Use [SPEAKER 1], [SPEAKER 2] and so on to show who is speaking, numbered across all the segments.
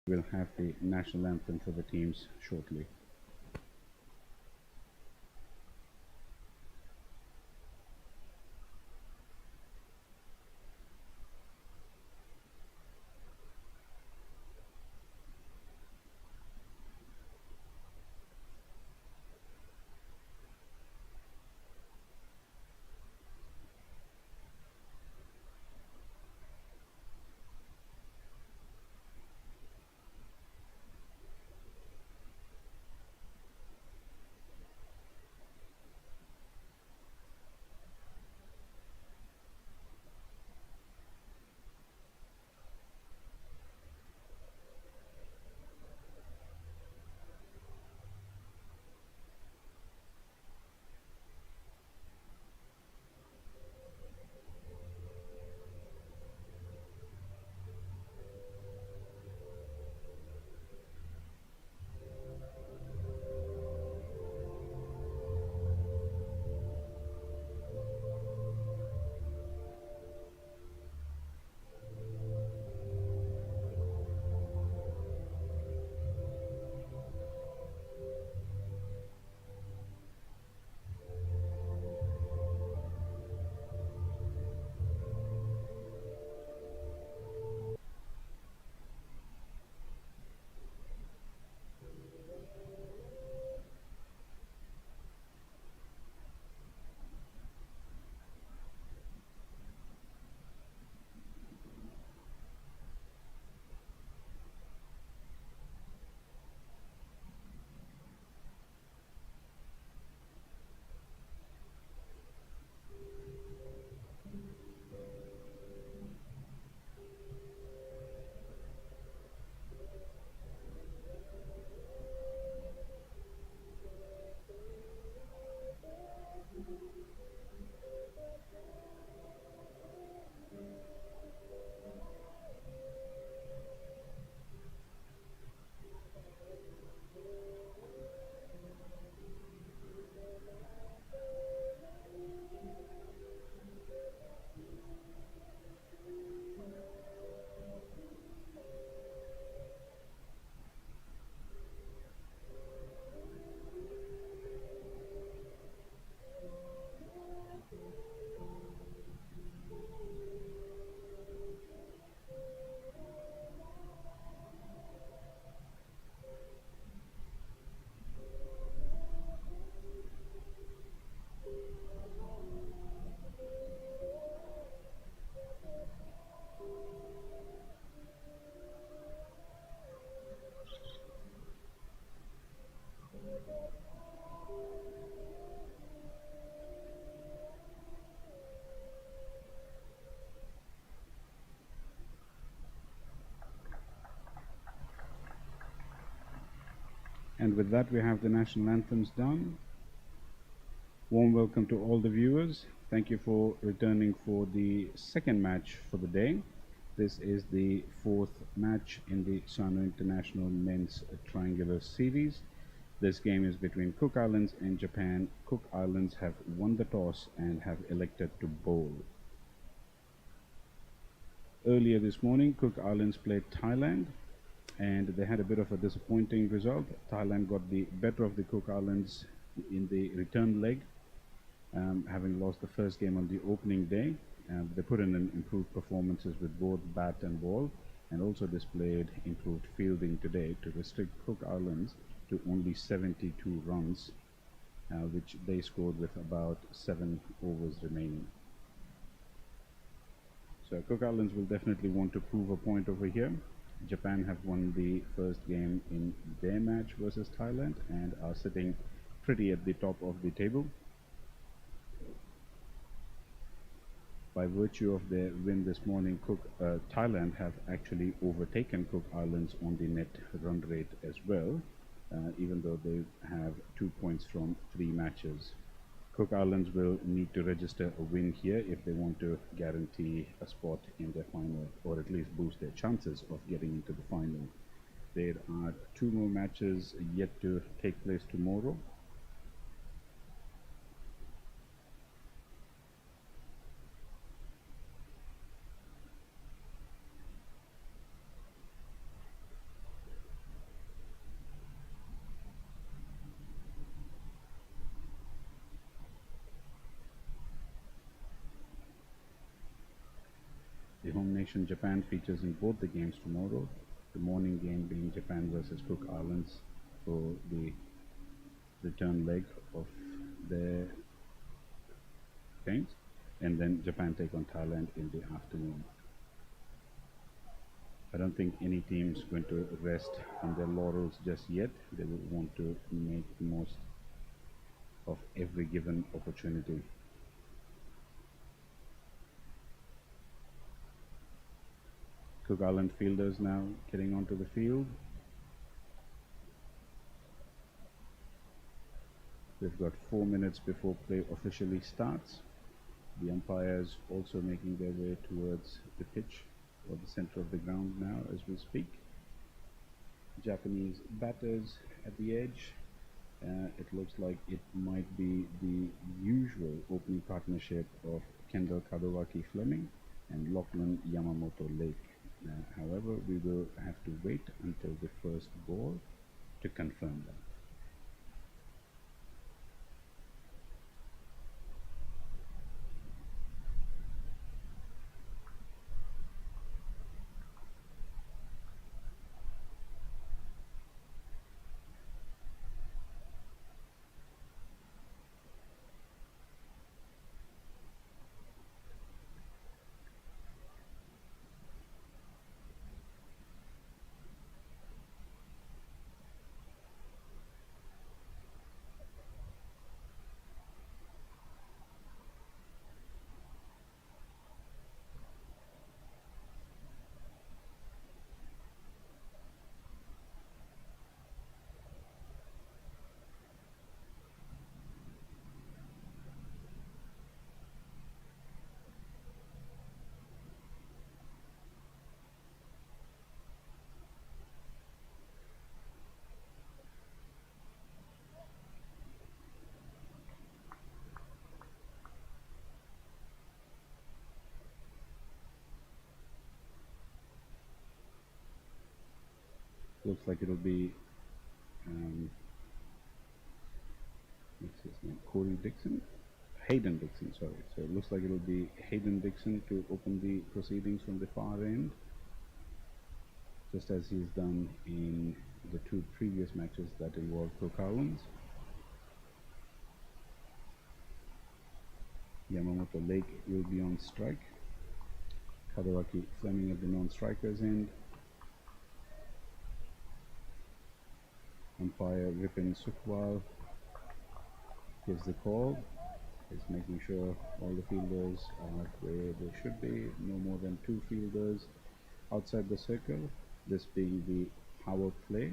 [SPEAKER 1] We'll have the national anthem for the teams shortly. And with that, we have the national anthems done. Warm welcome to all the viewers. Thank you for returning for the second match for the day. This is the fourth match in the Sano International Men's Triangular Series. This game is between Cook Islands and Japan. Cook Islands have won the toss and have elected to bowl. Earlier this morning, Cook Islands played Thailand, and they had a bit of a disappointing result. Thailand got the better of the Cook Islands in the return leg, having lost the first game on the opening day. They put in an improved performances with both bat and ball, and also displayed improved fielding today to restrict Cook Islands to only 72 runs, which they scored with about 7 overs remaining. So Cook Islands will definitely want to prove a point over here. Japan have won the first game in their match versus Thailand and are sitting pretty at the top of the table. By virtue of their win this morning, Thailand have actually overtaken Cook Islands on the net run rate as well, even though they have 2 points from 3 matches. Cook Islands will need to register a win here if they want to guarantee a spot in their final, or at least boost their chances of getting into the final. There are 2 more matches yet to take place tomorrow. information, Japan features in both the games tomorrow. The morning game being Japan versus Cook Islands for the return leg of their games, and then Japan take on Thailand in the afternoon. I don't think any team is going to rest on their laurels just yet. They will want to make the most of every given opportunity. Cook Island fielders now getting onto the field. We've got 4 minutes before play officially starts. The umpires also making their way towards the pitch or the center of the ground now as we speak. Japanese batters at the edge. It looks like it might be the usual opening partnership of Kendall Kadowaki Fleming and Lachlan Yamamoto Lake. However, we will have to wait until the first ball to confirm that. Looks like it'll be what's his name? Corey Dixon? Hayden Dixon, sorry. So it looks like it'll be Hayden Dixon to open the proceedings from the far end, just as he's done in the 2 previous matches that involved Cook Islands. Yamamoto Lake will be on strike. Kadowaki Fleming at the non-strikers end. Umpire Vipin Sukhwal gives the call. He's making sure all the fielders are where they should be. No more than 2 fielders outside the circle. This being the power play.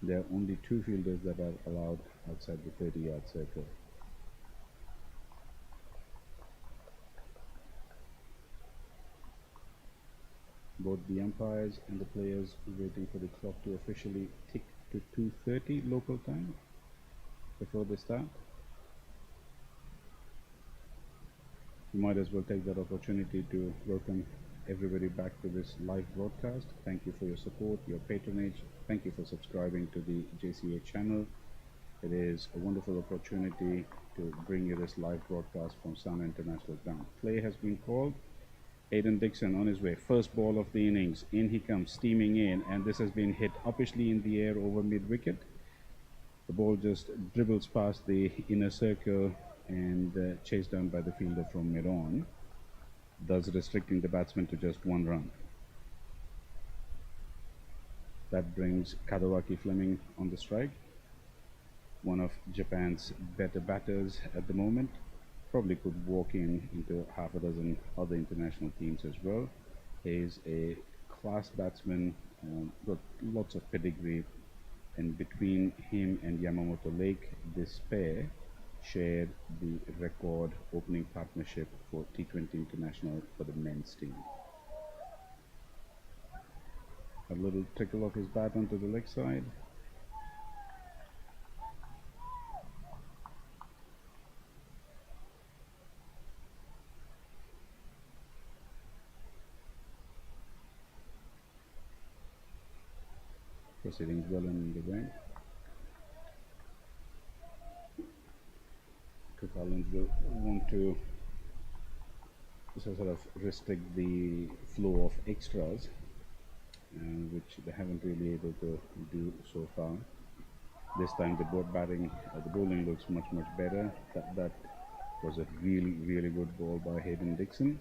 [SPEAKER 1] There are only 2 fielders that are allowed outside the 30-yard circle. Both the umpires and the players waiting for the clock to officially tick to 2:30 local time before they start. You might as well take that opportunity to welcome everybody back to this live broadcast. Thank you for your support, your patronage. Thank you for subscribing to the JCA channel. It is a wonderful opportunity to bring you this live broadcast from Sano International Ground. Play has been called. Hayden Dixon on his way. First ball of the innings. In he comes, steaming in, and this has been hit uppishly in the air over mid-wicket. The ball just dribbles past the inner circle and chased down by the fielder from mid-on, thus restricting the batsman to just 1 run. That brings Kadowaki Fleming on the strike, one of Japan's better batters at the moment. Probably could walk into half a dozen other international teams as well. He is a class batsman, got lots of pedigree, and between him and Yamamoto Lake, this pair shared the record opening partnership for T20 International for the men's team. A little trickle of his bat onto the leg side. Proceedings well in the way. Cook Islands will want to sort of restrict the flow of extras, which they haven't really able to do so far. This time the bowling looks much better. That was a really good ball by Hayden Dixon.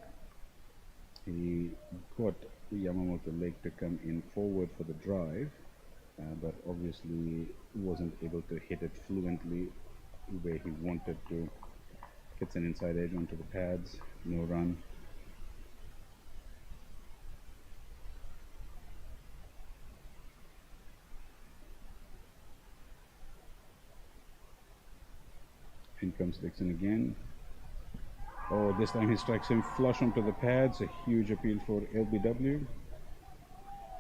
[SPEAKER 1] He got Yamamoto Lake to come in forward for the drive, but obviously wasn't able to hit it fluently where he wanted to. Gets an inside edge onto the pads, no run. In comes Dixon again. Oh, this time he strikes him flush onto the pads. A huge appeal for LBW.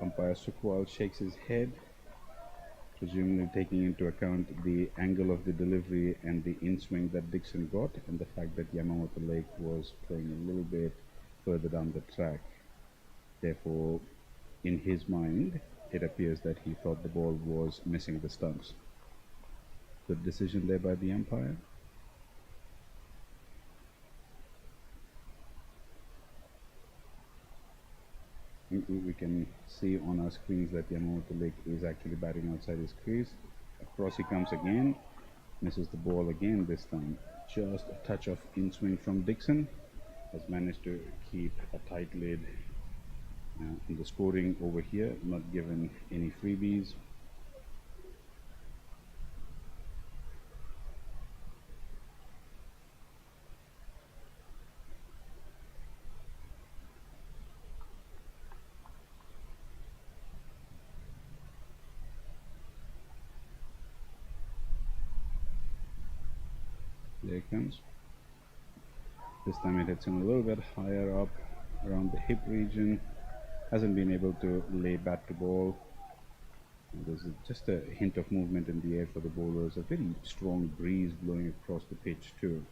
[SPEAKER 1] Umpire Sukwal shakes his head, presumably taking into account the angle of the delivery and the in-swing that Dixon got, and the fact that Yamamoto Lake was playing a little bit further down the track. Therefore, in his mind, it appears that he thought the ball was missing the stumps. Good decision there by the umpire. We can see on our screens that Yamamoto Lake is actually batting outside his crease. Across he comes again, misses the ball again this time. Just a touch of in-swing from Dixon. Has managed to keep a tight lid in the scoring over here, not given any freebies. There it comes. This time it hits him a little bit higher up around the hip region. Hasn't been able to lay bat to ball. There's just a hint of movement in the air for the bowlers. A very strong breeze blowing across the pitch too,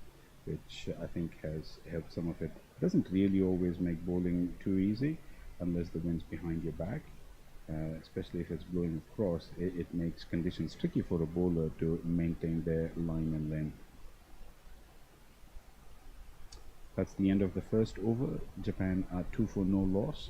[SPEAKER 1] which I think has helped some of it. Doesn't really always make bowling too easy unless the wind's behind your back. Especially if it's blowing across, it makes conditions tricky for a bowler to maintain their line and length. That's the end of the first over. Japan are 2 for no loss.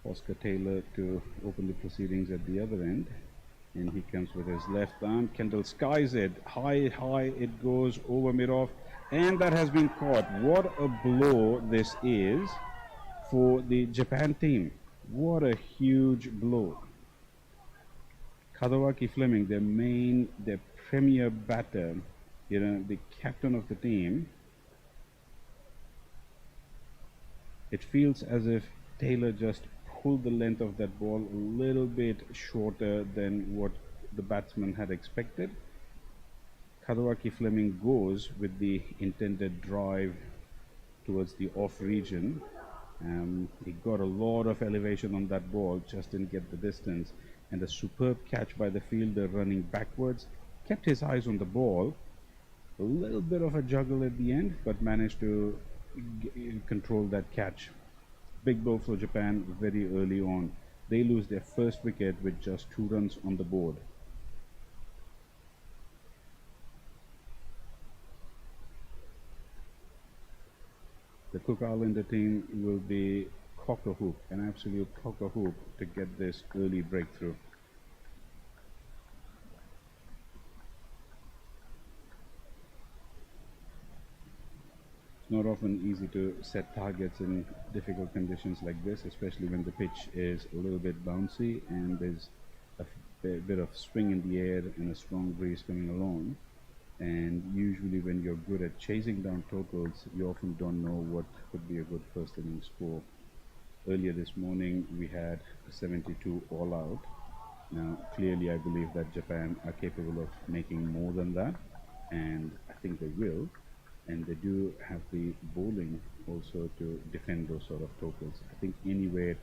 [SPEAKER 1] Oscar Taylor to open the proceedings at the other end, and he comes with his left arm. Kendall skies it high, it goes over mid-off, and that has been caught. What a blow this is for the Japan team. What a huge blow. Kadawaki Fleming, their premier batter, the captain of the team. It feels as if Taylor just pulled the length of that ball a little bit shorter than what the batsman had expected. Kadawaki Fleming goes with the intended drive towards the off region. He got a lot of elevation on that ball, just didn't get the distance, and a superb catch by the fielder running backwards. Kept his eyes on the ball. A little bit of a juggle at the end, but managed to control that catch. Big blow for Japan very early on. They lose their first wicket with just 2 runs on the board. The Cook Islander team will be cock-a-hoop, an absolute cock-a-hoop to get this early breakthrough. It's not often easy to set targets in difficult conditions like this, especially when the pitch is a little bit bouncy and there's a bit of swing in the air and a strong breeze coming along. And usually when you're good at chasing down totals, you often don't know what could be a good first inning score. Earlier this morning, we had 72 all out. Now, clearly, I believe that Japan are capable of making more than that, and I think they will. And they do have the bowling also to defend those sort of totals. I think anywhere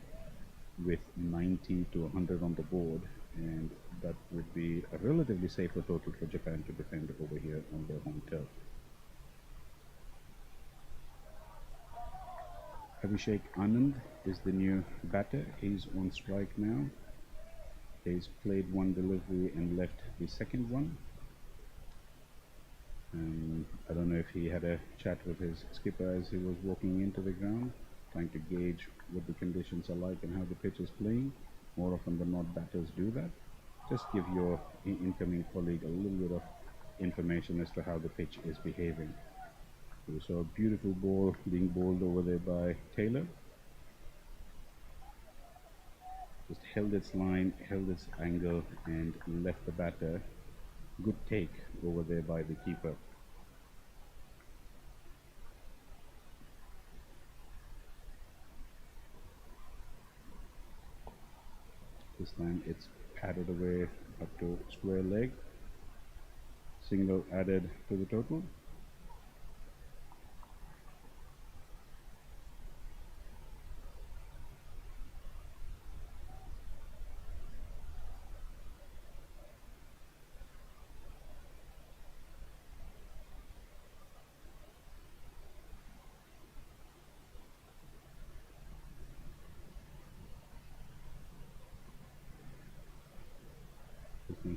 [SPEAKER 1] with 90 to 100 on the board, and that would be a relatively safer total for Japan to defend over here on their home turf. Abhishek Anand is the new batter. He's on strike now. He's played one delivery and left the second one. I don't know if he had a chat with his skipper as he was walking into the ground, trying to gauge what the conditions are like and how the pitch is playing. More often than not, batters do that. Just give your incoming colleague a little bit of information as to how the pitch is behaving. We saw a beautiful ball being bowled over there by Taylor. Just held its line, held its angle, and left the batter. Good take over there by the keeper. This time it's padded away up to square leg. Single added to the total.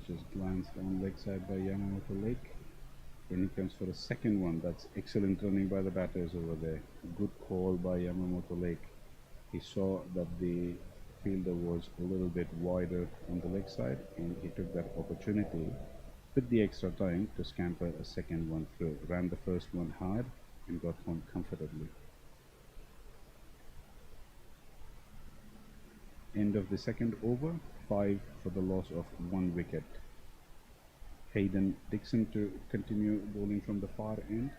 [SPEAKER 1] Just glanced on leg side by Yamamoto Lake. Then he comes for a second one. That's excellent running by the batters over there. Good call by Yamamoto Lake. He saw that the fielder was a little bit wider on the leg side, and he took that opportunity with the extra time to scamper a second one through. Ran the first one hard and got home comfortably. End of the second over, 5 for the loss of 1 wicket. Hayden Dixon to continue bowling from the far end.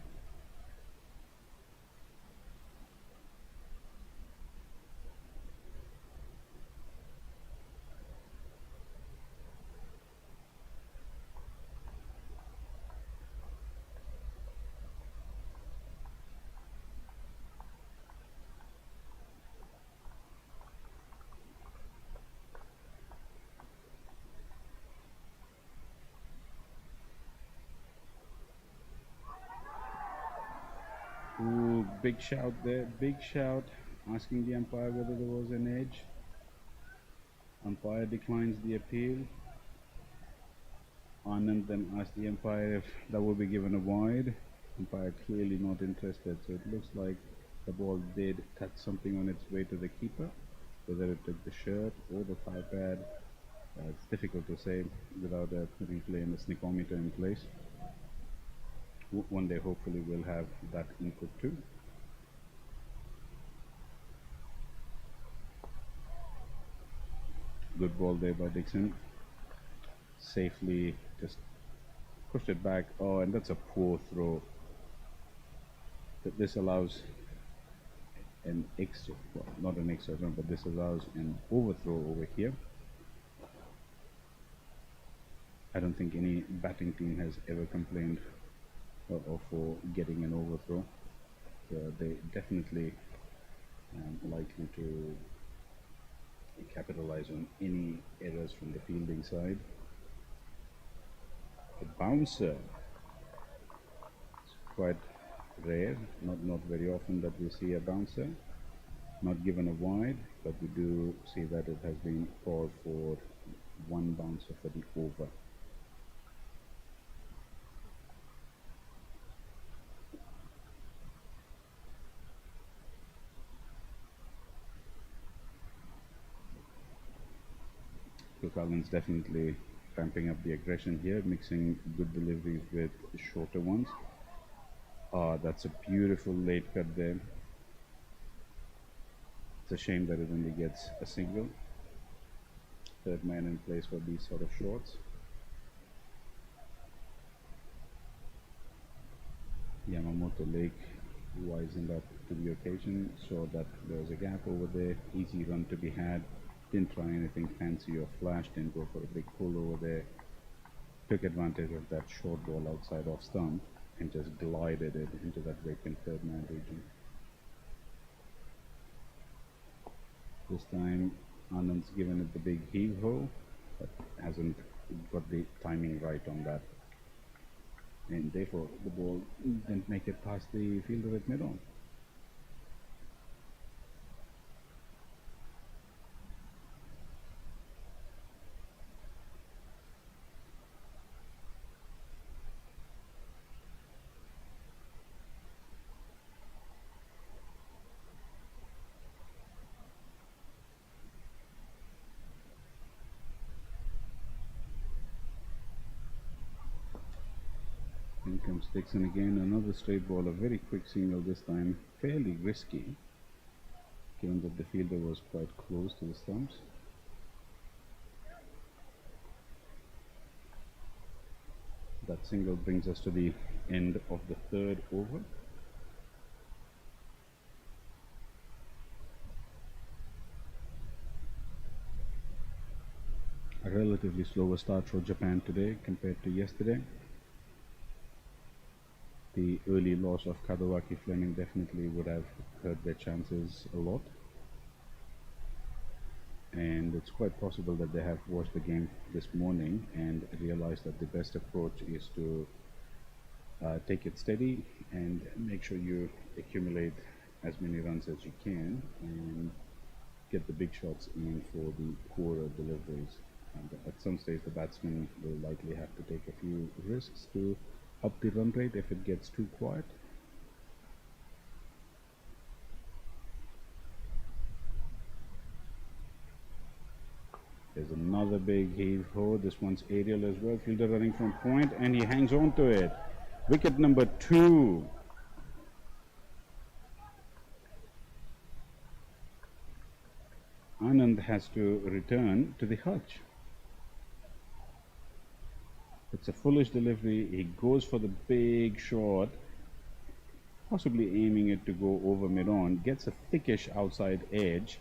[SPEAKER 1] Ooh, big shout there, big shout, asking the umpire whether there was an edge. Umpire declines the appeal. Anand then asked the umpire if that will be given a wide. Umpire clearly not interested, so it looks like the ball did touch something on its way to the keeper. Whether it took the shirt or the thigh pad, it's difficult to say without a replay and a sneakometer in place. One day hopefully we'll have that input too. Good ball there by Dixon. Safely just pushed it back. Oh, and that's a poor throw. This allows an extra, well, not an extra run, but this allows an overthrow over here. I don't think any batting team has ever complained or for getting an overthrow. They definitely likely to capitalize on any errors from the fielding side. A bouncer. It's quite rare, not very often that we see a bouncer. Not given a wide, but we do see that it has been called for one bouncer for the over. Cook Allen's definitely ramping up the aggression here, mixing good deliveries with shorter ones. Ah, that's a beautiful late cut there. It's a shame that it only gets a single. Third man in place for these sort of shorts. Yamamoto Lake wising up to the occasion, saw that there was a gap over there, easy run to be had, didn't try anything fancy or flash, didn't go for a big pull over there, took advantage of that short ball outside off stump and just glided it into that vacant third man region. This time Anand's given it the big heave-ho, but hasn't got the timing right on that. And therefore the ball didn't make it past the fielder at mid-on. In comes Dixon again, another straight ball, a very quick single this time, fairly risky, given that the fielder was quite close to the stumps. That single brings us to the end of the third over. A relatively slower start for Japan today compared to yesterday. The early loss of Kadawaki Fleming definitely would have hurt their chances a lot. And it's quite possible that they have watched the game this morning and realized that the best approach is to take it steady and make sure you accumulate as many runs as you can and get the big shots in for the poorer deliveries. And at some stage the batsman will likely have to take a few risks to up the run rate if it gets too quiet. There's another big heave-ho. This one's aerial as well. Fielder running from point and he hangs on to it. Wicket number 2. Anand has to return to the hutch. It's a foolish delivery. He goes for the big shot, possibly aiming it to go over mid-on, gets a thickish outside edge,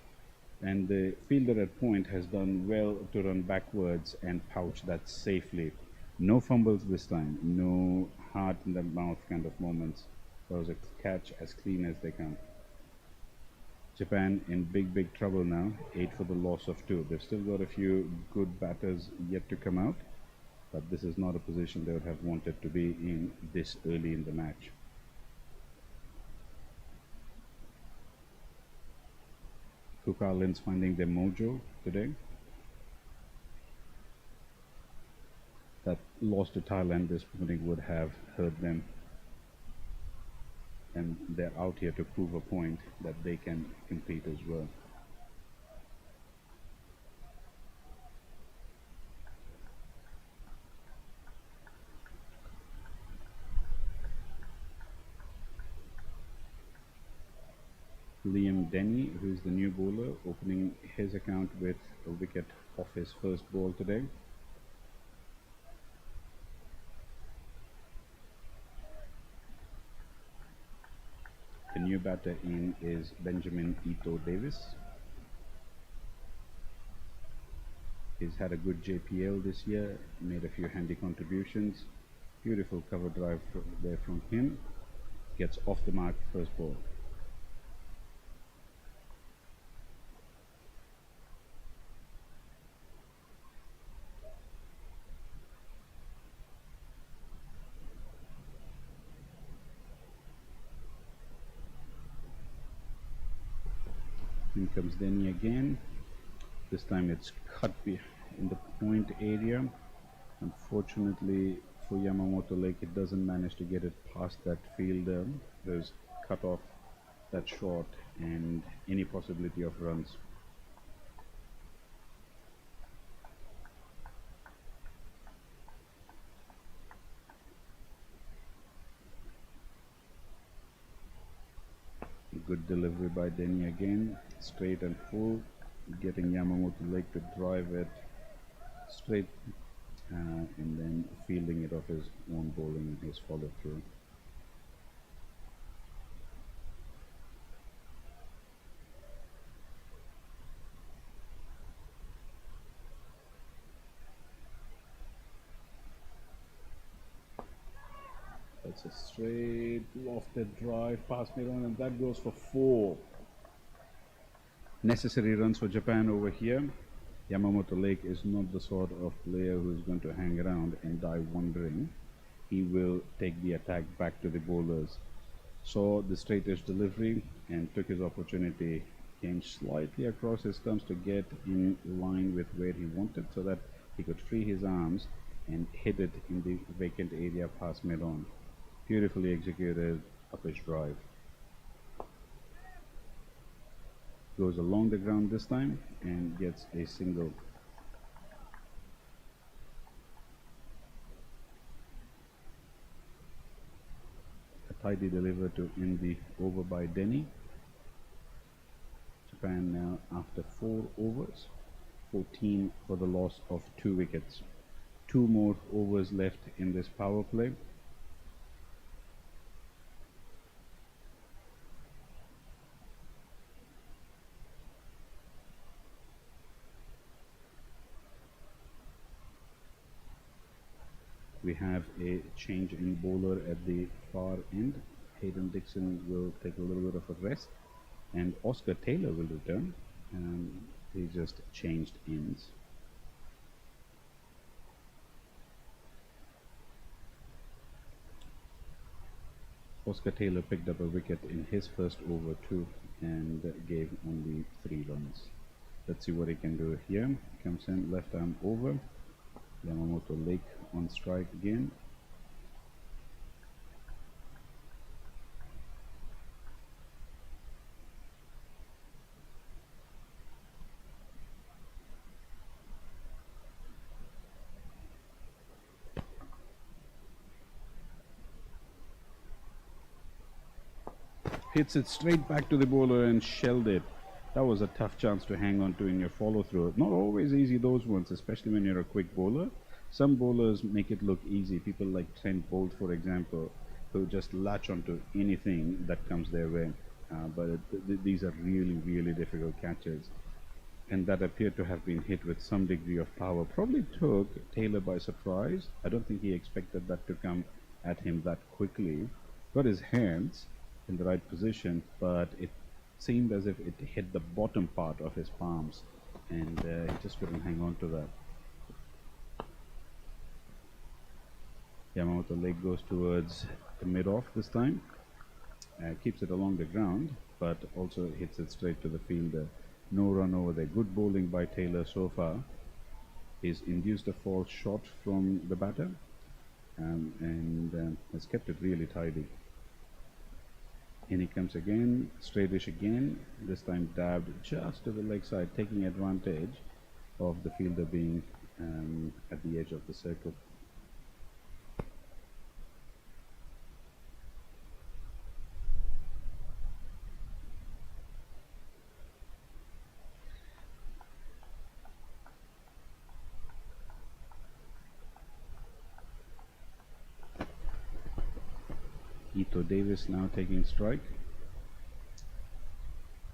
[SPEAKER 1] and the fielder at point has done well to run backwards and pouch that safely. No fumbles this time, no heart in the mouth kind of moments. That was a catch as clean as they come. Japan in big trouble now, 8 for the loss of 2. They've still got a few good batters yet to come out, but this is not a position they would have wanted to be in this early in the match. Cook Islands finding their mojo today. That loss to Thailand this morning would have hurt them, and they're out here to prove a point that they can compete as well. Liam Denny, who is the new bowler, opening his account with a wicket off his first ball today. The new batter in is Benjamin Ito Davis. He's had a good JPL this year, made a few handy contributions. Beautiful cover drive there from him. Gets off the mark first ball. In comes Denny again. This time it's cut in the point area. Unfortunately for Yamamoto Lake, it doesn't manage to get it past that fielder. There's cut off that shot and any possibility of runs. Good delivery by Denny again, straight and full, getting Yamamoto Lake to drive it straight and then fielding it off his own bowling and his follow through. That's a straight lofted drive past mid-on, and that goes for 4. Necessary runs for Japan over here. Yamamoto Lake is not the sort of player who is going to hang around and die wondering. He will take the attack back to the bowlers. Saw the straightest delivery and took his opportunity. Came slightly across his stumps to get in line with where he wanted so that he could free his arms and hit it in the vacant area past mid-on. Beautifully executed uppish drive. Goes along the ground this time and gets a single. A tidy deliver to end the over by Denny. Japan now after 4 overs, 14 for the loss of 2 wickets. 2 more overs left in this power play. We have a change in bowler at the far end. Hayden Dixon will take a little bit of a rest, and Oscar Taylor will return. He just changed ends. Oscar Taylor picked up a wicket in his first over too and gave only 3 runs. Let's see what he can do here. Comes in, left arm over. Yamamoto Lake on strike again. Hits it straight back to the bowler and shelled it. That was a tough chance to hang on to in your follow-through. Not always easy, those ones, especially when you're a quick bowler. Some bowlers make it look easy. People like Trent Bolt, for example, who just latch onto anything that comes their way. These are really, really difficult catches. And that appeared to have been hit with some degree of power. Probably took Taylor by surprise. I don't think he expected that to come at him that quickly. Got his hands in the right position, but it seemed as if it hit the bottom part of his palms, and he just couldn't hang on to that. Yamamoto Lake goes towards the mid-off this time, keeps it along the ground, but also hits it straight to the fielder. No run over there. Good bowling by Taylor so far. He's induced a false shot from the batter and has kept it really tidy. In he comes again, straightish again, this time dabbed just to the leg side, taking advantage of the fielder being at the edge of the circle. Ito Davis now taking strike.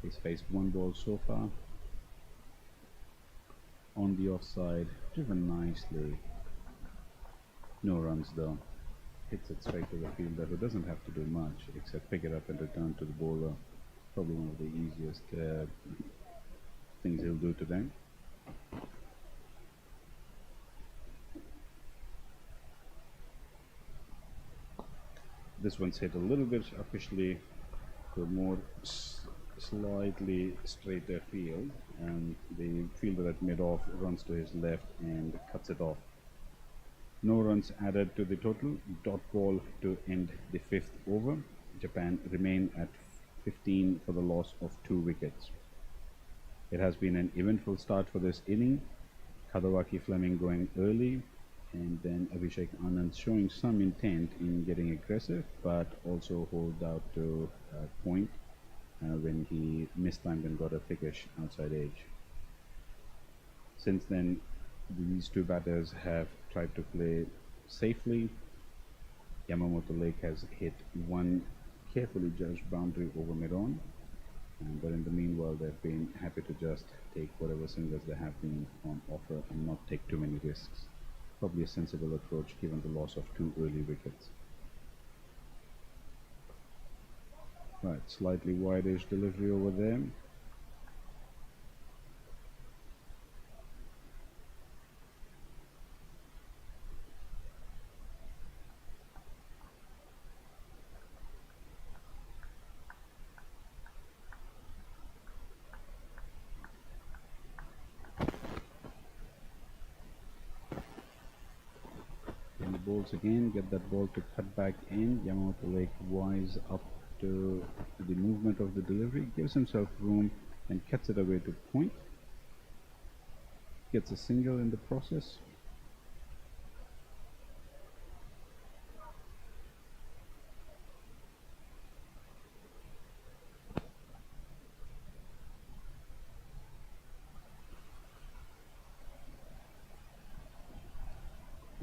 [SPEAKER 1] He's faced 1 ball so far. On the offside, driven nicely. No runs though. Hits it straight to the fielder, who doesn't have to do much except pick it up and return to the bowler. Probably one of the easiest things he'll do today. This one's hit a little bit officially to a more slightly straighter field, and the fielder at mid-off runs to his left and cuts it off. No runs added to the total. Dot ball to end the 5th over. Japan remain at 15 for the loss of 2 wickets. It has been an eventful start for this inning. Kadawaki Fleming going early, and then Abhishek Anand showing some intent in getting aggressive, but also hold out to point when he mistimed and got a thickish outside edge. Since then, these 2 batters have tried to play safely. Yamamoto Lake has hit 1 carefully judged boundary over mid-on, but in the meanwhile they've been happy to just take whatever singles they have been on offer and not take too many risks. Probably a sensible approach given the loss of 2 early wickets. Right, slightly wide-ish delivery over there. And the balls again, get that ball to cut back in. Yamamoto Lake wise up to the movement of the delivery, gives himself room and cuts it away to point. Gets a single in the process.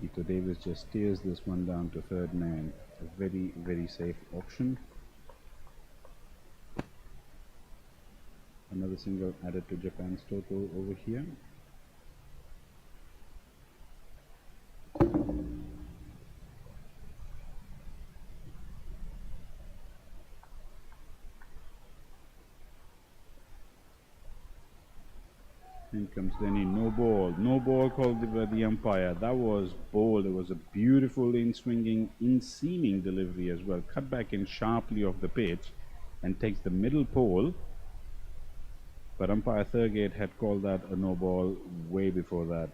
[SPEAKER 1] Ito Davis just steers this one down to third man. A very, very safe option. Another single added to Japan's total over here. In comes Denny, no ball called by the umpire. That was bold. It was a beautiful in-swinging, in-seaming delivery as well. Cut back in sharply off the pitch and takes the middle pole. But umpire Thurgate had called that a no ball way before that.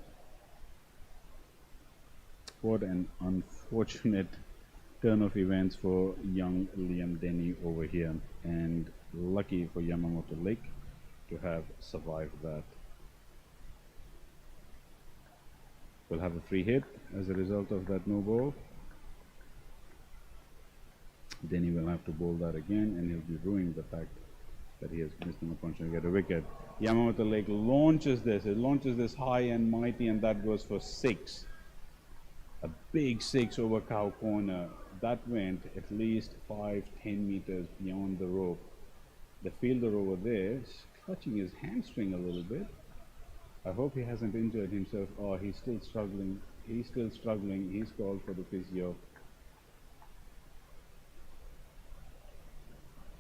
[SPEAKER 1] What an unfortunate turn of events for young Liam Denny over here. And lucky for Yamamoto Lake to have survived that. Will have a free hit as a result of that no ball. Denny will have to bowl that again, and he'll be ruining the fact that he has missed an opportunity to get a wicket. Yamamoto Lake launches this. It launches this high and mighty, and that goes for 6. A big 6 over cow corner. That went at least 5-10 meters beyond the rope. The fielder over there is clutching his hamstring a little bit. I hope he hasn't injured himself. Oh, he's still struggling. He's still struggling. He's called for the physio.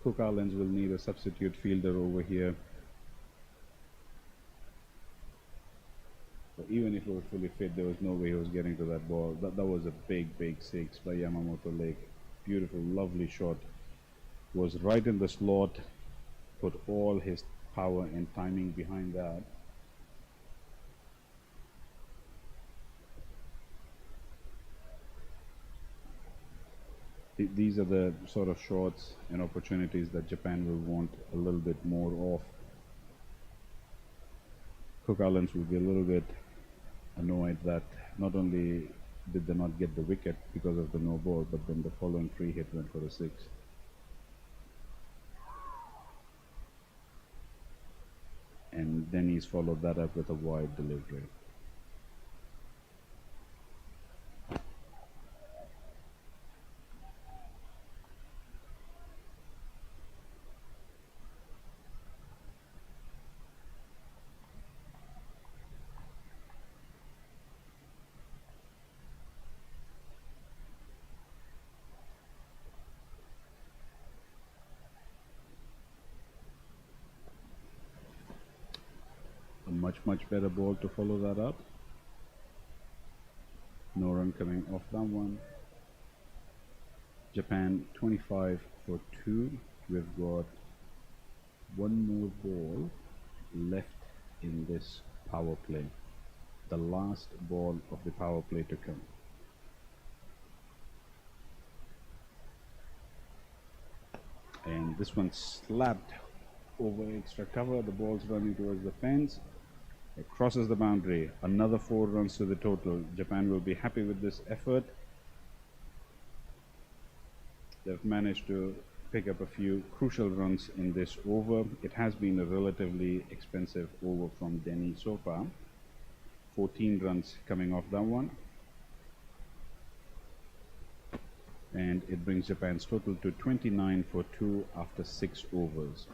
[SPEAKER 1] Cook Islands will need a substitute fielder over here. But even if he was fully fit, there was no way he was getting to that ball. That was a big, big 6 by Yamamoto Lake. Beautiful, lovely shot. Was right in the slot. Put all his power and timing behind that. These are the sort of shots and opportunities that Japan will want a little bit more of. Cook Islands will be a little bit annoyed that not only did they not get the wicket because of the no ball, but then the following free hit went for a 6. And then he's followed that up with a wide delivery. Much better ball to follow that up. No run coming off that one. Japan 25 for 2. We've got one more ball left in this power play. The last ball of the power play to come. And this one slapped over extra cover. The ball's running towards the fence. It crosses the boundary. Another 4 runs to the total. Japan will be happy with this effort. They've managed to pick up a few crucial runs in this over. It has been a relatively expensive over from Denny so far. 14 runs coming off that one. And it brings Japan's total to 29 for 2 after 6 overs.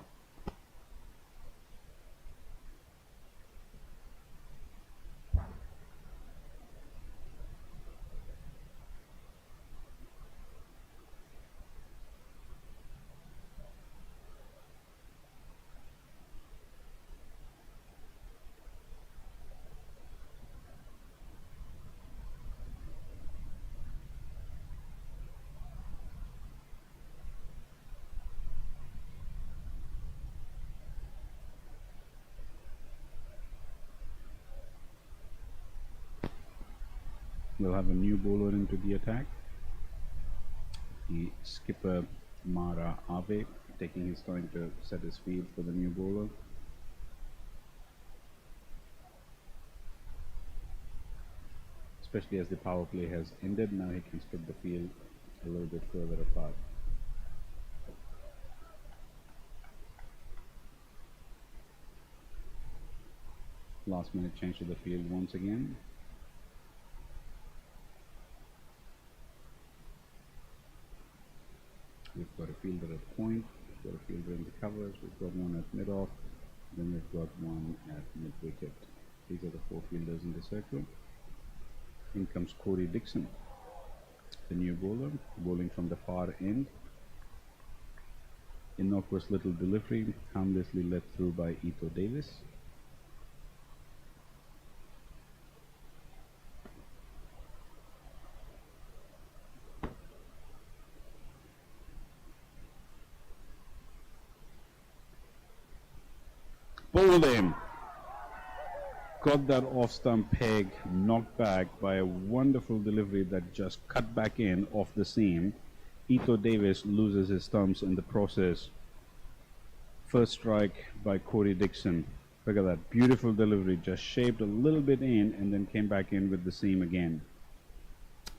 [SPEAKER 1] We'll have a new bowler into the attack. The skipper Mara Ave taking his time to set his field for the new bowler. Especially as the power play has ended, now he can split the field a little bit further apart. Last minute change to the field once again. We've got a fielder at point, we've got a fielder in the covers, we've got one at mid-off, then we've got one at mid-wicket. These are the four fielders in the circle. In comes Corey Dixon, the new bowler, bowling from the far end. Innocuous little delivery, harmlessly led through by Ito Davis. Bowled him. Got that off-stump peg knocked back by a wonderful delivery that just cut back in off the seam. Ito Davis loses his stumps in the process. First strike by Corey Dixon. Look at that beautiful delivery, just shaped a little bit in and then came back in with the seam again.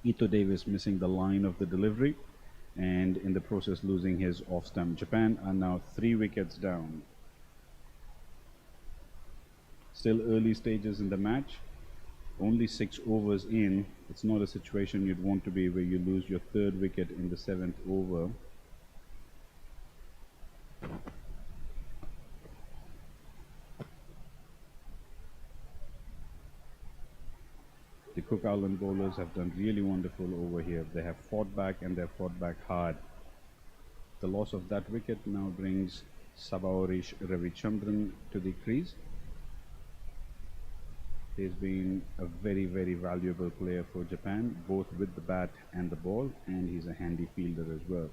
[SPEAKER 1] Ito Davis missing the line of the delivery and in the process losing his off-stump. Japan are now 3 wickets down. Still early stages in the match, only 6 overs in. It's not a situation you'd want to be where you lose your 3rd wicket in the 7th over. The Cook Island bowlers have done really wonderful over here. They have fought back and they've fought back hard. The loss of that wicket now brings Sabaorish Ravichandran to the crease. He's been a very, very valuable player for Japan, both with the bat and the ball, and he's a handy fielder as well.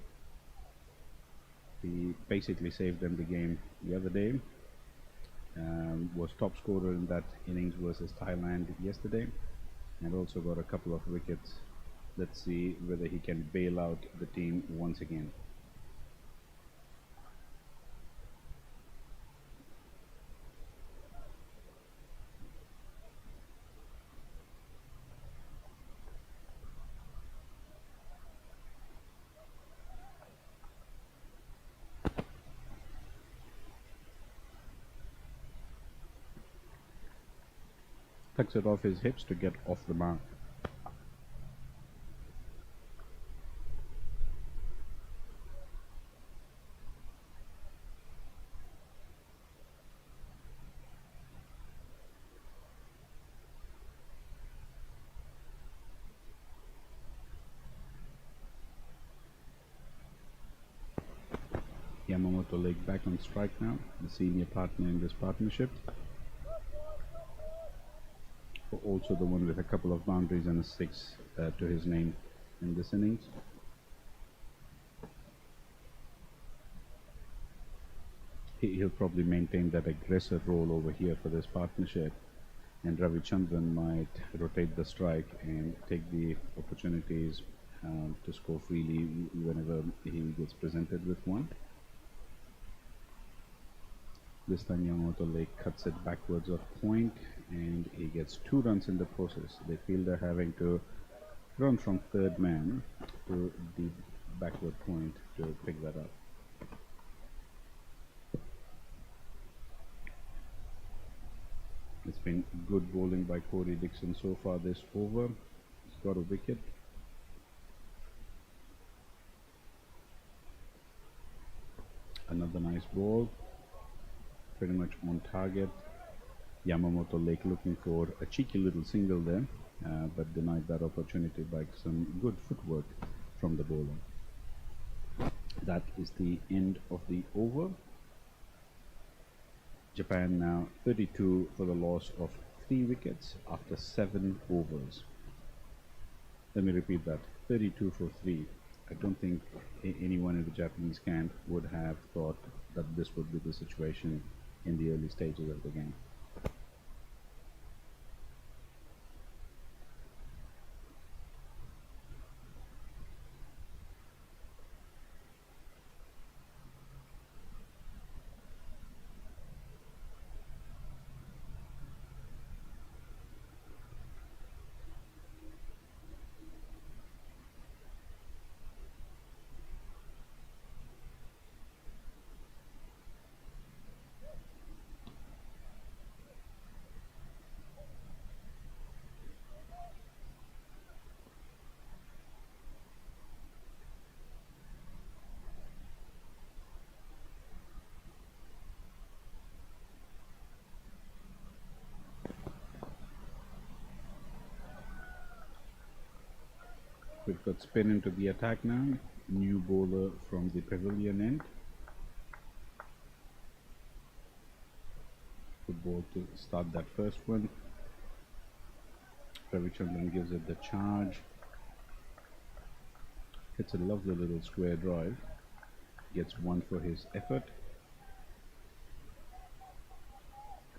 [SPEAKER 1] He basically saved them the game the other day, was top scorer in that innings versus Thailand yesterday, and also got a couple of wickets. Let's see whether he can bail out the team once again. Tucks it off his hips to get off the mark. Yamamoto leg back on strike now, the senior partner in this partnership. Also the one with a couple of boundaries and a 6 to his name in this innings. He'll probably maintain that aggressive role over here for this partnership, and Ravichandran might rotate the strike and take the opportunities to score freely whenever he gets presented with one. This time Yamamoto Lake cuts it backwards of point and he gets 2 runs in the process. The fielder having to run from 3rd man to the backward point to pick that up. It's been good bowling by Corey Dixon so far this over. He's got a wicket. Another nice ball. Pretty much on target. Yamamoto Lake looking for a cheeky little single there, but denied that opportunity by some good footwork from the bowler. That is the end of the over. Japan now 32 for the loss of 3 wickets after 7 overs. Let me repeat that, 32 for 3. I don't think anyone in the Japanese camp would have thought that this would be the situation in the early stages of the game. We've got spin into the attack now. New bowler from the pavilion end. Good ball to start that first one. Ravichandran gives it the charge. Hits a lovely little square drive. Gets one for his effort.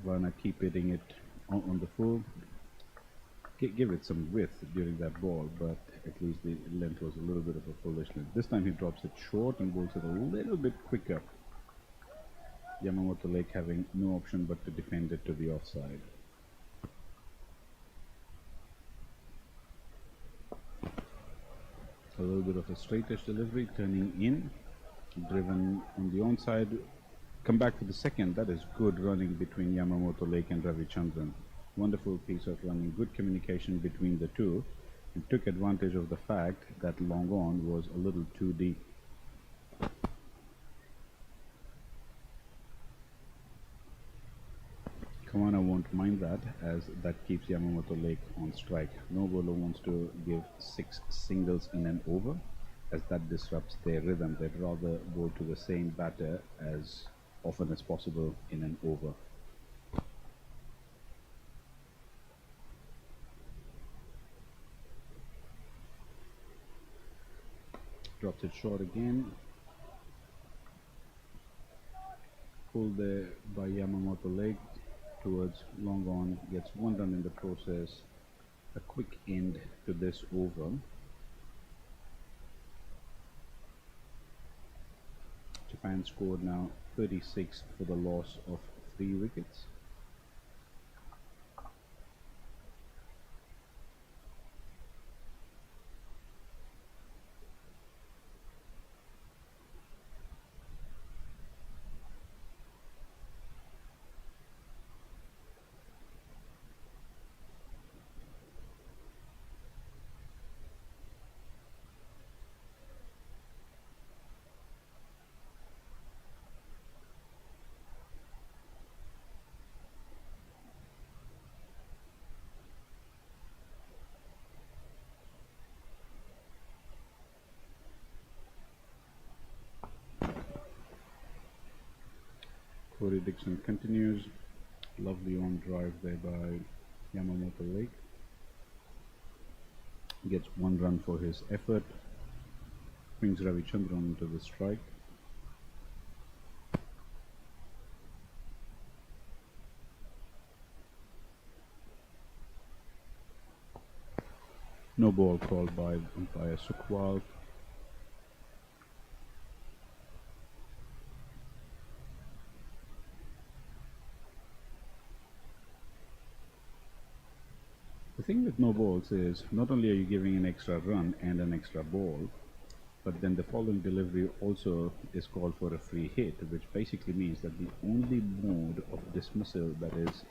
[SPEAKER 1] Vanna keep hitting it on the full. Give it some width during that ball, but at least the length was a little bit of a foolishness. This time he drops it short and bowls it a little bit quicker. Yamamoto Lake having no option but to defend it to the offside. A little bit of a straightish delivery, turning in, driven on the onside. Come back for the second. That is good running between Yamamoto Lake and Ravichandran. Wonderful piece of running, good communication between the two, and took advantage of the fact that long on was a little too deep. Kawana won't mind that, as that keeps Yamamoto Lake on strike. No bowler wants to give 6 singles in an over, as that disrupts their rhythm. They'd rather bowl to the same batter as often as possible in an over. Drops it short again. Pulled there by Yamamoto Lake towards long on. Gets one run in the process. A quick end to this over. Japan scored now 36 for the loss of 3 wickets. Corey Dixon continues. Lovely on drive there by Yamamoto Lake. Gets one run for his effort. Brings Ravichandran into the strike. No ball called by umpire Sukhwal. The thing with no balls is not only are you giving an extra run and an extra ball, but then the following delivery also is called for a free hit, which basically means that the only mode of dismissal that is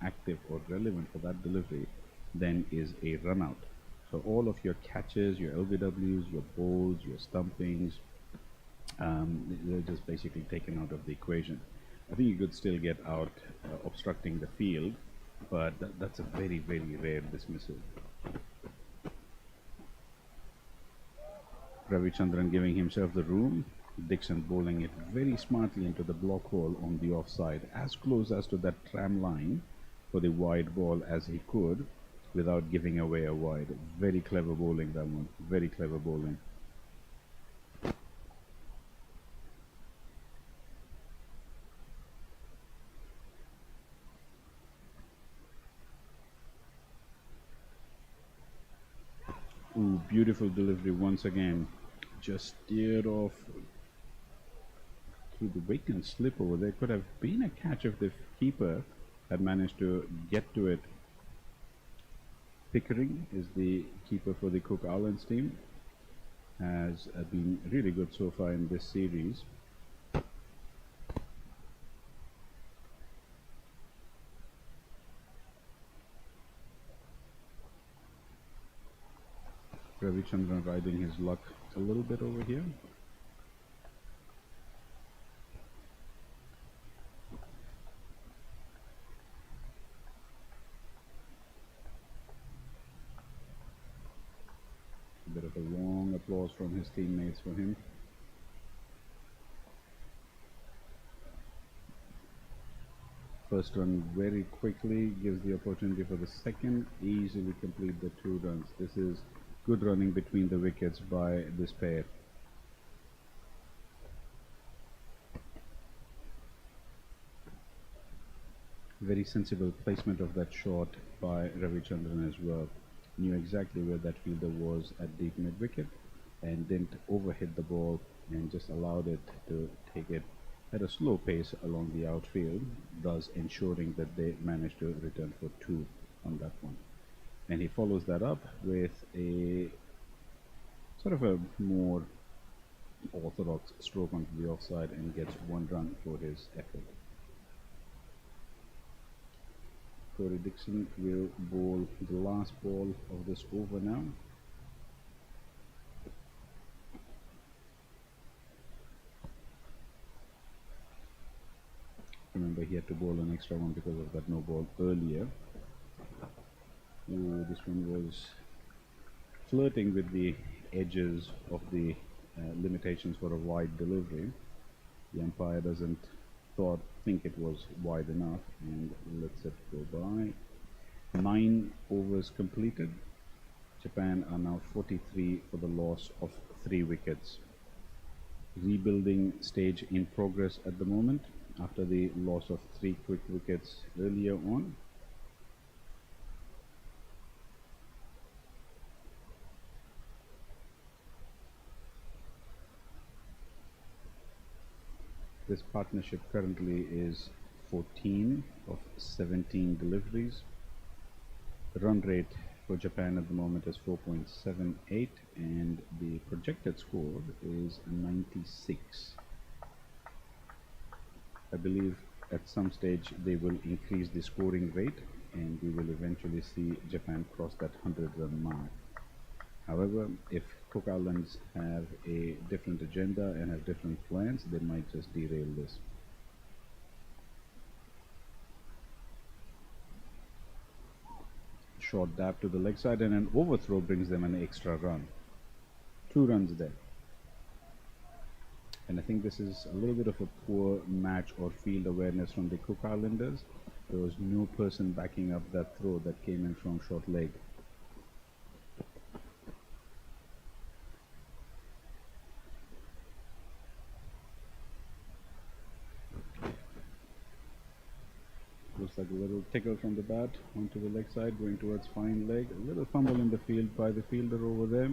[SPEAKER 1] active or relevant for that delivery then is a run out. So all of your catches, your LBWs, your bowls, your stumpings, they're just basically taken out of the equation. I think you could still get out obstructing the field, but that's a very, very rare dismissal. Ravichandran giving himself the room. Dixon bowling it very smartly into the block hole on the offside, as close as to that tram line for the wide ball as he could, without giving away a wide. Very clever bowling, that one. Very clever bowling. Ooh, beautiful delivery once again. Just steered off through the wicket and slip over. There could have been a catch if the keeper had managed to get to it. Pickering is the keeper for the Cook Islands team. Has been really good so far in this series. Ravichandran riding his luck a little bit over here. A bit of A long applause from his teammates for him. First run very quickly, gives the opportunity for the second, easily complete the 2 runs. This is good running between the wickets by this pair. Very sensible placement of that shot by Ravichandran as well. Knew exactly where that fielder was at deep mid-wicket and didn't overhit the ball and just allowed it to take it at a slow pace along the outfield, thus ensuring that they managed to return for 2 on that one. And he follows that up with a sort of a more orthodox stroke onto the offside and gets 1 run for his effort. Corey Dixon will bowl the last ball of this over now. Remember, he had to bowl an extra one because of that no ball earlier. Ooh, this one was flirting with the edges of the limitations for a wide delivery. The umpire doesn't think it was wide enough and lets it go by. 9 overs completed. Japan are now 43 for the loss of 3 wickets. Rebuilding stage in progress at the moment after the loss of 3 quick wickets earlier on. This partnership currently is 14 of 17 deliveries. The run rate for Japan at the moment is 4.78 and the projected score is 96. I believe at some stage they will increase the scoring rate and we will eventually see Japan cross that 100-run mark. However, if Cook Islands have a different agenda and have different plans, they might just derail this. Short dab to the leg side and an overthrow brings them an extra run. 2 runs there. And I think this is a little bit of a poor match or field awareness from the Cook Islanders. There was no person backing up that throw that came in from short leg. Looks like a little tickle from the bat onto the leg side, going towards fine leg. A little fumble in the field by the fielder over there,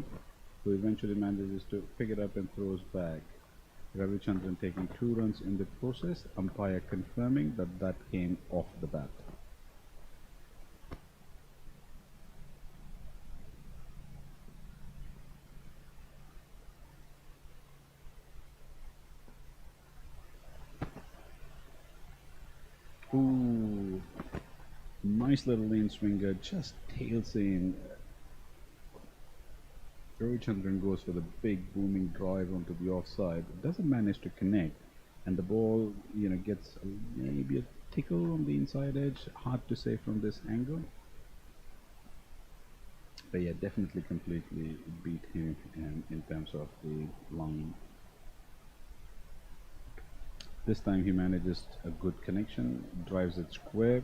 [SPEAKER 1] who eventually manages to pick it up and throws back. Ravichandran taking 2 runs in the process, umpire confirming that that came off the bat. Ooh, nice little lane swinger, just tails in. Ravichandran goes for the big booming drive onto the offside, doesn't manage to connect, and the ball, gets maybe a tickle on the inside edge. Hard to say from this angle, but yeah, definitely completely beat him in terms of the line. This time he manages a good connection, drives it square,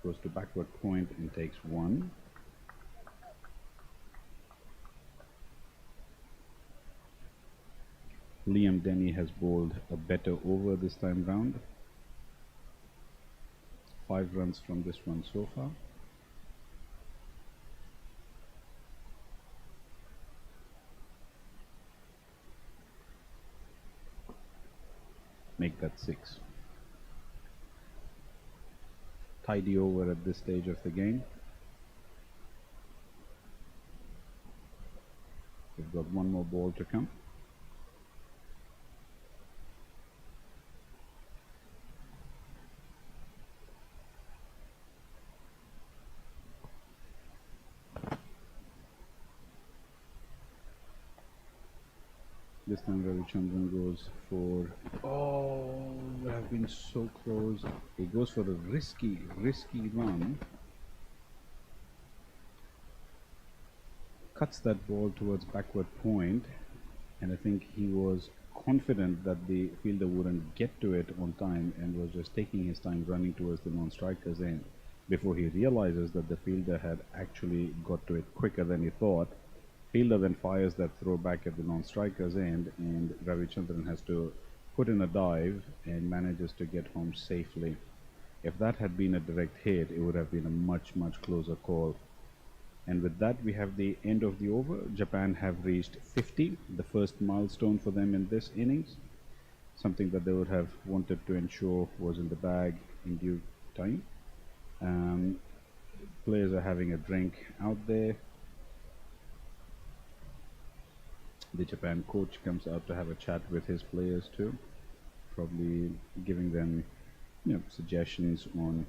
[SPEAKER 1] goes to backward point and takes 1. Liam Denny has bowled a better over this time round. 5 runs from this one so far. Make that 6. Tidy over at this stage of the game. We've got 1 more ball to come. This time Ravichandran goes for, oh, I've been so close. He goes for a risky run. cuts that ball towards backward point, and I think he was confident that the fielder wouldn't get to it on time and was just taking his time running towards the non-striker's end before he realizes that the fielder had actually got to it quicker than he thought. Fielder then fires that throw back at the non-striker's end, and Ravichandran has to put in a dive and manages to get home safely. If that had been a direct hit, it would have been a much closer call. And with that, we have the end of the over. Japan have reached 50, the first milestone for them in this innings, something that they would have wanted to ensure was in the bag in due time. Players are having a drink out there. The Japan coach comes out to have a chat with his players too, probably giving them suggestions on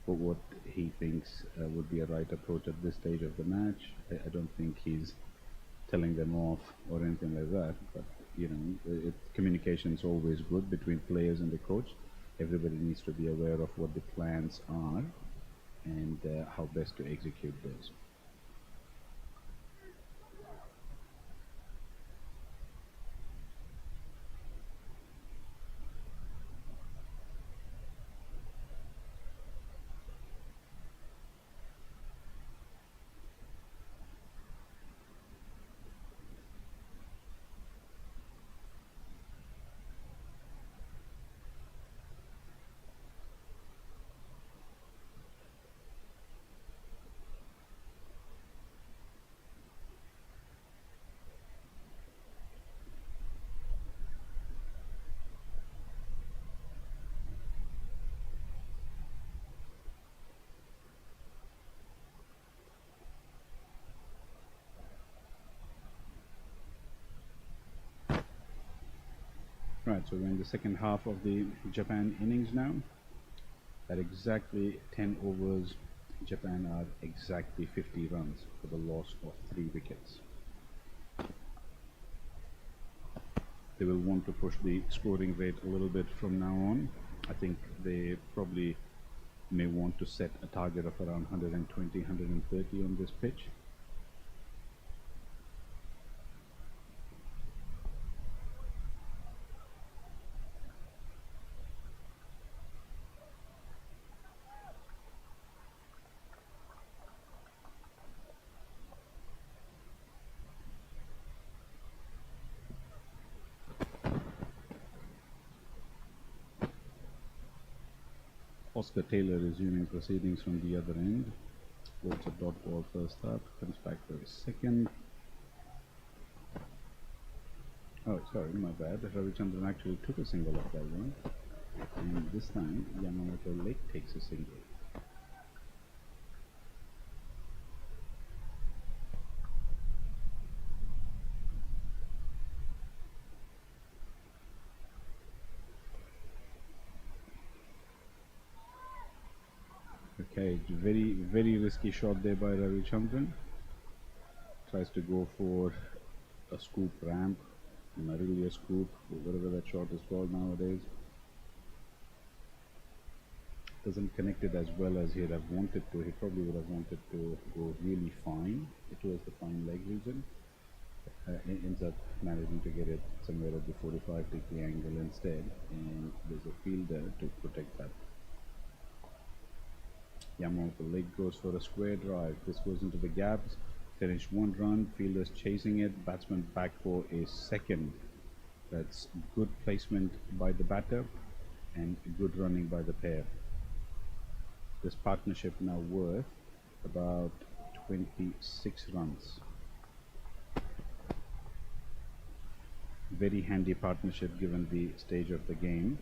[SPEAKER 1] what he thinks would be a right approach at this stage of the match. I don't think he's telling them off or anything like that, but communication is always good between players and the coach. Everybody needs to be aware of what the plans are and how best to execute those. Right, so we're in the second half of the Japan innings now. At exactly 10 overs, Japan are exactly 50 runs for the loss of 3 wickets. They will want to push the scoring rate a little bit from now on. I think they probably may want to set a target of around 120, 130 on this pitch. Oscar Taylor resuming proceedings from the other end. Goes a dot ball first up, comes back for a second. Oh, sorry, my bad. Ravichandran actually took a single off that one. And this time, Yamamoto Lake takes a single. Okay, very risky shot there by Ravichandran. Tries to go for a scoop ramp, not really a scoop, whatever that shot is called nowadays. Doesn't connect it as well as he'd have wanted to. He probably would have wanted to go really fine towards the fine leg region. Ends up managing to get it somewhere at the 45-degree angle instead, and there's a fielder to protect that. Yamamoto leg goes for a square drive. This goes into the gaps. Finished 1 run. Fielders chasing it. Batsman back for a second. That's good placement by the batter and good running by the pair. This partnership now worth about 26 runs. Very handy partnership given the stage of the game.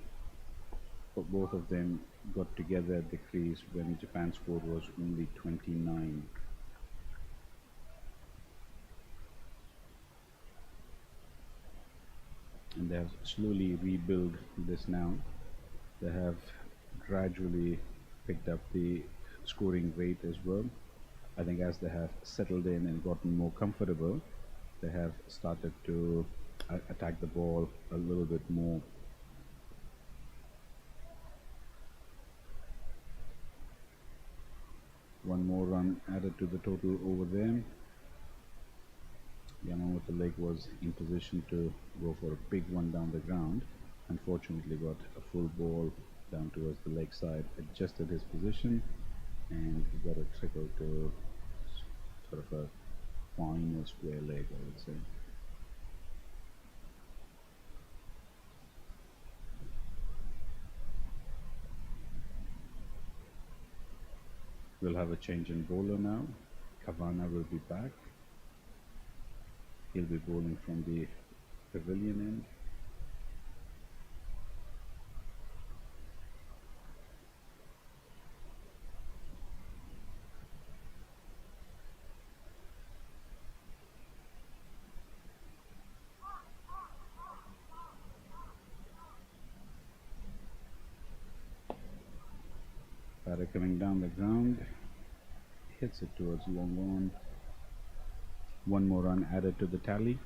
[SPEAKER 1] But both of them got together at the crease when Japan's score was only 29. And they have slowly rebuilt this now. They have gradually picked up the scoring rate as well. I think as they have settled in and gotten more comfortable, they have started to attack the ball a little bit more. One more run added to the total over there. Yamamoto Lake was in position to go for a big one down the ground. Unfortunately got a full ball down towards the leg side, adjusted his position, and he got a trickle to sort of a fine or square leg, I would say. We'll have a change in bowler now. Kavana will be back. He'll be bowling from the pavilion end. Batter coming down the ground, hits it towards long on. One more run added to the tally.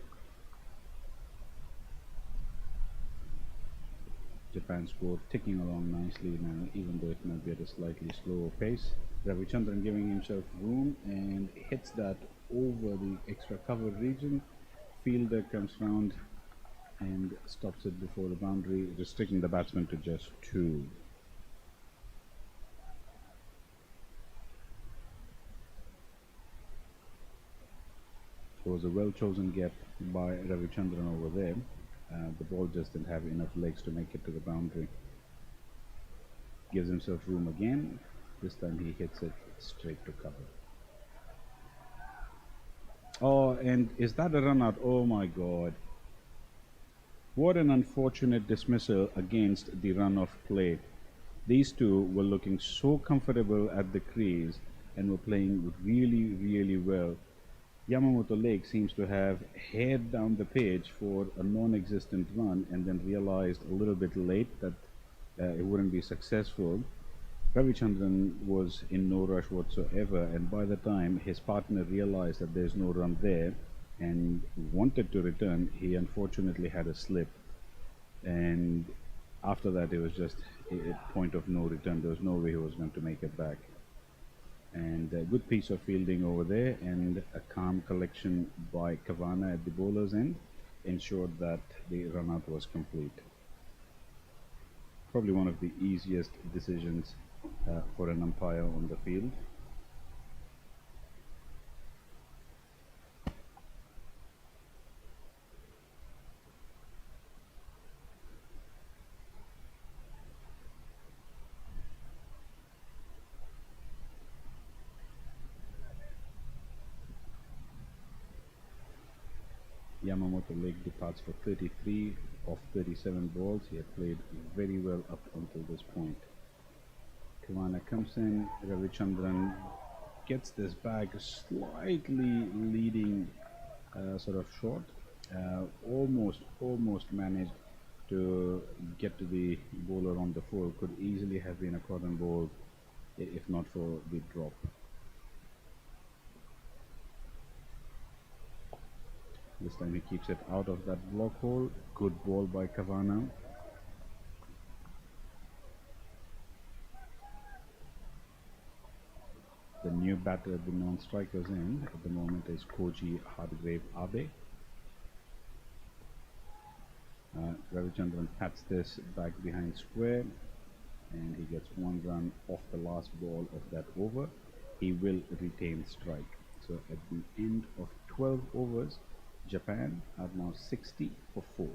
[SPEAKER 1] Japan score ticking along nicely now, even though it might be at a slightly slower pace. Ravichandran giving himself room and hits that over the extra cover region. Fielder comes round and stops it before the boundary, restricting the batsman to just 2. It was a well-chosen gap by Ravichandran over there. The ball just didn't have enough legs to make it to the boundary. Gives himself room again. This time he hits it straight to cover. Oh, and is that a run out? Oh my God. What an unfortunate dismissal against the run of play. These two were looking so comfortable at the crease and were playing really, really well. Yamamoto Lake seems to have head down the page for a non-existent run and then realized a little bit late that it wouldn't be successful. Ravichandran was in no rush whatsoever, and by the time his partner realized that there's no run there and wanted to return, he unfortunately had a slip. And after that, it was just a point of no return. There was no way he was going to make it back. And a good piece of fielding over there and a calm collection by Kavana at the bowler's end ensured that the run out was complete. Probably one of the easiest decisions for an umpire on the field. Yamamoto Lake departs for 33 of 37 balls. He had played very well up until this point. Kavana comes in. Ravichandran gets this bag slightly leading, sort of short. Almost managed to get to the bowler on the full. Could easily have been a cotton ball if not for the drop. This time he keeps it out of that block hole. Good ball by Kavana. The new batter at the non-strikers end at the moment is Koji Hardgrave Abe. Ravichandran pats this back behind square and he gets one run off the last ball of that over. He will retain strike. So at the end of 12 overs, Japan are now 60 for 4.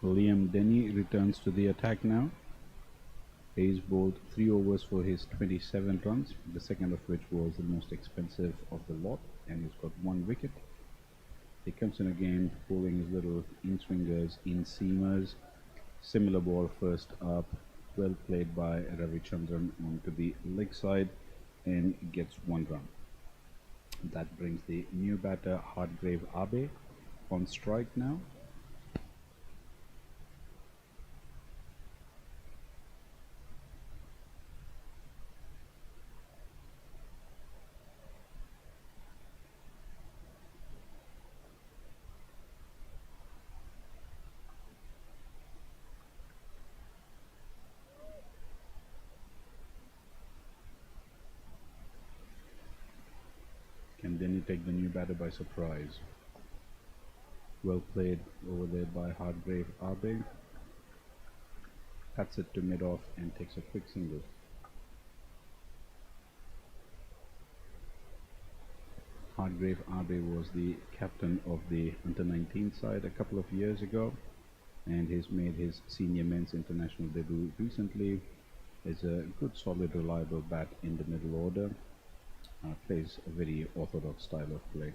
[SPEAKER 1] Liam Denny returns to the attack now. He's bowled 3 overs for his 27 runs, the second of which was the most expensive of the lot, and he's got 1 wicket. He comes in again, bowling his little in-swingers, in-seamers. Similar ball first up, well played by Ravichandran onto the leg side and gets 1 run. That brings the new batter Hargrave Abe on strike now. Can Denny take the new batter by surprise? Well played over there by Hargrave Abe. Cuts it to mid-off and takes a quick single. Hargrave Abe was the captain of the under-19 side a couple of years ago, and he's made his senior men's international debut recently. Is a good, solid, reliable bat in the middle order. Plays a very orthodox style of play.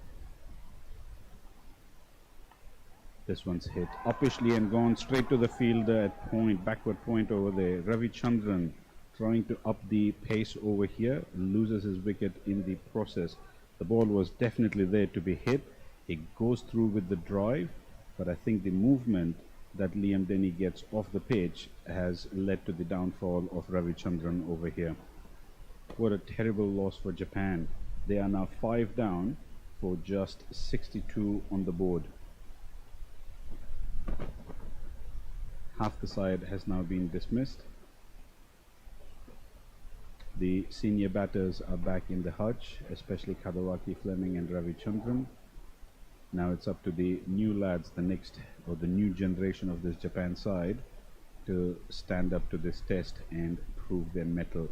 [SPEAKER 1] This one's hit uppishly and gone straight to the fielder at point, backward point over there. Ravichandran trying to up the pace over here, loses his wicket in the process. The ball was definitely there to be hit. He goes through with the drive, but I think the movement that Liam Denny gets off the pitch has led to the downfall of Ravichandran over here. What a terrible loss for Japan. They are now 5 down for just 62 on the board. Half the side has now been dismissed. The senior batters are back in the hutch, especially Kadawaki, Fleming and Ravichandran. Now it's up to the new lads, the next or the new generation of this Japan side, to stand up to this test and prove their mettle.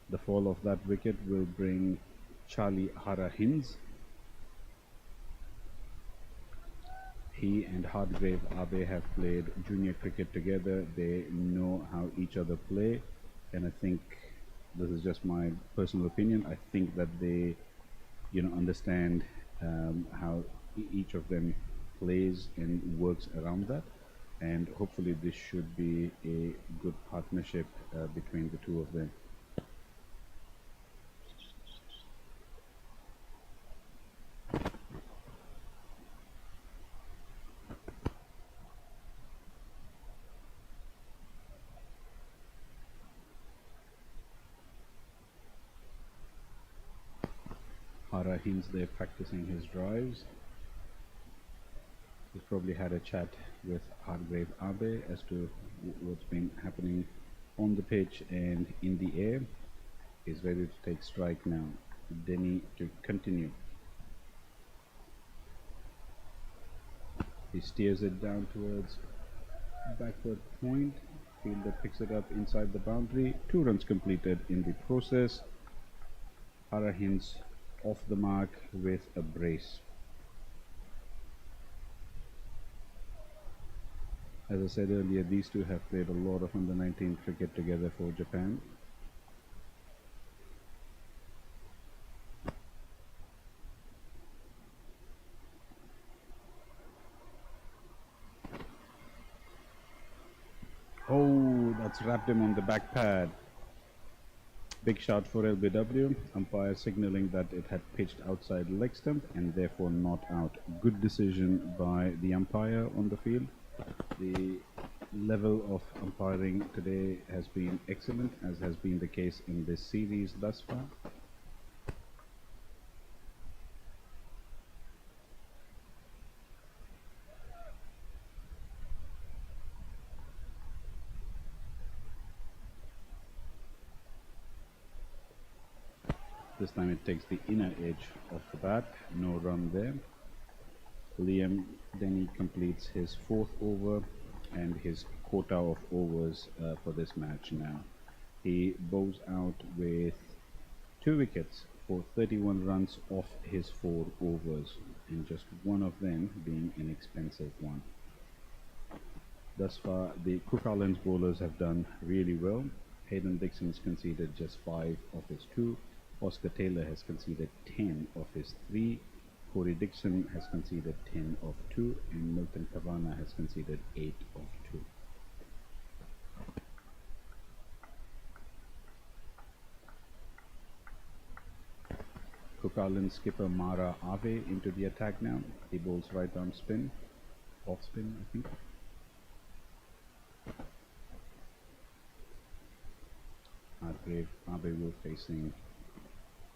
[SPEAKER 1] The fall of that wicket will bring Charlie Harahins. He and Hargrave Abe have played junior cricket together. They know how each other play, and I think, this is just my personal opinion, I think that they understand how each of them plays and works around that, and hopefully this should be a good partnership between the two of them. Harahins there practicing his drives. He's probably had a chat with Hargrave Abe as to what's been happening on the pitch and in the air. He's ready to take strike now. Denny to continue. He steers it down towards backward point. Fielder picks it up inside the boundary. 2 runs completed in the process. Harahins off the mark with a brace. As I said earlier, these two have played a lot of under-19 cricket together for Japan. Oh, that's wrapped him on the back pad. Big shout for LBW. Umpire signaling that it had pitched outside leg stump and therefore not out. Good decision by the umpire on the field. The level of umpiring today has been excellent, as has been the case in this series thus far. This time it takes the inner edge of the bat. No run there. Liam Denny completes his 4th over and his quota of overs for this match now. He bows out with 2 wickets for 31 runs off his 4 overs, and just one of them being an expensive one. Thus far, the Cook Islands bowlers have done really well. Hayden Dixon's conceded just 5 of his 2. Oscar Taylor has conceded 10 of his 3. Corey Dixon has conceded 10 of 2 and Milton Cavana has conceded 8 of 2. Cook Islands skipper Mara Ave into the attack now. He bowls right arm spin, off spin I think. Hargrave Abe facing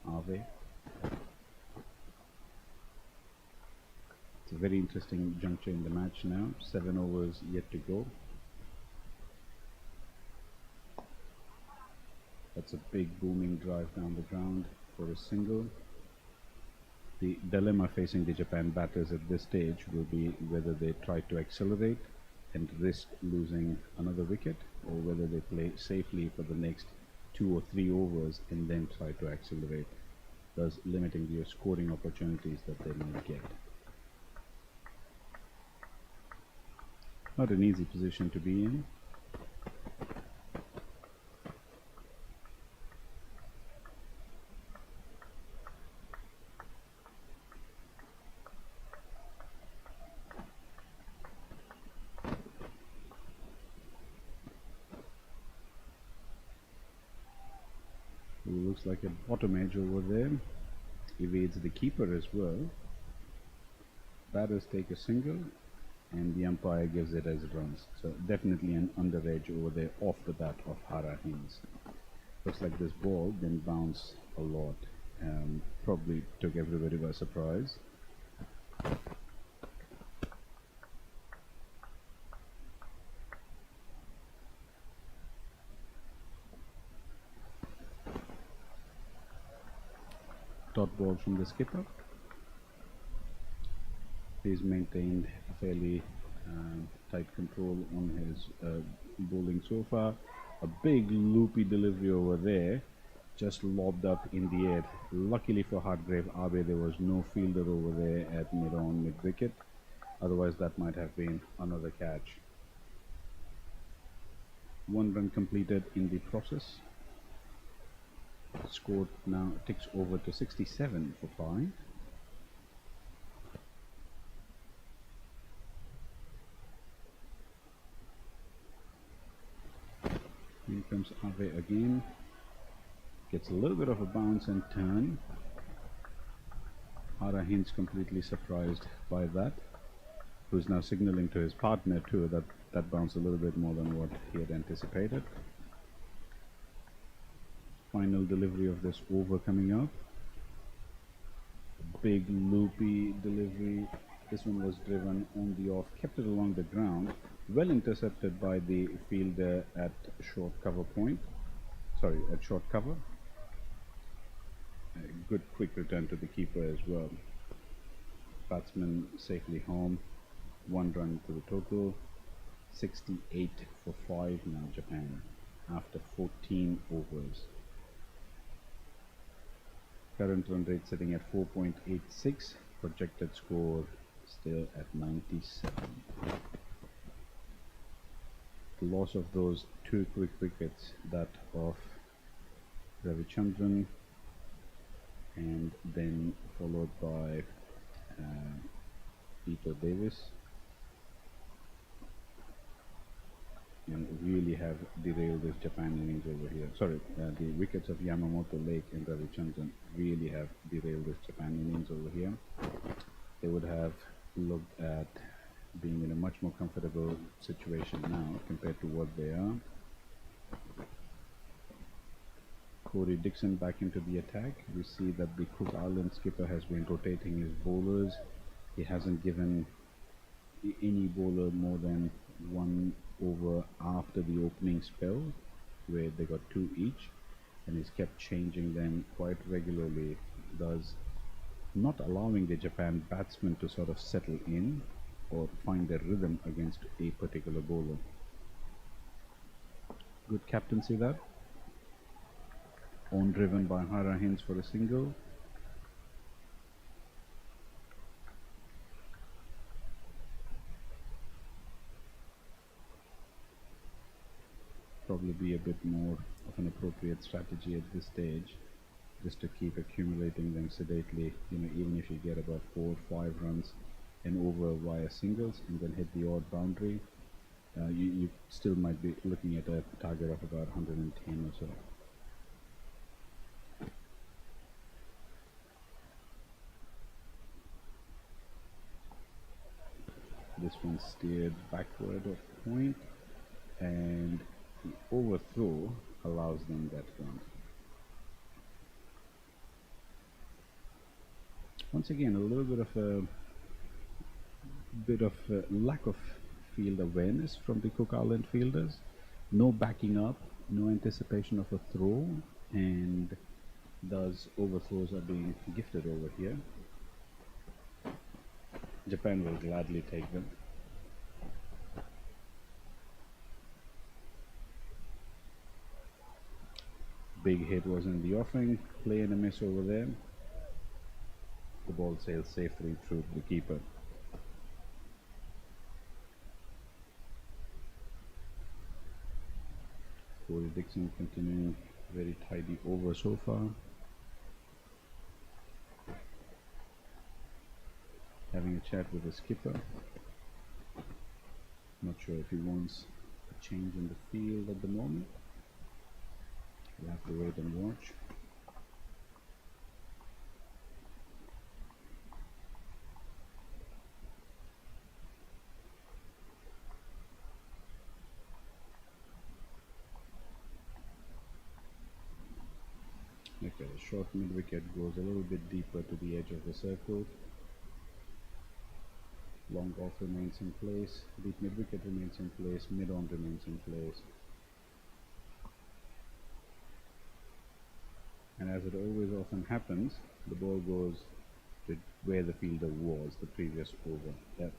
[SPEAKER 1] Ave. It's a very interesting juncture in the match now. 7 overs yet to go. That's a big booming drive down the ground for a single. The dilemma facing the Japan batters at this stage will be whether they try to accelerate and risk losing another wicket, or whether they play safely for the next 2 or 3 overs and then try to accelerate, thus limiting the scoring opportunities that they might get. Not an easy position to be in. Looks like a bottom edge over there. Evades the keeper as well. Batters take a single and the umpire gives it as runs. So definitely an under edge over there off the bat of Hara Hins. Looks like this ball didn't bounce a lot. Probably took everybody by surprise. Dot ball from the skipper. He's maintained a fairly tight control on his bowling so far. A big loopy delivery over there, just lobbed up in the air. Luckily for Hargrave Abe, there was no fielder over there at mid-on, mid-wicket. Otherwise that might have been another catch. 1 run completed in the process. Score now ticks over to 67 for 5. Here comes Ave again. Gets a little bit of a bounce and turn. Hara Hins completely surprised by that, who's now signaling to his partner too that that bounced a little bit more than what he had anticipated. Final delivery of this over coming up. Big loopy delivery. This one was driven on the off, kept it along the ground, well intercepted by the fielder at short cover point. Sorry, at short cover. A good quick return to the keeper as well. Batsman safely home. 1 run to the total. 68 for 5 now Japan after 14 overs. Current run rate sitting at 4.86, projected score still at 97. The loss of those 2 quick wickets, that of Ravichandran and then followed by Peter Davis, and really have derailed this Japan innings over here. Sorry, the wickets of Yamamoto, Lake and Ravichandran really have derailed this Japan innings over here. They would have looked at being in a much more comfortable situation now compared to what they are. Corey Dixon back into the attack. We see that the Cook Island skipper has been rotating his bowlers. He hasn't given any bowler more than 1 over after the opening spell, where they got 2 each, and he's kept changing them quite regularly, thus not allowing the Japan batsmen to sort of settle in or find their rhythm against a particular bowler. Good captaincy there. On driven by Hara Hins for a single. Probably be a bit more of an appropriate strategy at this stage. just to keep accumulating them sedately. Even if you get about 4 or 5 runs and over via singles and then hit the odd boundary, you still might be looking at a target of about 110 or so. This one steered backward of point, and the overthrow allows them that run. Once again, a little bit of a lack of field awareness from the Cook Island fielders. No backing up, no anticipation of a throw, and thus overthrows are being gifted over here. Japan will gladly take them. Big hit was in the offing, play and a miss over there. The ball sails safely through the keeper. Corey Dixon continuing very tidy over so far. Having a chat with the skipper. Not sure if he wants a change in the field at the moment. We'll have to wait and watch. Okay, the short mid-wicket goes a little bit deeper to the edge of the circle. Long off remains in place, deep mid-wicket remains in place, mid-on remains in place. And as it always often happens, the ball goes to where the fielder was the previous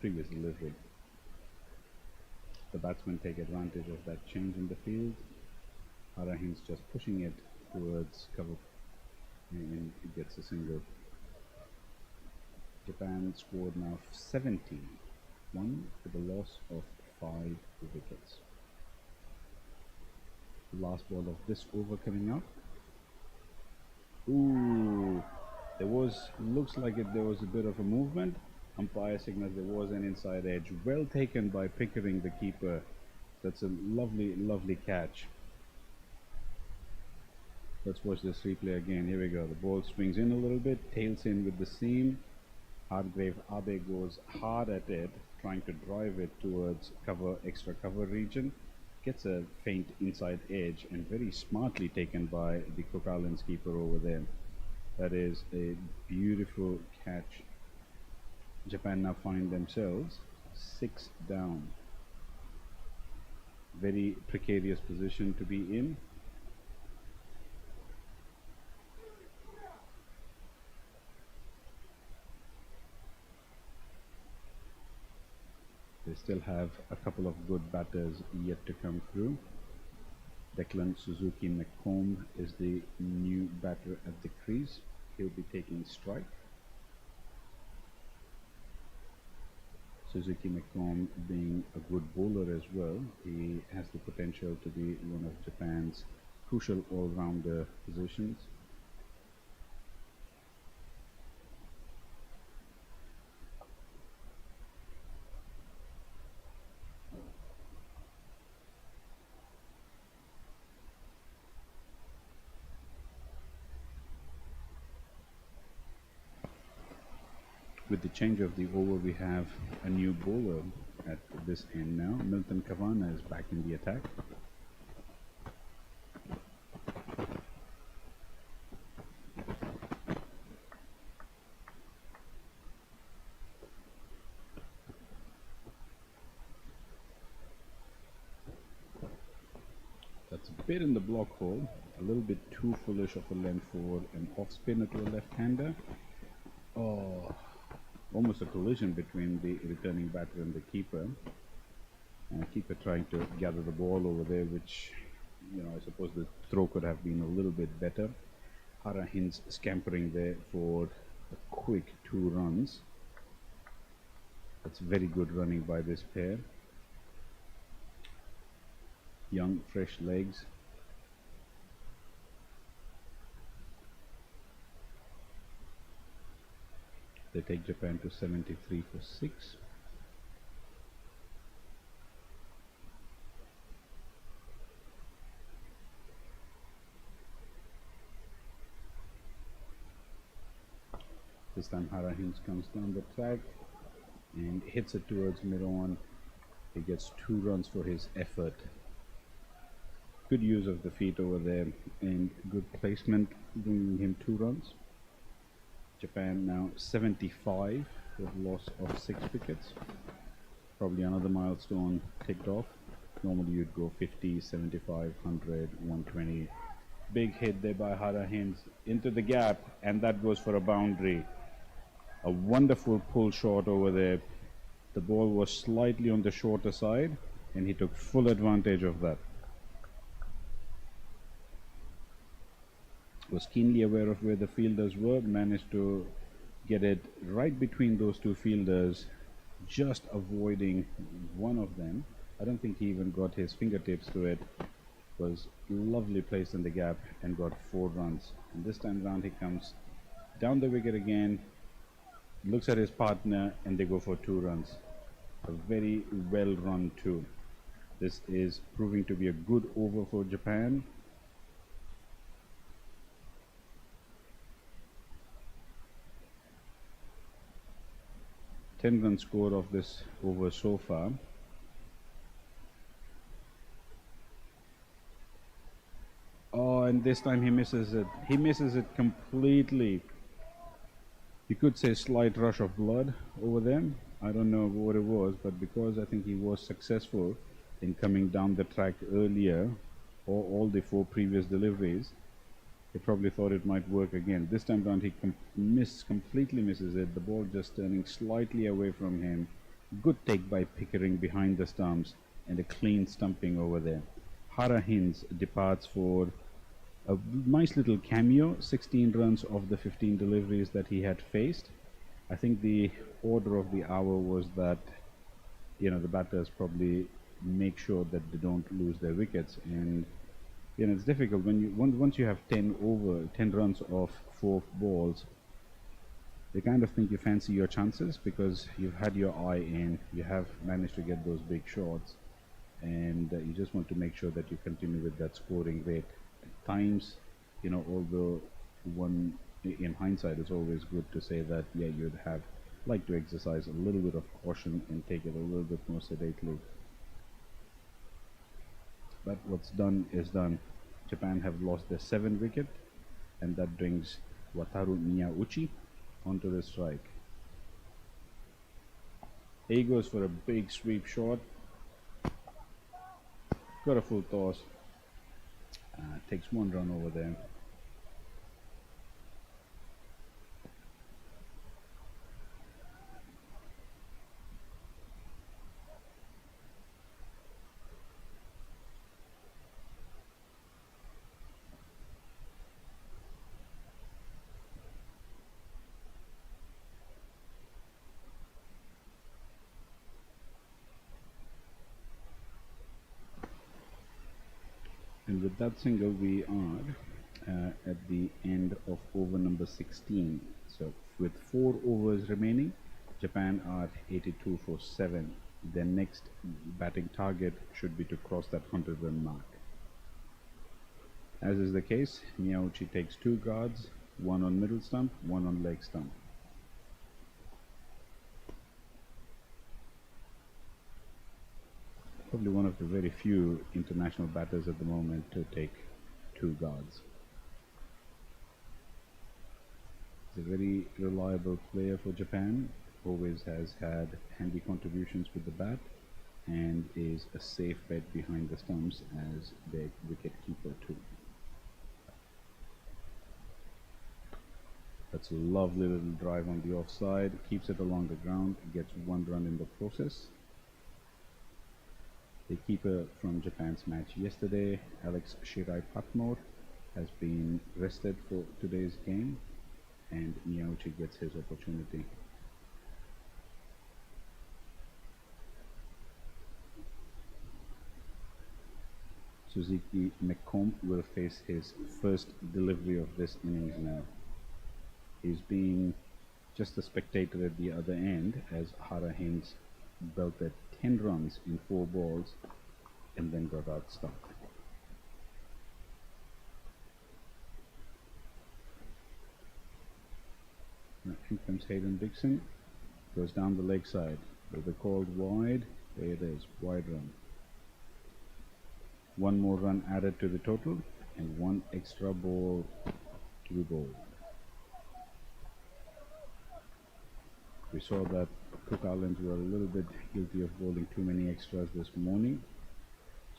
[SPEAKER 1] previous delivery. The batsmen take advantage of that change in the field. Arahin's just pushing it towards cover, and it gets a single. Japan scored now 71 with a loss of 5 wickets. The last ball of this over coming up. Ooh, looks like there was a bit of a movement. Umpire signals there was an inside edge. Well taken by Pickering, the keeper. That's a lovely catch. Let's watch this replay again. Here we go. The ball swings in a little bit, tails in with the seam. Hargrave Abe goes hard at it, trying to drive it towards extra cover region. Gets a faint inside edge, and very smartly taken by the Cook Islands keeper over there. That is a beautiful catch. Japan now find themselves 6 down. Very precarious position to be in. They still have a couple of good batters yet to come through. Declan Suzuki McComb is the new batter at the crease. He'll be taking strike. Suzuki McComb being a good bowler as well, he has the potential to be one of Japan's crucial all-rounder positions. With the change of the over, we have a new bowler at this end now. Milton Kavana is back in the attack. That's a bit in the block hole, a little bit too foolish of a length forward and off spinner to a left-hander. Oh, almost a collision between the returning batter and the keeper. Keeper trying to gather the ball over there, which, I suppose the throw could have been a little bit better. Hara Hinds scampering there for a quick 2 runs. That's very good running by this pair. Young, fresh legs. They take Japan to 73 for 6. This time Hara Hinds comes down the track and hits it towards mid-on. He gets 2 runs for his effort. Good use of the feet over there and good placement, bringing him 2 runs. Japan now 75 with loss of 6 wickets. Probably another milestone ticked off. Normally you'd go 50, 75, 100, 120. Big hit there by Hara Hinds into the gap, and that goes for a boundary. A wonderful pull shot over there. The ball was slightly on the shorter side and he took full advantage of that. Was keenly aware of where the fielders were, managed to get it right between those 2 fielders, just avoiding one of them. I don't think he even got his fingertips to it. Was lovely placed in the gap and got 4 runs. And this time round he comes down the wicket again, looks at his partner, and they go for 2 runs. A very well run 2. This is proving to be a good over for Japan. Ten-run score of this over so far. Oh, and this time he misses it. He misses it completely. You could say slight rush of blood over them. I don't know what it was, but because I think he was successful in coming down the track earlier, or all the 4 previous deliveries, he probably thought it might work again. This time round he completely misses it. The ball just turning slightly away from him. Good take by Pickering behind the stumps, and a clean stumping over there. Hara Hinds departs for a nice little cameo, 16 runs of the 15 deliveries that he had faced. I think the order of the hour was that, the batters probably make sure that they don't lose their wickets. And, it's difficult when once you have 10 runs of 4 balls, they kind of think you fancy your chances because you've had your eye in, you have managed to get those big shots, and you just want to make sure that you continue with that scoring rate. At times, although one in hindsight it's always good to say that you'd have like to exercise a little bit of caution and take it a little bit more sedately. But what's done is done. Japan have lost their 7th wicket, and that brings Wataru Miyauchi onto the strike. He goes for a big sweep shot. Got a full toss. Takes 1 run over there. And with that single, we are at the end of over number 16. So with 4 overs remaining, Japan are 82 for 7. Their next batting target should be to cross that 100-run mark. As is the case, Miyauchi takes 2 guards, 1 on middle stump, 1 on leg stump. Probably one of the very few international batters at the moment to take 2 guards. He's a very reliable player for Japan, always has had handy contributions with the bat, and is a safe bet behind the stumps as their wicket keeper too. That's a lovely little drive on the offside, keeps it along the ground, gets 1 run in the process. The keeper from Japan's match yesterday, Alex Shirai Patmore, has been rested for today's game, and Miyauchi gets his opportunity. Suzuki McComb will face his first delivery of this innings now. He's being just a spectator at the other end as Hara Haynes belted 10 runs in 4 balls and then got outstumped. Now in comes Hayden Dixon, goes down the leg side, will be called wide. There it is, wide run. 1 more run added to the total and 1 extra ball to be bowled. We saw that Cook Islands were a little bit guilty of bowling too many extras this morning.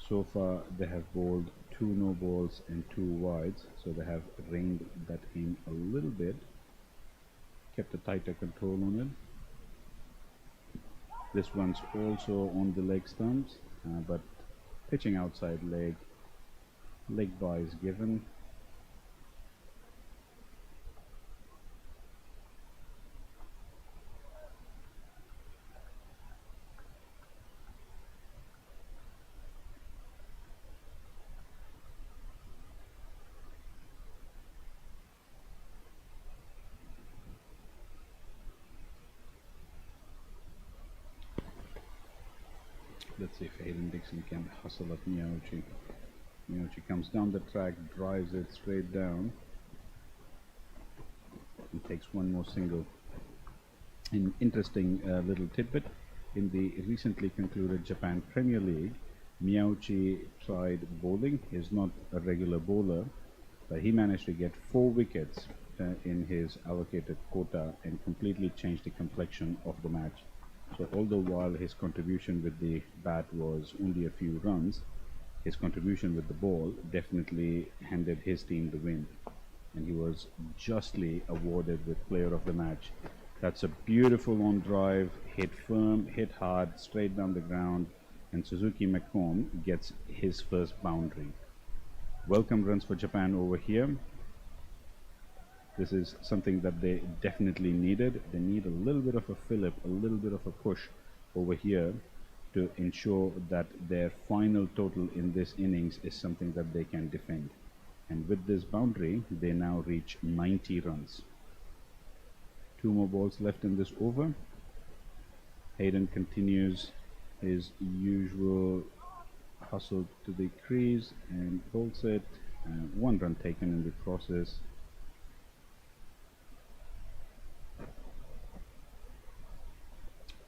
[SPEAKER 1] So far they have bowled 2 no balls and 2 wides, so they have reined that in a little bit, kept a tighter control on it. This one's also on the leg stumps, but pitching outside leg bye is given. Let's see if Hayden Dixon can hustle up Miyauchi. Miyauchi comes down the track, drives it straight down, and takes 1 more single. An interesting little tidbit, in the recently concluded Japan Premier League, Miyauchi tried bowling. He's not a regular bowler, but he managed to get 4 wickets in his allocated quota and completely changed the complexion of the match. So although while his contribution with the bat was only a few runs, his contribution with the ball definitely handed his team the win, and he was justly awarded with player of the match. That's a beautiful on drive, hit firm, hit hard, straight down the ground, and Suzuki McComb gets his first boundary. Welcome runs for Japan over here. This is something that they definitely needed. They need a little bit of a fillip, a little bit of a push over here to ensure that their final total in this innings is something that they can defend. And with this boundary, they now reach 90 runs. 2 more balls left in this over. Hayden continues his usual hustle to the crease and holds it. 1 run taken in the process.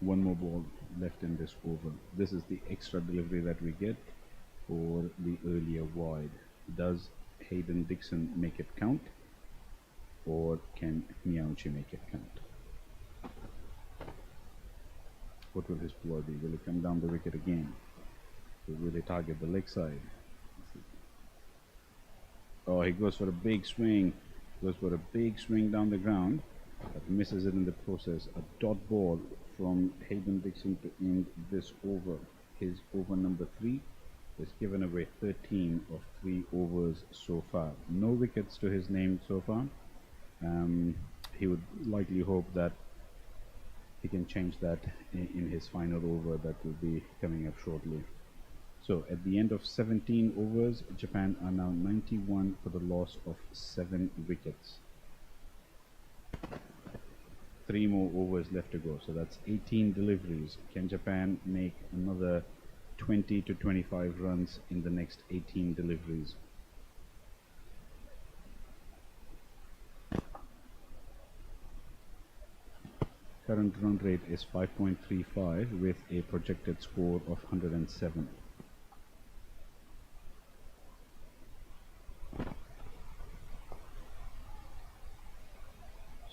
[SPEAKER 1] One more ball left in this over. This is the extra delivery that we get for the earlier wide. Does Hayden Dixon make it count, or can Miyauchi make it count? What will his ploy be? Will he come down the wicket again? Or will he target the leg side? Oh, he goes for a big swing. Goes for a big swing down the ground, but misses it in the process. A dot ball from Hayden Dixon to end this over. His over number 3 has given away 13 of 3 overs so far. No wickets to his name so far. He would likely hope that he can change that in his final over that will be coming up shortly. So at the end of 17 overs, Japan are now 91 for the loss of 7 wickets. 3 more overs left to go, so that's 18 deliveries. Can Japan make another 20 to 25 runs in the next 18 deliveries? Current run rate is 5.35 with a projected score of 107.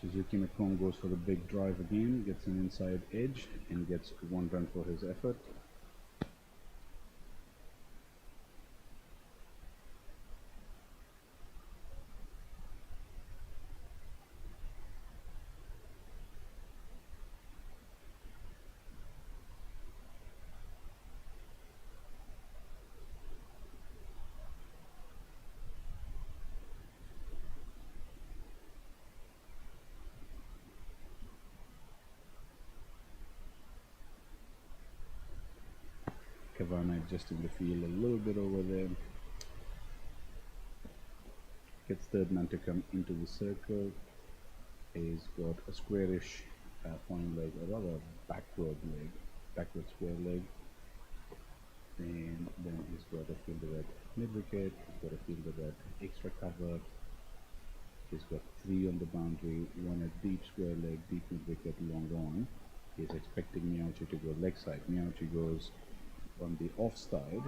[SPEAKER 1] Suzuki McComb goes for the big drive again, gets an inside edge and gets 1 run for his effort. Kavana adjusting the field a little bit over there. Gets third man to come into the circle. He's got a squarish point leg, or rather backward square leg. And then he's got a fielder at mid-wicket, he's got a fielder at extra cover, he's got 3 on the boundary, 1 at deep square leg, deep mid-wicket, long on. He's expecting Miauchi to go leg side. Miauchi goes on the off side,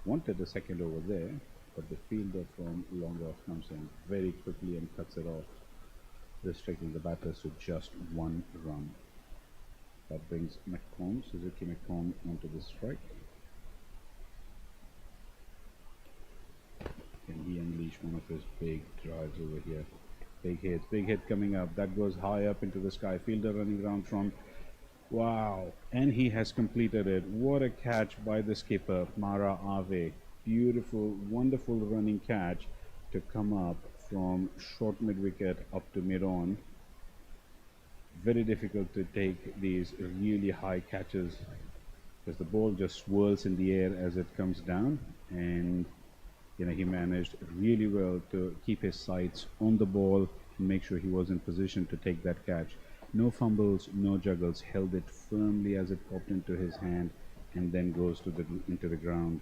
[SPEAKER 1] wanted a second over there, but the fielder from long off comes in very quickly and cuts it off, restricting the batters to just 1 run. That brings Suzuki McComb onto the strike. Can he unleash one of his big drives over here? Big hit coming up. That goes high up into the sky. Fielder running around from... Wow. And he has completed it. What a catch by the skipper, Mara Ave. Beautiful, wonderful running catch to come up from short mid-wicket up to mid-on. Very difficult to take these really high catches because the ball just swirls in the air as it comes down, and he managed really well to keep his sights on the ball and make sure he was in position to take that catch. No fumbles, no juggles, held it firmly as it popped into his hand and then goes into the ground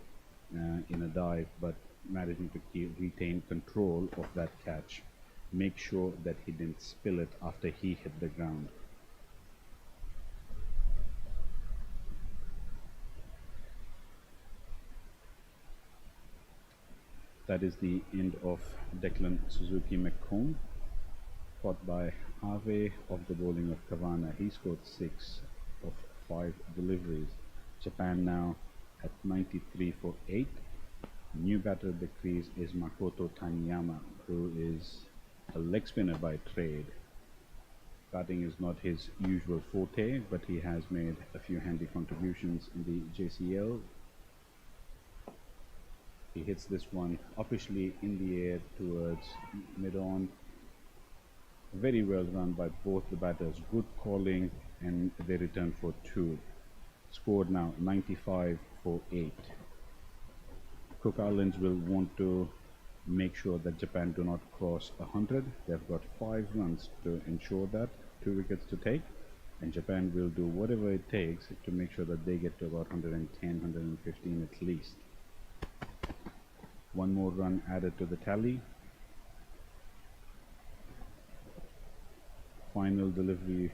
[SPEAKER 1] in a dive, but managing to retain control of that catch. Make sure that he didn't spill it after he hit the ground. That is the end of Declan Suzuki McComb, caught by Ave of the bowling of Kavana. He scored 6 of 5 deliveries. Japan now at 93 for 8. New batter at the crease is Makoto Taniyama, who is a leg spinner by trade. Batting is not his usual forte, but he has made a few handy contributions in the JCL. He hits this one uppishly in the air towards mid-on. Very well run by both the batters. Good calling, and they return for 2. Scored now 95 for 8. Cook Islands will want to make sure that Japan do not cross 100. They've got 5 runs to ensure that, 2 wickets to take, and Japan will do whatever it takes to make sure that they get to about 110, 115 at least. 1 more run added to the tally. Final delivery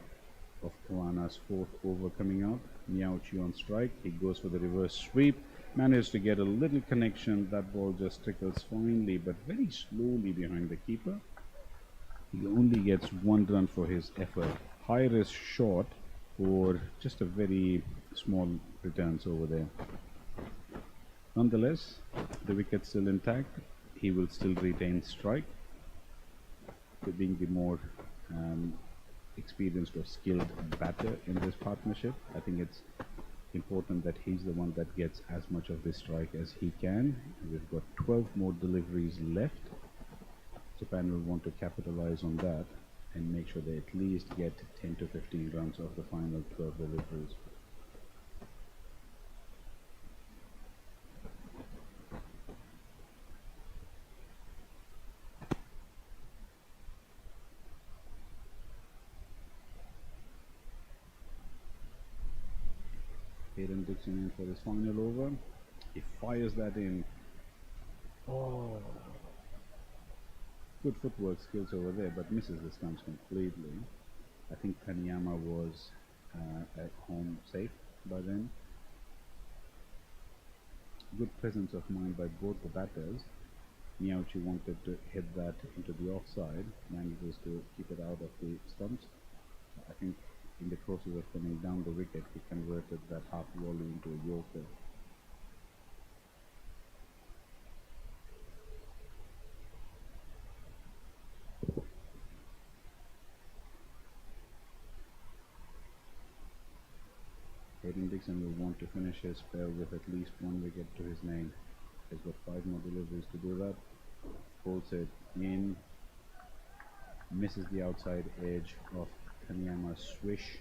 [SPEAKER 1] of Kavana's 4th over coming out. Miauchi on strike. He goes for the reverse sweep. Managed to get a little connection. That ball just trickles finely but very slowly behind the keeper. He only gets 1 run for his effort. High risk shot for just a very small returns over there. Nonetheless, the wicket still intact. He will still retain strike. Being the more experienced or skilled batter in this partnership, I think it's important that he's the one that gets as much of this strike as he can. We've got 12 more deliveries left. Japan will want to capitalize on that and make sure they at least get 10 to 15 runs of the final 12 deliveries. Tailenders in for his final over. He fires that in. Oh, good footwork skills over there, but misses the stumps completely. I think Taniyama was at home safe by then. Good presence of mind by both the batters. Miauchi wanted to hit that into the offside, manages to keep it out of the stumps. I think in the process of coming down the wicket, he converted that half volley into a yorker. Hayden Dixon will want to finish his spell with at least 1 wicket to his name. He's got 5 more deliveries to do that. Holds it in, misses the outside edge of Taniyama's swish.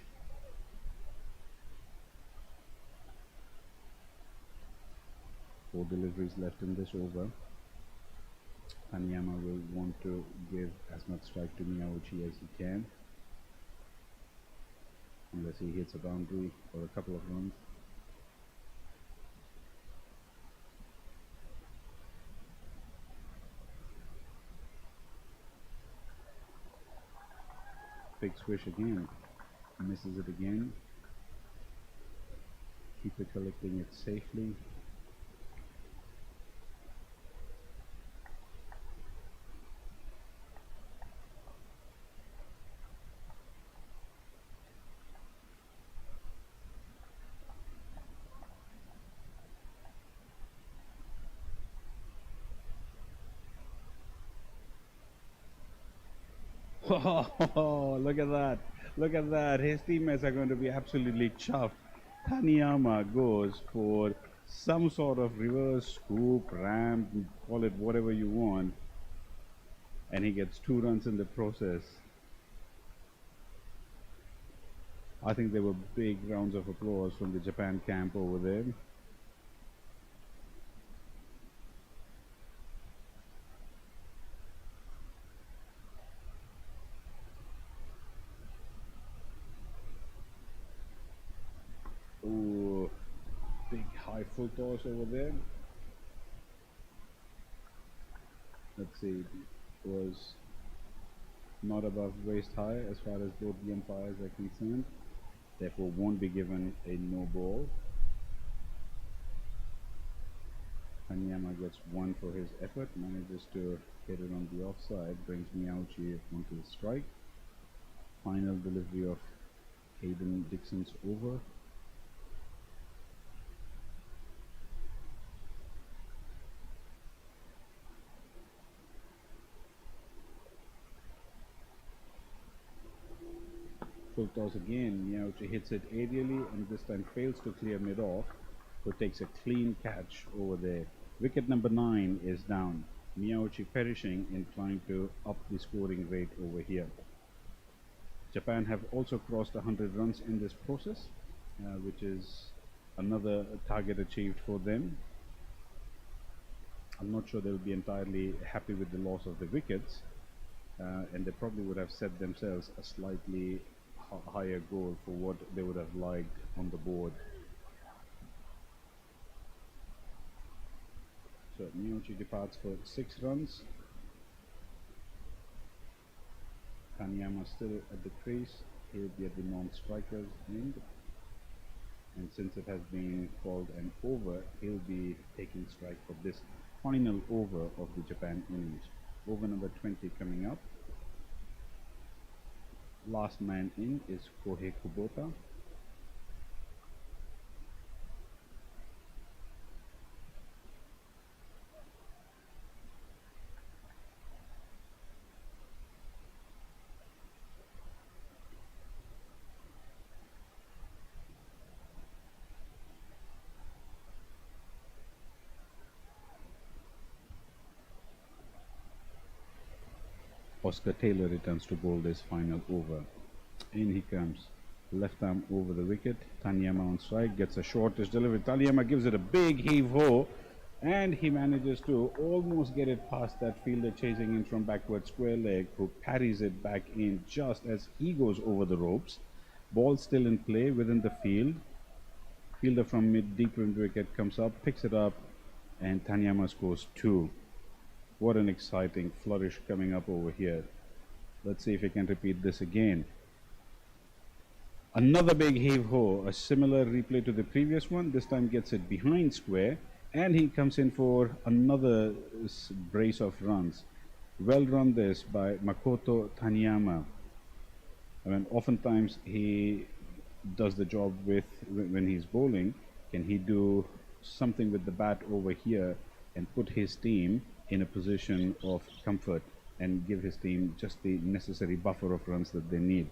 [SPEAKER 1] Four deliveries left in this over. Taniyama will want to give as much strike to Miyauchi as he can, unless he hits a boundary or a couple of runs. Big swish again, misses it again. Keeper collecting it safely. Oh, look at that. Look at that. His teammates are going to be absolutely chuffed. Taniyama goes for some sort of reverse scoop, ramp, call it whatever you want. And he gets 2 runs in the process. I think there were big rounds of applause from the Japan camp over there. Ooh, big high full toss over there. Let's see, it was not above waist high as far as both the umpires are concerned, therefore won't be given a no ball. Taniyama gets 1 for his effort, manages to hit it on the offside, brings Miyauchi onto the strike. Final delivery of Hayden Dixon's over. Full toss again, Miyauchi hits it aerially and this time fails to clear mid-off, who takes a clean catch over there. Wicket number 9 is down. Miyauchi perishing in trying to up the scoring rate over here. Japan have also crossed 100 runs in this process, which is another target achieved for them. I'm not sure they will be entirely happy with the loss of the wickets, and they probably would have set themselves a slightly higher goal for what they would have liked on the board. So Miyauchi departs for 6 runs. Taniyama still at the crease. He'll be at the non-striker's end. And since it has been called an over, he'll be taking strike for this final over of the Japan innings. Over number 20 coming up. Last man in is Kohei Kubota. Oscar Taylor returns to bowl this final over. In he comes. Left arm over the wicket. Taniyama on strike. Gets a shortish delivery. Taniyama gives it a big heave-ho. And he manages to almost get it past that fielder chasing in from backward square leg, who parries it back in just as he goes over the ropes. Ball still in play within the field. Fielder from mid-deeper in wicket comes up, picks it up, and Taniyama scores 2. What an exciting flourish coming up over here. Let's see if he can repeat this again. Another big heave-ho, a similar replay to the previous one. This time gets it behind square, and he comes in for another brace of runs. Well run this by Makoto Taniyama. I mean, oftentimes he does the job with when he's bowling. Can he do something with the bat over here and put his team in a position of comfort and give his team just the necessary buffer of runs that they need?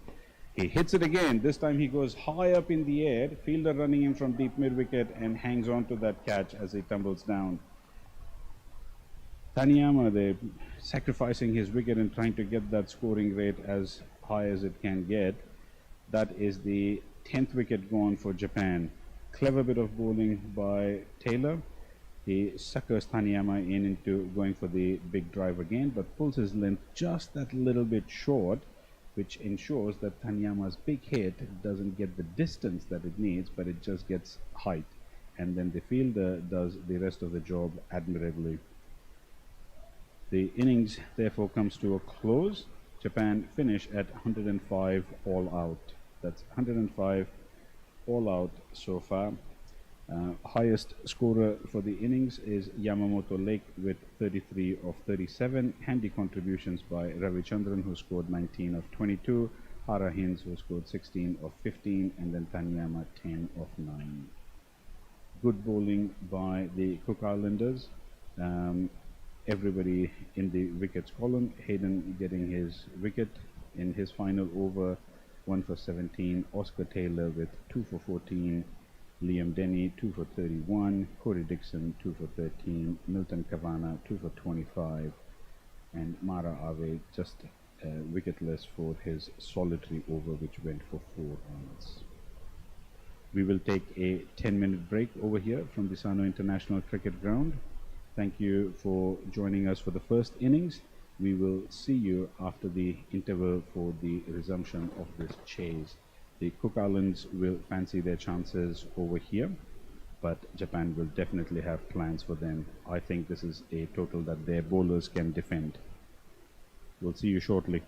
[SPEAKER 1] He hits it again. This time he goes high up in the air. Fielder running in from deep mid-wicket and hangs on to that catch as he tumbles down. Taniyama, they're sacrificing his wicket and trying to get that scoring rate as high as it can get. That is the 10th wicket gone for Japan. Clever bit of bowling by Taylor. He suckers Taniyama into going for the big drive again, but pulls his length just that little bit short, which ensures that Taniyama's big hit doesn't get the distance that it needs, but it just gets height. And then the fielder does the rest of the job admirably. The innings therefore comes to a close. Japan finish at 105 all out. That's 105 all out so far. Highest scorer for the innings is Yamamoto Lake with 33 of 37. Handy contributions by Ravichandran, who scored 19 of 22. Hara Hins, who scored 16 of 15. And then Taniyama 10 of 9. Good bowling by the Cook Islanders. Everybody in the wickets column. Hayden getting his wicket in his final over, 1 for 17. Oscar Taylor with 2 for 14. Liam Denny 2 for 31. Corey Dixon 2 for 13. Milton Kavana 2 for 25. And Mara Ave just wicketless for his solitary over, which went for 4 runs. We will take a 10-minute break over here from the Sano International Cricket Ground. Thank you for joining us for the first innings. We will see you after the interval for the resumption of this chase. The Cook Islands will fancy their chances over here, but Japan will definitely have plans for them. I think this is a total that their bowlers can defend. We'll see you shortly.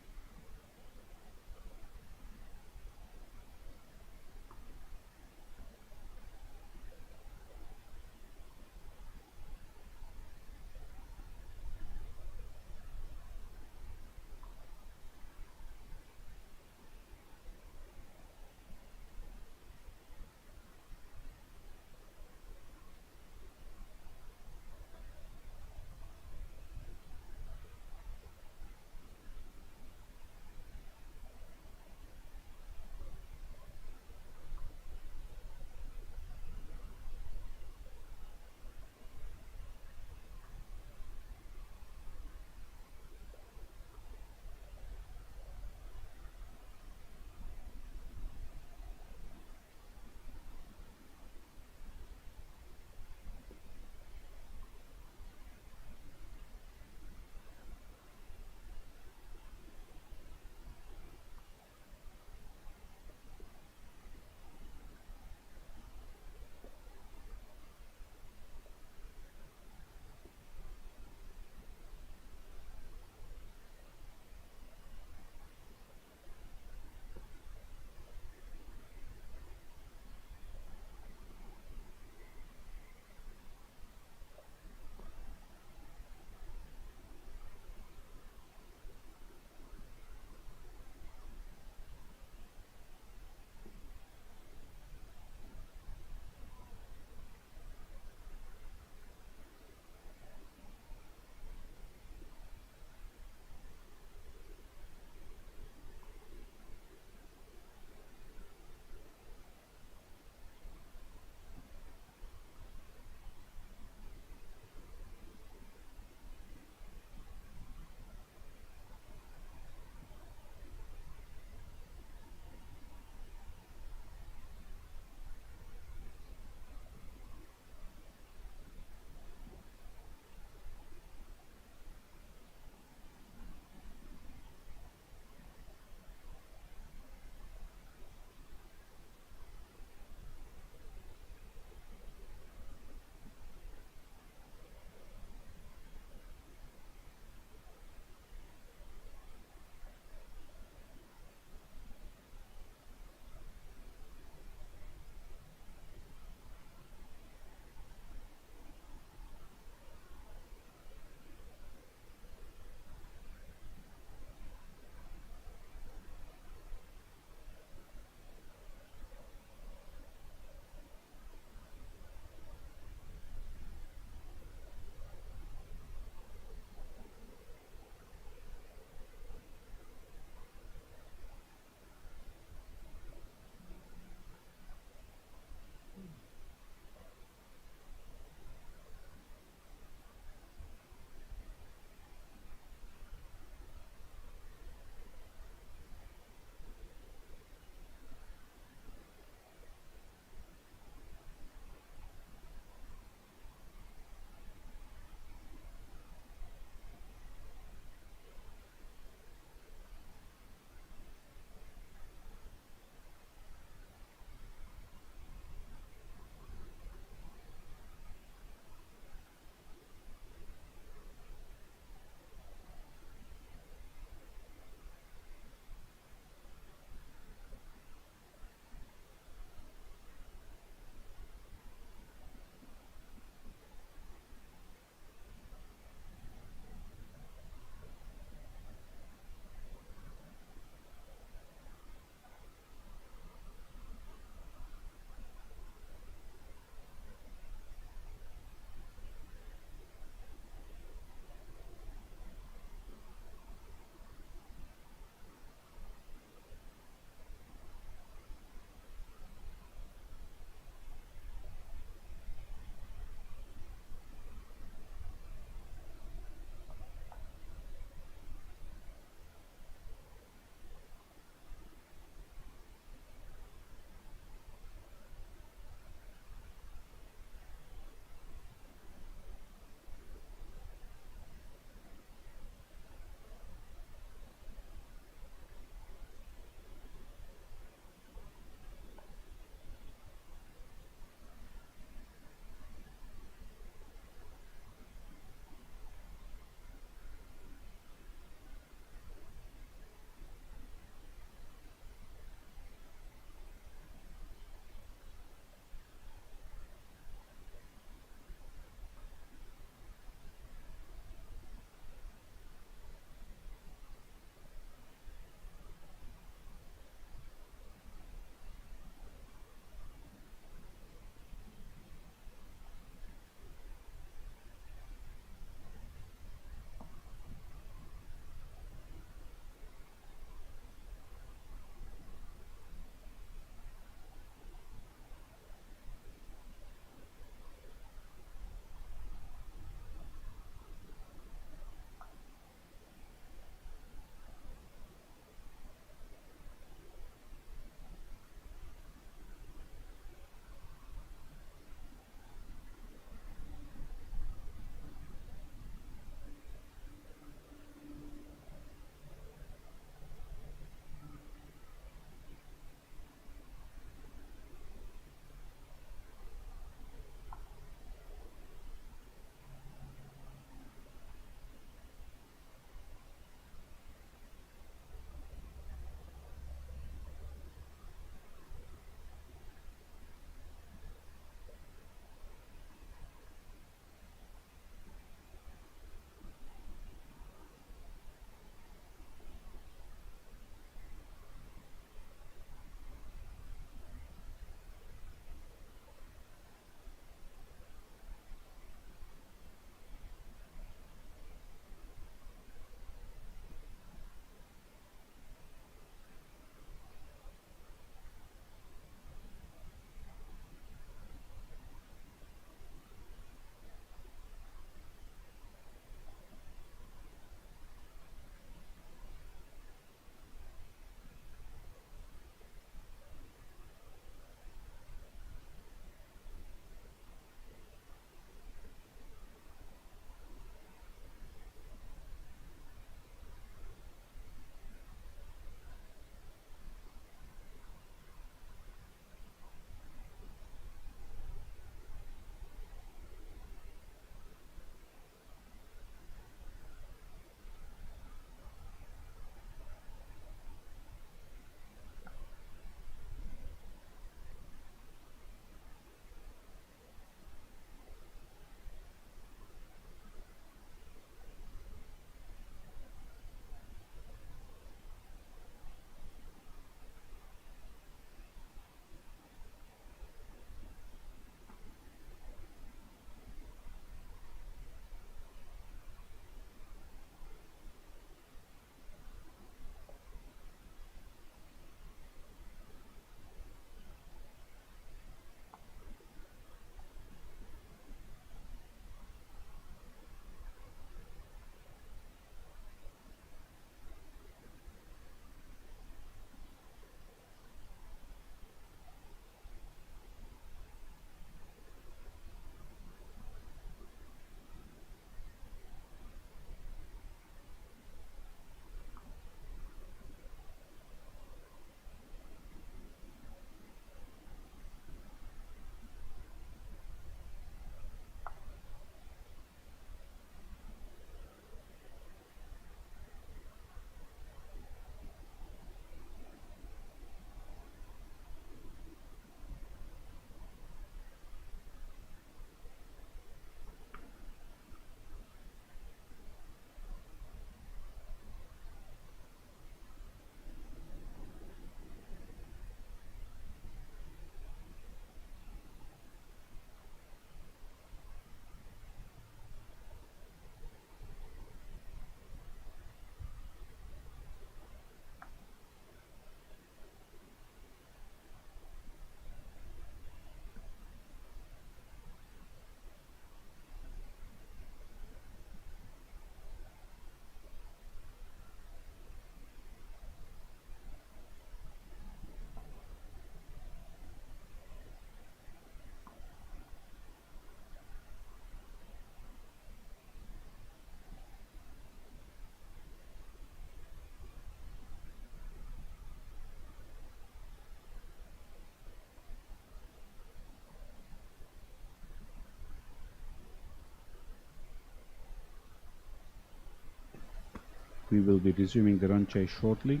[SPEAKER 1] We will be resuming the run chase shortly.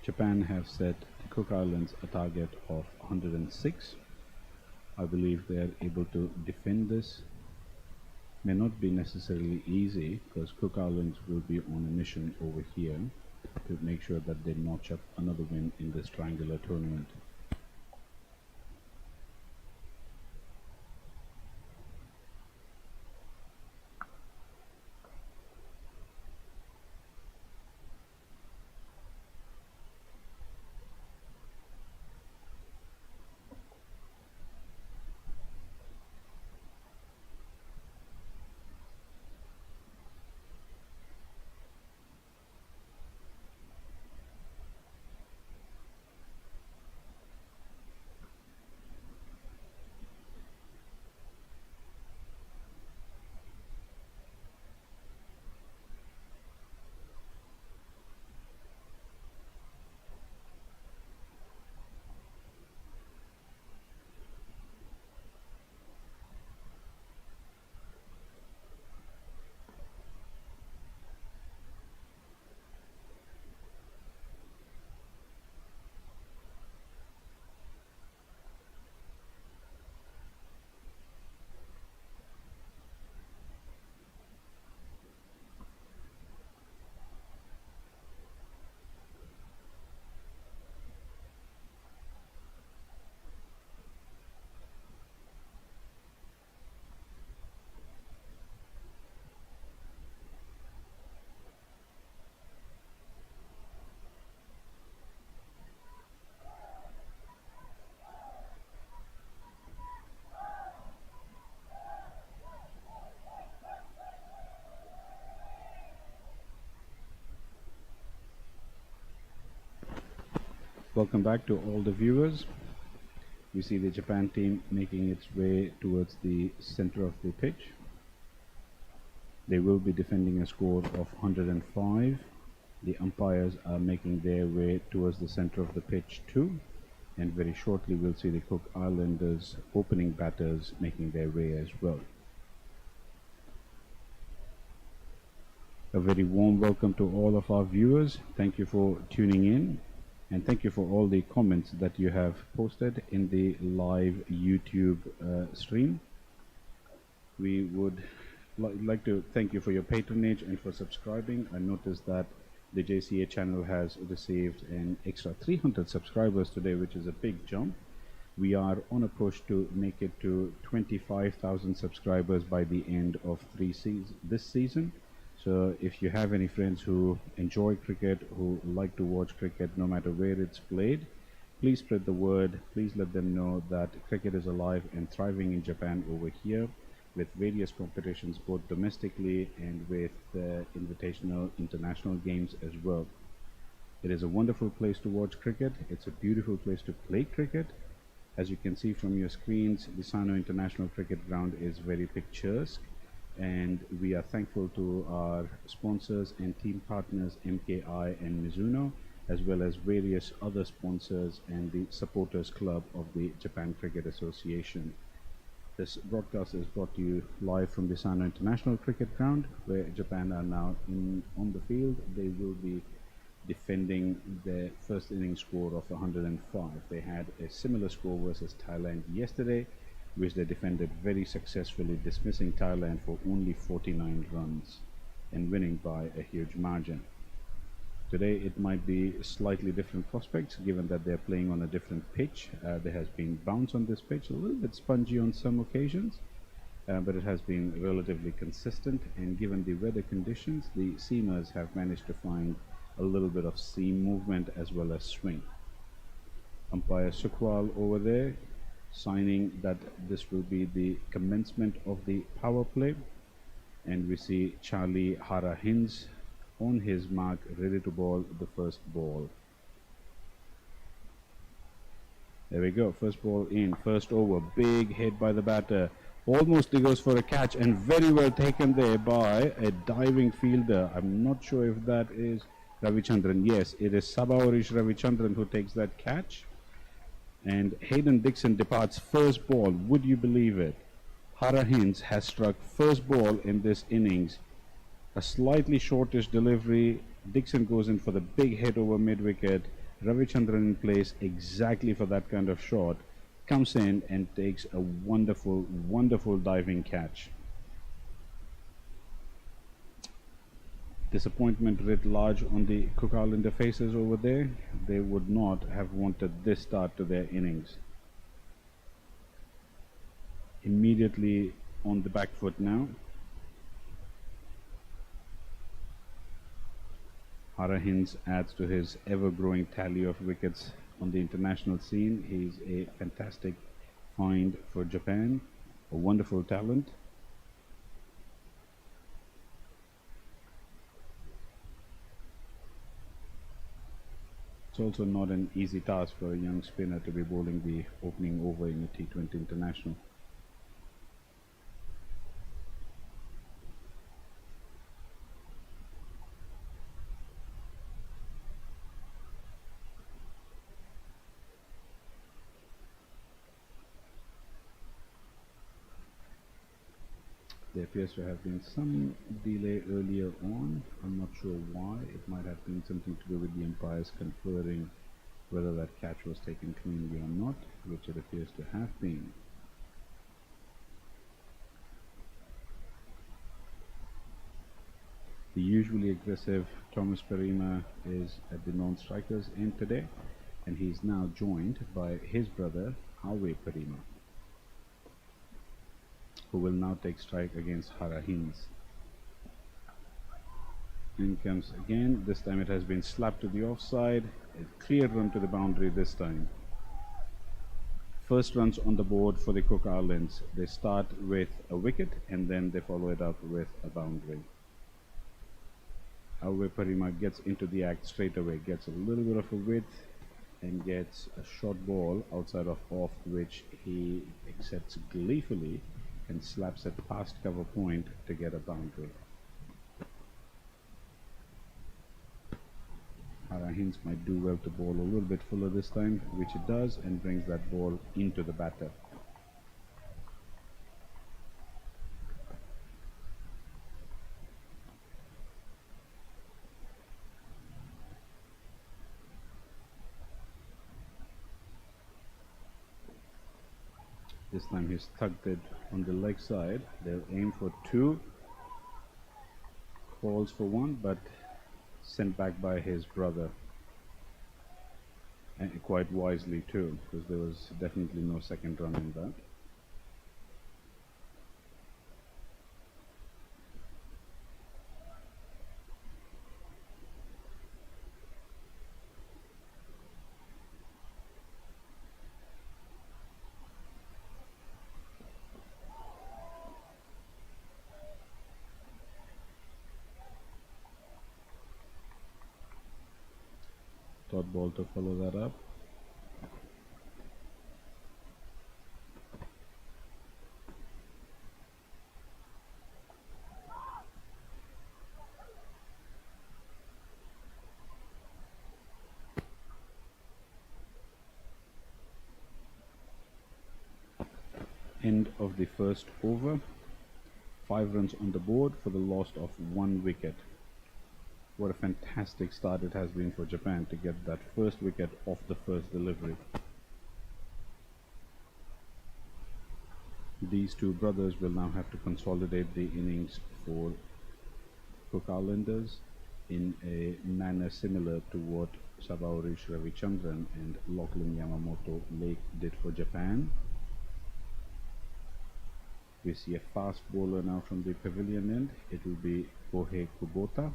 [SPEAKER 1] Japan have set the Cook Islands a target of 106. I believe they are able to defend this. May not be necessarily easy because Cook Islands will be on a mission over here to make sure that they notch up another win in this triangular tournament. Welcome back to all the viewers. We see the Japan team making its way towards the center of the pitch. They will be defending a score of 105. The umpires are making their way towards the center of the pitch too. And very shortly we'll see the Cook Islanders opening batters making their way as well. A very warm welcome to all of our viewers. Thank you for tuning in. And thank you for all the comments that you have posted in the live YouTube stream. We would like to thank you for your patronage and for subscribing. I noticed that the JCA channel has received an extra 300 subscribers today, which is a big jump. We are on a push to make it to 25,000 subscribers by the end of this season. So if you have any friends who enjoy cricket, who like to watch cricket no matter where it's played, please spread the word. Please let them know that cricket is alive and thriving in Japan over here with various competitions both domestically and with invitational international games as well. It is a wonderful place to watch cricket. It's a beautiful place to play cricket. As you can see from your screens, the Sano International Cricket Ground is very picturesque. And we are thankful to our sponsors and team partners MKI and Mizuno, as well as various other sponsors and the supporters club of the Japan Cricket Association. This broadcast is brought to you live from the Sano International Cricket Ground, where Japan are now on the field. They will be defending their first innings score of 105. They had a similar score versus Thailand yesterday, which they defended very successfully, dismissing Thailand for only 49 runs and winning by a huge margin. Today it might be slightly different prospects given that they're playing on a different pitch. There has been bounce on this pitch, a little bit spongy on some occasions, but it has been relatively consistent, and given the weather conditions, the seamers have managed to find a little bit of seam movement as well as swing. Umpire Sukwal over there signing that this will be the commencement of the power play, and we see Charlie Hara Hinds on his mark, ready to bowl the first ball. There we go, first ball in, first over, big hit by the batter. Almost he goes for a catch, and very well taken there by a diving fielder. I'm not sure if that is Ravichandran. Yes, it is Sabawarish Ravichandran who takes that catch. And Hayden Dixon departs first ball. Would you believe it? Hara Hinds has struck first ball in this innings. A slightly shortish delivery. Dixon goes in for the big hit over mid-wicket. Ravichandran in place exactly for that kind of shot. Comes in and takes a wonderful, wonderful diving catch. Disappointment writ large on the Cook Islander faces over there. They would not have wanted this start to their innings. Immediately on the back foot now. Hara Hinds adds to his ever-growing tally of wickets on the international scene. He's a fantastic find for Japan, a wonderful talent. It's also not an easy task for a young spinner to be bowling the opening over in a T20 international. There appears to have been some delay earlier on. I'm not sure why. It might have been something to do with the umpires conferring whether that catch was taken cleanly or not, which it appears to have been. The usually aggressive Thomas Perima is at the non-strikers end today, and he's now joined by his brother Awe Perima, who will now take strike against Hara Hinds. In comes again. This time it has been slapped to the offside. A clear run to the boundary this time. First runs on the board for the Cook Islands. They start with a wicket and then they follow it up with a boundary. Awe Perima gets into the act straight away, gets a little bit of a width and gets a short ball outside of off, which he accepts gleefully and slaps at past cover point to get a boundary. Hara Hinds might do well to bowl a little bit fuller this time, which it does, and brings that ball into the batter. This time he's tucked it on the leg side. They'll aim for two. Calls for one, but sent back by his brother. And quite wisely too, because there was definitely no second run in that. Dot ball to follow that up. End of the first over. 5 runs on the board for the loss of 1 wicket. What a fantastic start it has been for Japan to get that first wicket off the first delivery. These two brothers will now have to consolidate the innings for Cook Islanders in a manner similar to what Sabawarish Ravichandran and Lachlan Yamamoto Lake did for Japan. We see a fast bowler now from the pavilion end. It will be Kohei Kubota.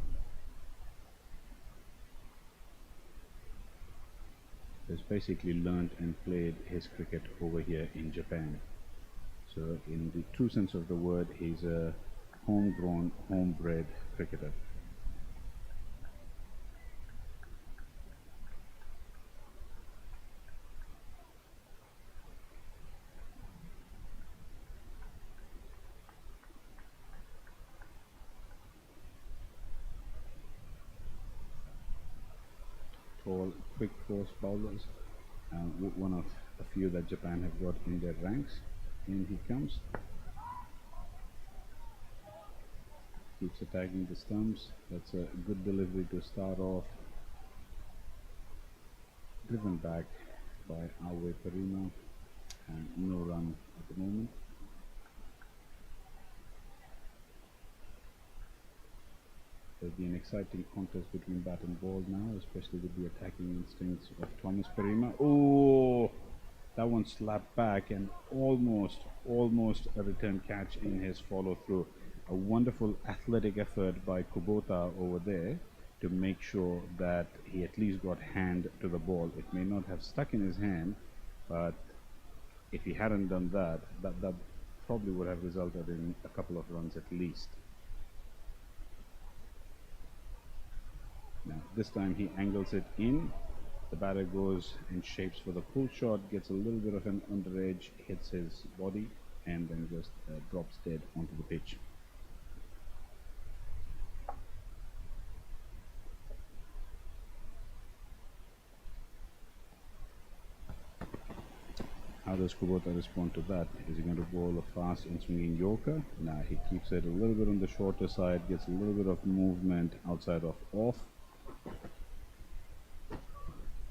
[SPEAKER 1] He's basically learned and played his cricket over here in Japan. So in the true sense of the word, he's a homegrown, homebred cricketer. Tall, quick force bowlers, one of a few that Japan have got in their ranks. In he comes, keeps attacking the stumps. That's a good delivery to start off. Driven back by Awe Perima, and no run at the moment. There'll be an exciting contest between bat and ball now, especially with the attacking instincts of Thomas Perima. Oh, that one slapped back and almost a return catch in his follow through. A wonderful athletic effort by Kubota over there to make sure that he at least got hand to the ball. It may not have stuck in his hand, but if he hadn't done that, that probably would have resulted in a couple of runs at least. Now this time he angles it in. The batter goes and shapes for the pull shot, gets a little bit of an underedge, hits his body, and then just drops dead onto the pitch. How does Kubota respond to that? Is he going to bowl a fast and swinging Yorker? Nah, he keeps it a little bit on the shorter side, gets a little bit of movement outside of off.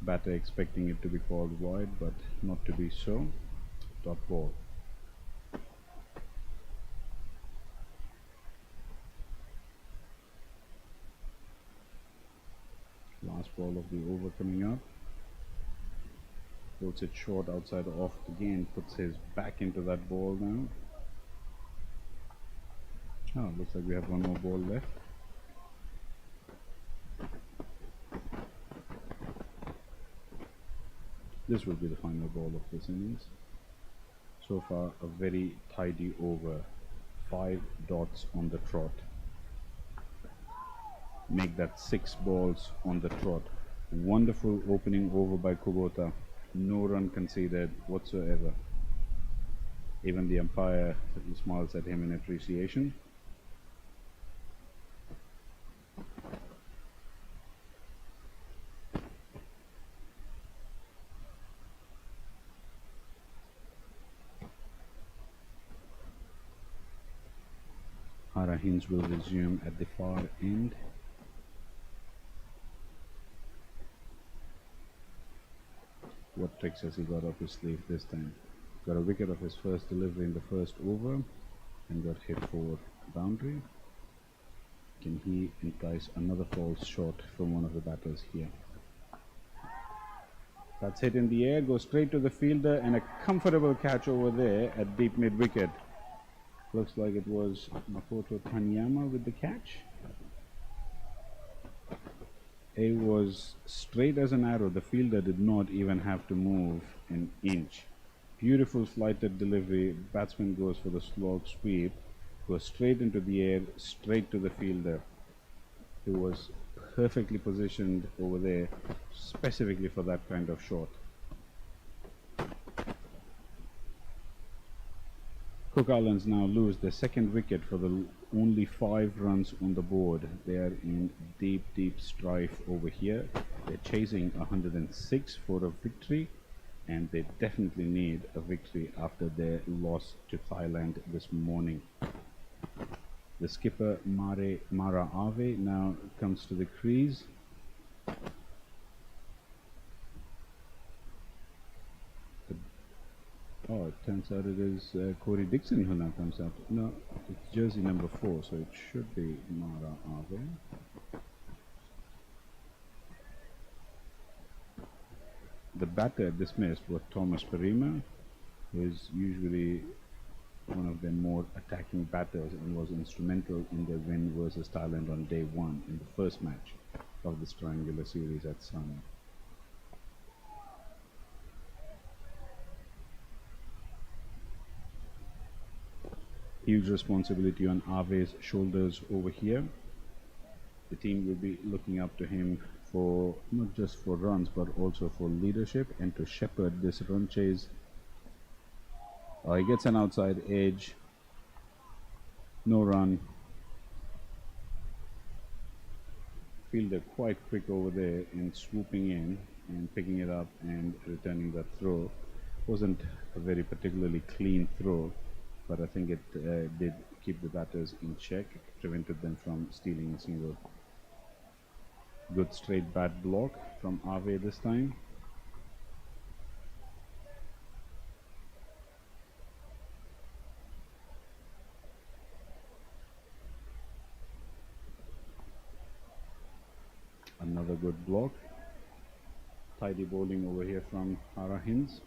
[SPEAKER 1] Batter expecting it to be called wide, but not to be so. Dot ball. Last ball of the over coming up. Puts it short outside off again, puts his back into that ball now. Oh, looks like we have one more ball left. This will be the final ball of this innings. So far, a very tidy over. 5 dots on the trot. Make that 6 balls on the trot. Wonderful opening over by Kubota. No run conceded whatsoever. Even the umpire smiles at him in appreciation. Hins will resume at the far end. What tricks has he got up his sleeve this time? Got a wicket of his first delivery in the first over and got hit for boundary. Can he entice another false shot from one of the batters here? That's hit in the air, goes straight to the fielder, and a comfortable catch over there at deep mid wicket. Looks like it was Makoto Taniyama with the catch. It was straight as an arrow. The fielder did not even have to move an inch. Beautiful flighted delivery. Batsman goes for the slog sweep. Goes straight into the air, straight to the fielder. He was perfectly positioned over there, specifically for that kind of shot. Cook Islands now lose their second wicket for the only 5 runs on the board. They are in deep strife over here. They're chasing 106 for a victory, and they definitely need a victory after their loss to Thailand this morning. The skipper Mara Ave now comes to the crease. Oh, it turns out it is Corey Dixon who now comes out. No, it's jersey number 4, so it should be Mara Ave. The batter dismissed was Thomas Perima, who is usually one of their more attacking batters and was instrumental in their win versus Thailand on day one in the first match of this triangular series at Sano. Huge responsibility on Ave's shoulders over here. The team will be looking up to him for not just for runs but also for leadership and to shepherd this run chase. He gets an outside edge, no run. Fielder quite quick over there in swooping in and picking it up and returning that throw. Wasn't a very particularly clean throw, but I think it did keep the batters in check, prevented them from stealing a single. Good straight bat block from Ave this time. Another good block. Tidy bowling over here from Harahins.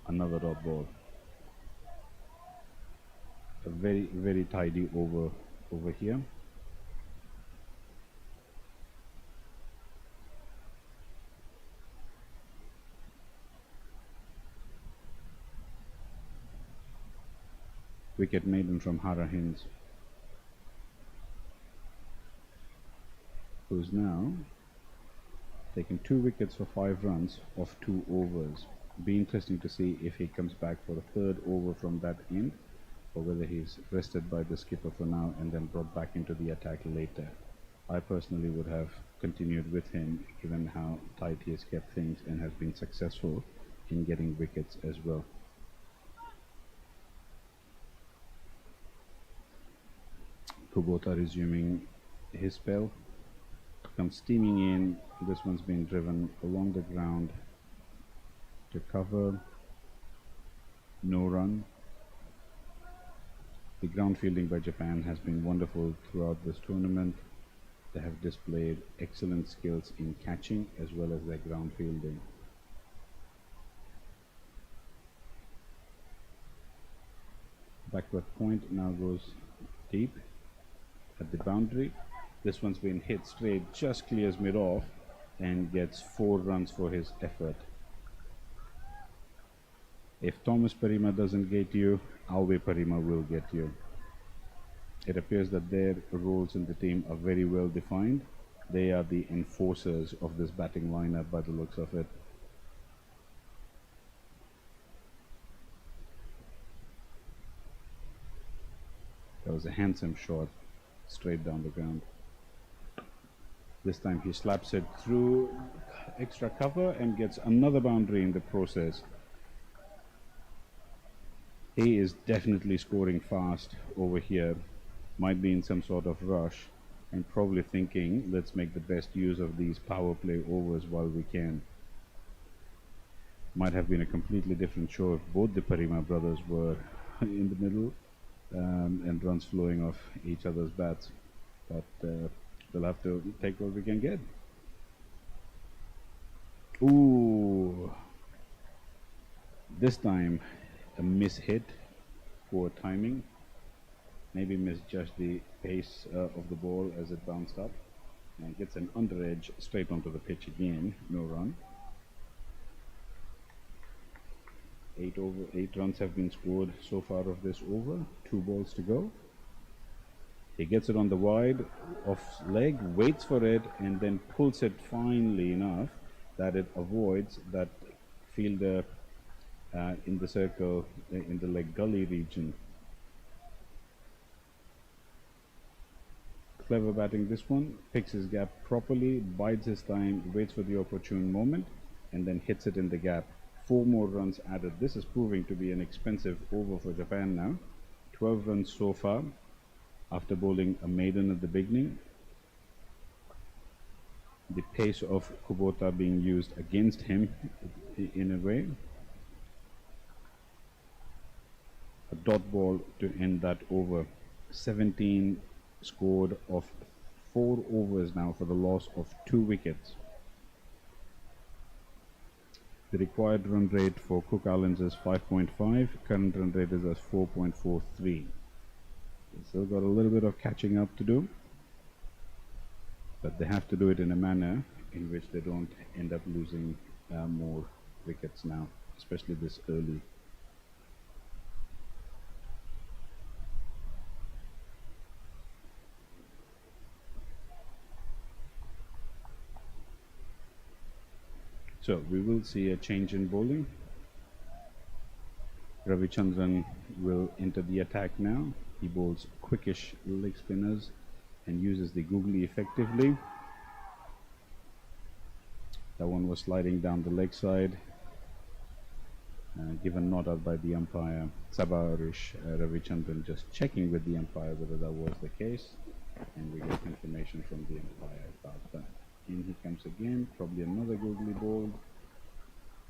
[SPEAKER 1] Another dot ball. A very, very tidy over here. Wicket maiden from Harahins, who's now taken 2 wickets for 5 runs off 2 overs. Be interesting to see if he comes back for a 3rd over from that end, or whether he's rested by the skipper for now and then brought back into the attack later. I personally would have continued with him given how tight he has kept things and has been successful in getting wickets as well. Kubota resuming his spell, comes steaming in. This one's been driven along the ground to cover, no run. The ground fielding by Japan has been wonderful throughout this tournament. They have displayed excellent skills in catching as well as their ground fielding. Backward point now goes deep at the boundary. This one's been hit straight, just clears mid off and gets 4 runs for his effort. If Thomas Parima doesn't get you, Auwe Parima will get you. It appears that their roles in the team are very well defined. They are the enforcers of this batting lineup by the looks of it. That was a handsome shot straight down the ground. This time he slaps it through extra cover and gets another boundary in the process. He is definitely scoring fast over here. Might be in some sort of rush and probably thinking, let's make the best use of these power play overs while we can. Might have been a completely different show if both the Parima brothers were in the middle and runs flowing off each other's bats. But we'll have to take what we can get. Ooh. This time a miss-hit, poor timing. Maybe misjudged the pace of the ball as it bounced up. And gets an under edge straight onto the pitch again, no run. 8 runs have been scored so far of this over, 2 balls to go. He gets it on the wide off leg, waits for it and then pulls it finely enough that it avoids that fielder in the circle, in the leg gully region. Clever batting this one, picks his gap properly, bides his time, waits for the opportune moment and then hits it in the gap. 4 more runs added. This is proving to be an expensive over for Japan now. 12 runs so far after bowling a maiden at the beginning. The pace of Kubota being used against him in a way. A dot ball to end that over. 17 scored of 4 overs now for the loss of 2 wickets. The required run rate for Cook Islands is 5.5. Current run rate is at 4.43. They've still got a little bit of catching up to do, but they have to do it in a manner in which they don't end up losing more wickets now, especially this early. So we will see a change in bowling. Ravichandran will enter the attack now. He bowls quickish leg spinners and uses the googly effectively. That one was sliding down the leg side, given not out by the umpire. Sabarish Ravichandran just checking with the umpire whether that was the case, and we get confirmation from the umpire about that. In he comes again, probably another googly ball.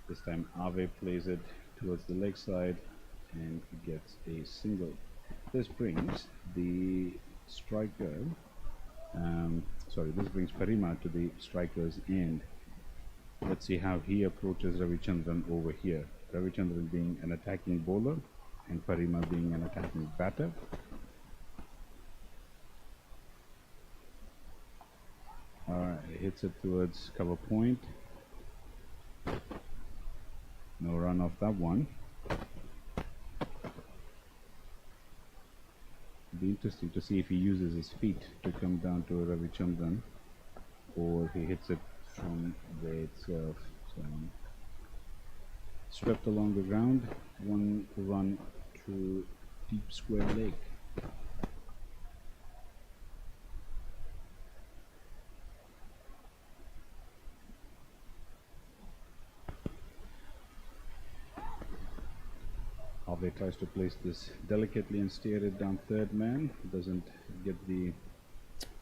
[SPEAKER 1] This time Ave plays it towards the leg side and gets a single. This brings the striker, this brings Parima to the striker's end. Let's see how he approaches Ravichandran over here. Ravichandran being an attacking bowler and Parima being an attacking batter. Alright, he hits it towards cover point. No run off that one. It'll be interesting to see if he uses his feet to come down to Ravichandran or he hits it from there itself. So, swept along the ground, 1 run to deep square leg. Ave tries to place this delicately and steer it down third man. Doesn't get the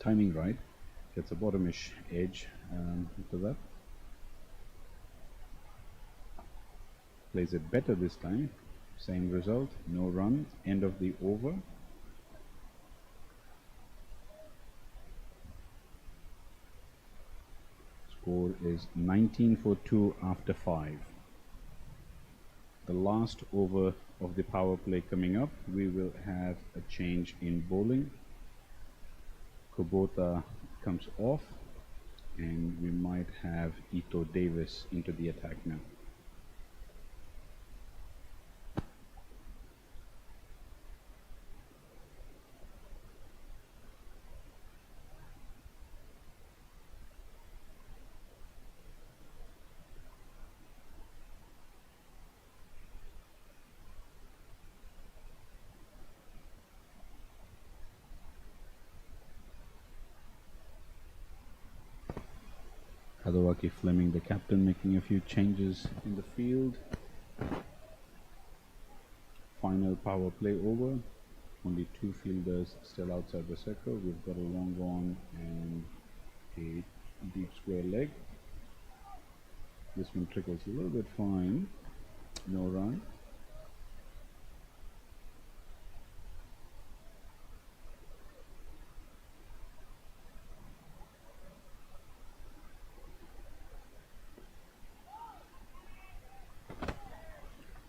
[SPEAKER 1] timing right. Gets a bottomish edge into that. Plays it better this time. Same result. No run. End of the over. Score is 19 for 2 after 5. The last over of the power play coming up, we will have a change in bowling. Kubota comes off and we might have Ito Davis into the attack now. Kadawaki Fleming, the captain, making a few changes in the field. Final power play over. Only 2 fielders still outside the circle. We've got a long on and a deep square leg. This one trickles a little bit fine. No run.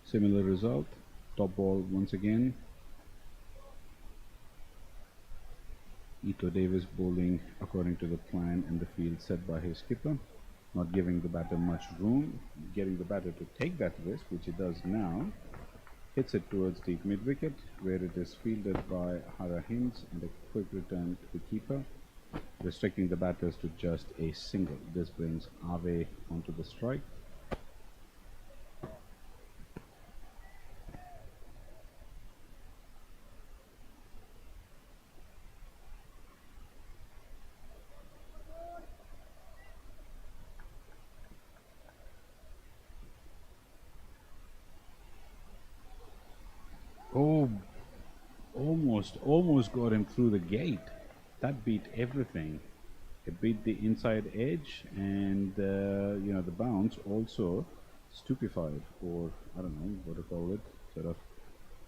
[SPEAKER 1] Similar result, top ball once again. Ito Davis bowling according to the plan and the field set by his skipper, not giving the batter much room, getting the batter to take that risk, which he does now. Hits it towards deep mid-wicket, where it is fielded by Hara Hinds and a quick return to the keeper, restricting the batters to just a single. This brings Ave onto the strike. Oh, almost got him through the gate. That beat everything. It beat the inside edge and the bounce also stupefied, or I don't know what to call it, sort of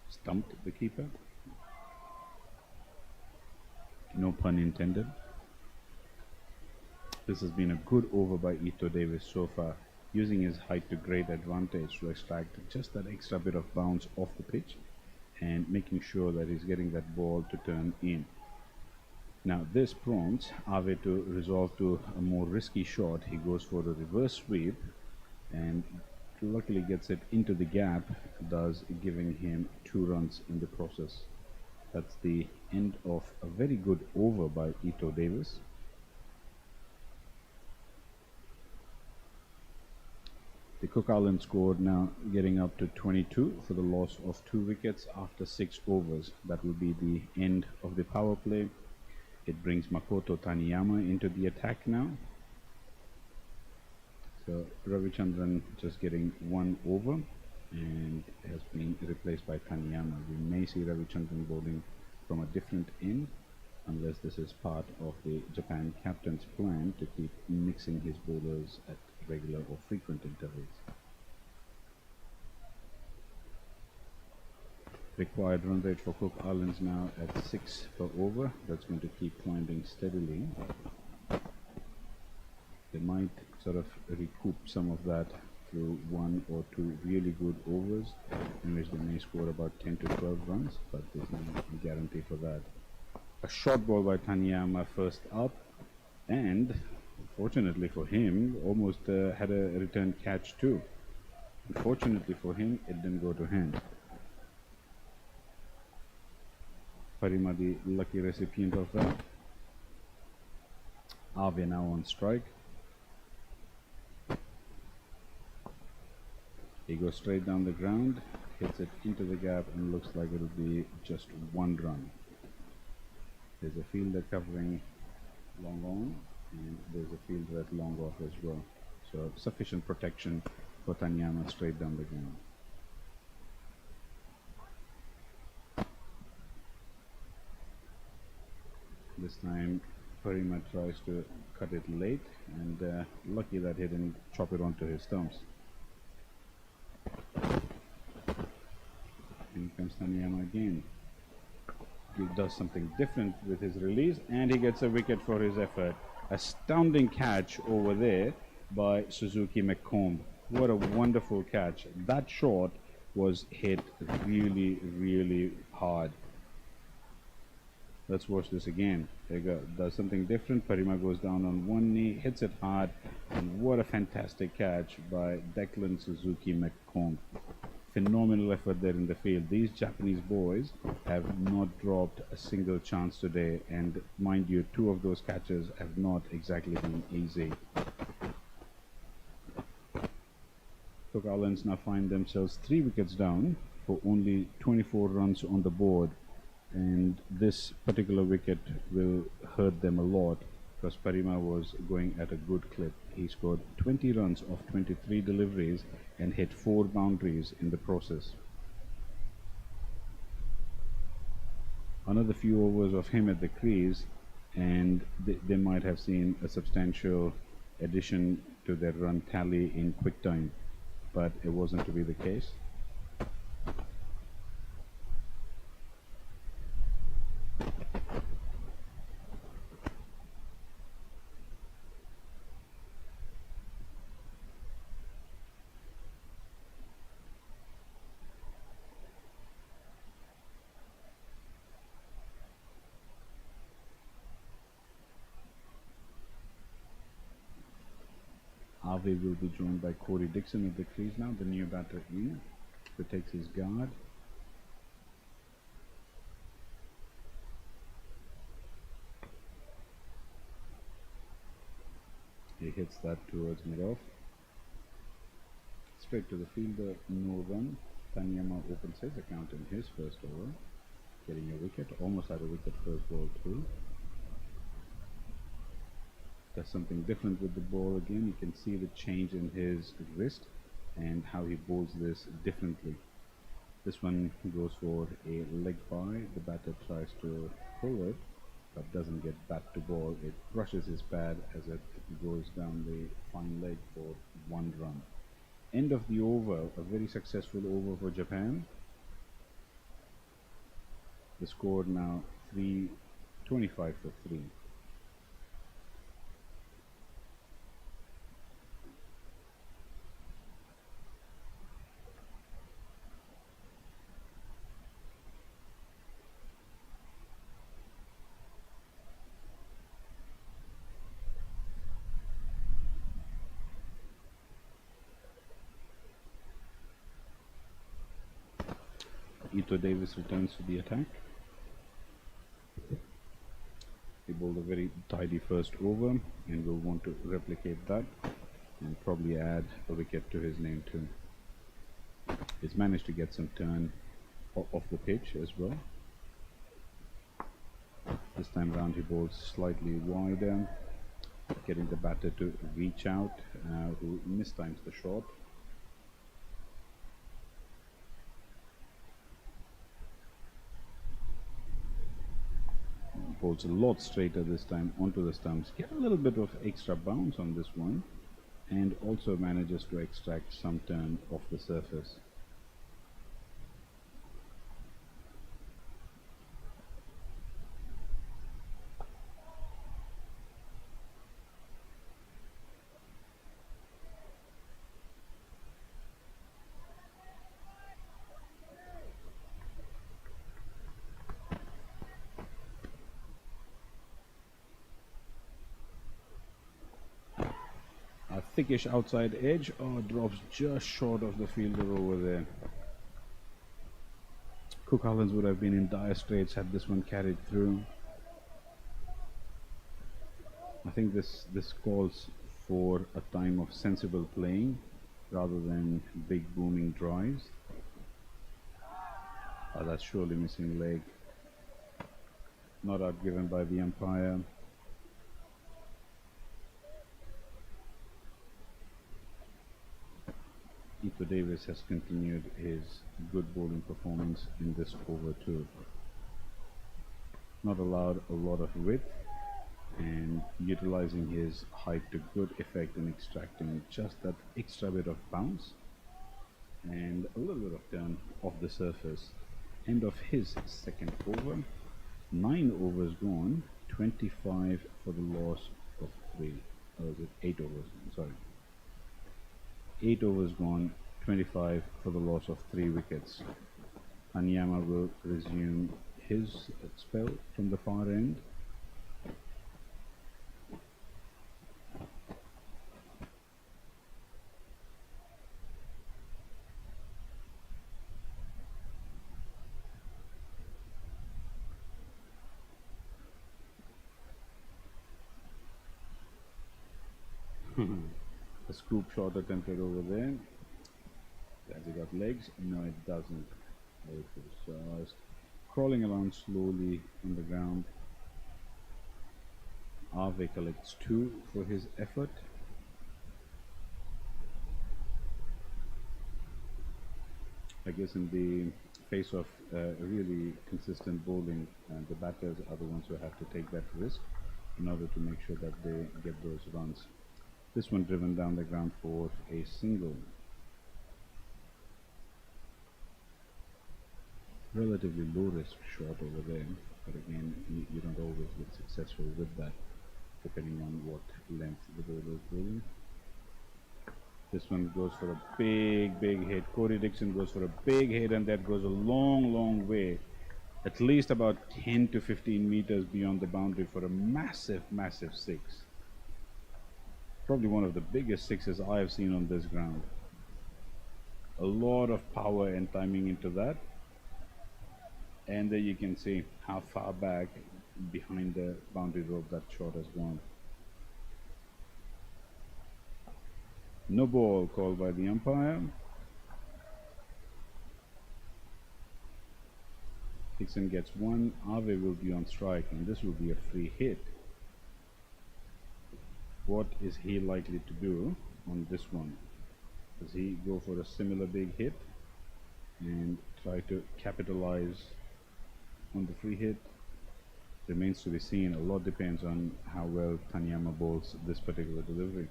[SPEAKER 1] stumped the keeper. No pun intended. This has been a good over by Ito Davis so far, using his height to great advantage to extract just that extra bit of bounce off the pitch and making sure that he's getting that ball to turn in. Now this prompts Ave to resolve to a more risky shot. He goes for a reverse sweep and luckily gets it into the gap, thus giving him 2 runs in the process. That's the end of a very good over by Ito Davis. The Cook Islands scored now getting up to 22 for the loss of 2 wickets after 6 overs. That will be the end of the power play. It brings Makoto Taniyama into the attack now. So Ravichandran just getting 1 over and has been replaced by Taniyama. We may see Ravichandran bowling from a different end, unless this is part of the Japan captain's plan to keep mixing his bowlers at regular or frequent intervals. Required run rate for Cook Islands now at 6 per over. That's going to keep climbing steadily. They might sort of recoup some of that through 1 or 2 really good overs in which they may score about 10 to 12 runs, but there's no guarantee for that. A short ball by Taniyama first up, and fortunately for him, almost had a return catch too. Unfortunately for him, it didn't go to hand. Parima, the lucky recipient of that. Ave now on strike. He goes straight down the ground, hits it into the gap, and looks like it'll be just 1 run. There's a fielder covering long on, and there's a fielder at long off as well. So sufficient protection for Taniyama straight down the ground. This time Parima tries to cut it late, and lucky that he didn't chop it onto his stumps. In comes Taniyama again. He does something different with his release, and he gets a wicket for his effort. Astounding catch over there by Suzuki McComb. What a wonderful catch. That shot was hit really, really hard. Let's watch this again. There you go. Does something different. Parima goes down on 1 knee, hits it hard, and what a fantastic catch by Declan Suzuki McComb. Phenomenal effort there in the field. These Japanese boys have not dropped a single chance today, and mind you, 2 of those catches have not exactly been easy. Cook Islands now find themselves 3 wickets down for only 24 runs on the board, and this particular wicket will hurt them a lot because Parima was going at a good clip. He scored 20 runs off 23 deliveries and hit 4 boundaries in the process. Another few overs of him at the crease, and they might have seen a substantial addition to their run tally in quick time, but it wasn't to be the case. Ave will be joined by Corey Dixon at the crease now, the new batter in, who takes his guard. He hits that towards mid-off. Straight to the fielder, no run. Taniyama opens his account in his first over, getting a wicket, almost had a wicket first ball through. Does something different with the ball again. You can see the change in his wrist and how he bowls this differently. This one goes for a leg by. The batter tries to pull it, but doesn't get bat to ball. It brushes his pad as it goes down the fine leg for 1 run. End of the over, a very successful over for Japan. The score now 325 for 3. Ito Davis returns to the attack. He bowled a very tidy first over and will want to replicate that and probably add a wicket to his name too. He's managed to get some turn off the pitch as well. This time round he bowls slightly wider, getting the batter to reach out, who mistimes the shot. Bowls a lot straighter this time onto the stumps. Get a little bit of extra bounce on this one and also manages to extract some turn off the surface. A thickish outside edge, drops just short of the fielder over there. Cook Islands would have been in dire straits had this one carried through. I think this calls for a time of sensible playing rather than big booming drives. That's surely missing leg. Not out given by the umpire. Ito Davis has continued his good bowling performance in this over too. Not allowed a lot of width and utilizing his height to good effect in extracting just that extra bit of bounce and a little bit of turn off the surface. End of his second over. 9 overs gone, 25 for the loss of 3. Or was it 8 overs? Sorry. 8 overs gone, 25 for the loss of 3 wickets. Anyama will resume his spell from the far end. A scoop shot attempted over there. Has it got legs? No, it doesn't. It was just crawling around slowly on the ground. Ave collects 2 for his effort. I guess in the face of really consistent bowling, the batters are the ones who have to take that risk in order to make sure that they get those runs. This one driven down the ground for a single. Relatively low risk shot over there, but again you don't always get successful with that depending on what length the bowler is bowling. This one goes for a big hit. Cody Dixon goes for a big hit, and that goes a long way, at least about 10 to 15 meters beyond the boundary for a massive 6. Probably one of the biggest 6s I have seen on this ground. A lot of power and timing into that. And there you can see how far back behind the boundary rope that shot has gone. No ball called by the umpire. Dixon gets 1. Ave will be on strike, and this will be a free hit. What is he likely to do on this one? Does he go for a similar big hit and try to capitalize on the free hit? Remains to be seen. A lot depends on how well Tanyama bowls this particular delivery.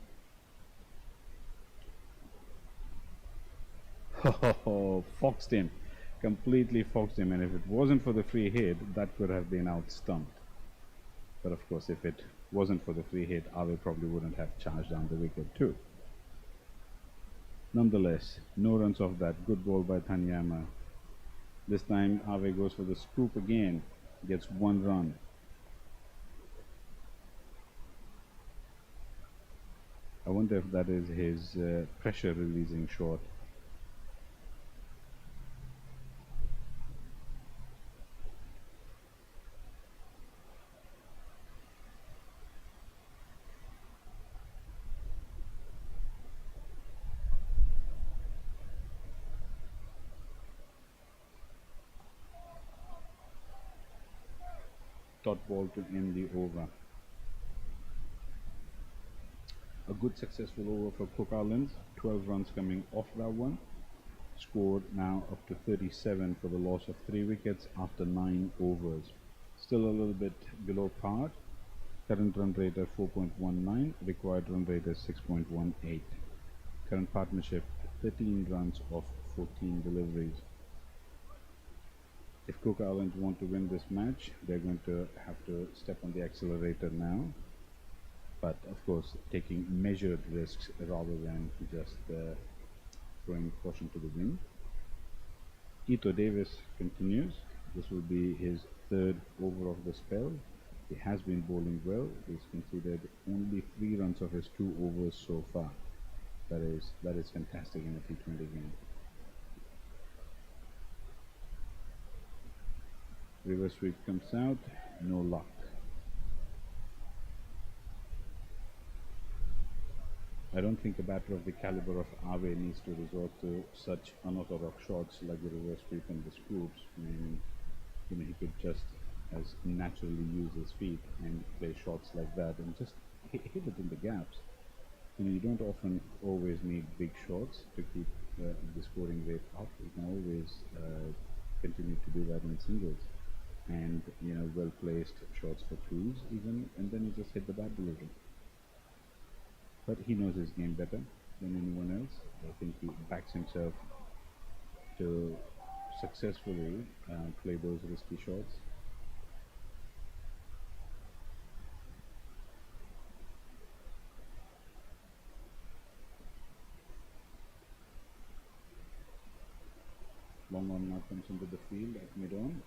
[SPEAKER 1] Foxed him. Completely foxed him, and if it wasn't for the free hit, that could have been out stumped. But of course, if it wasn't for the free hit, Ave probably wouldn't have charged down the wicket too. Nonetheless, no runs off that. Good ball by Tanyama. This time Ave goes for the scoop again, gets 1 run. I wonder if that is his pressure releasing shot. dot ball to end the over. A good successful over for Cook Islands, 12 runs coming off that one. Scored now up to 37 for the loss of 3 wickets after 9 overs. Still a little bit below par. Current run rate at 4.19, required run rate is 6.18. Current partnership 13 runs off 14 deliveries. If Cook Islands want to win this match, they're going to have to step on the accelerator now. But of course, taking measured risks rather than just throwing caution to the wind. Ito Davis continues. This will be his 3rd over of the spell. He has been bowling well. He's conceded only 3 runs of his 2 overs so far. That is fantastic in a T20 game. Reverse sweep comes out, no luck. I don't think a batter of the caliber of Abe needs to resort to such unorthodox shots like the reverse sweep and the scoops. I mean, he could just as naturally use his feet and play shots like that and just hit it in the gaps. You don't often always need big shots to keep the scoring rate up. You can always continue to do that in singles, and well placed shots for twos even, and then you just hit the bat delivery. But he knows his game better than anyone else. I think he backs himself to successfully play those risky shots. Long on now comes into the field at mid-on.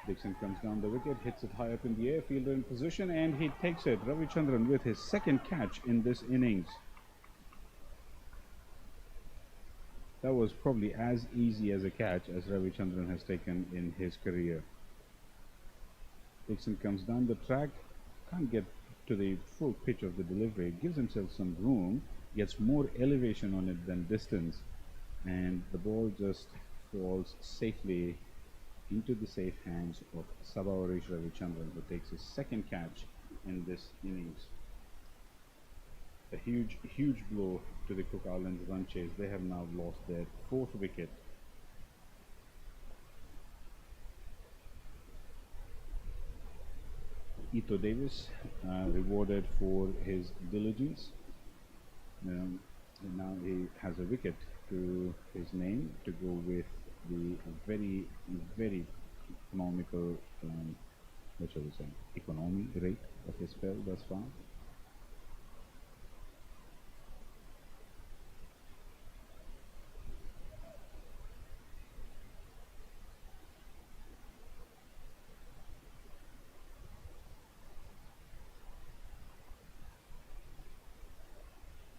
[SPEAKER 1] Dixon comes down the wicket, hits it high up in the air, fielder in position, and he takes it. Ravichandran with his 2nd catch in this innings. That was probably as easy as a catch as Ravichandran has taken in his career. Dixon comes down the track, can't get to the full pitch of the delivery, gives himself some room, gets more elevation on it than distance, and the ball just falls safely into the safe hands of Sabawarish Ravichandran, who takes his 2nd catch in this innings. A huge blow to the Cook Islands run chase. They have now lost their 4th wicket. Ito Davis rewarded for his diligence. Now he has a wicket to his name to go with the very economical, what shall we say, economy rate of his spell thus far.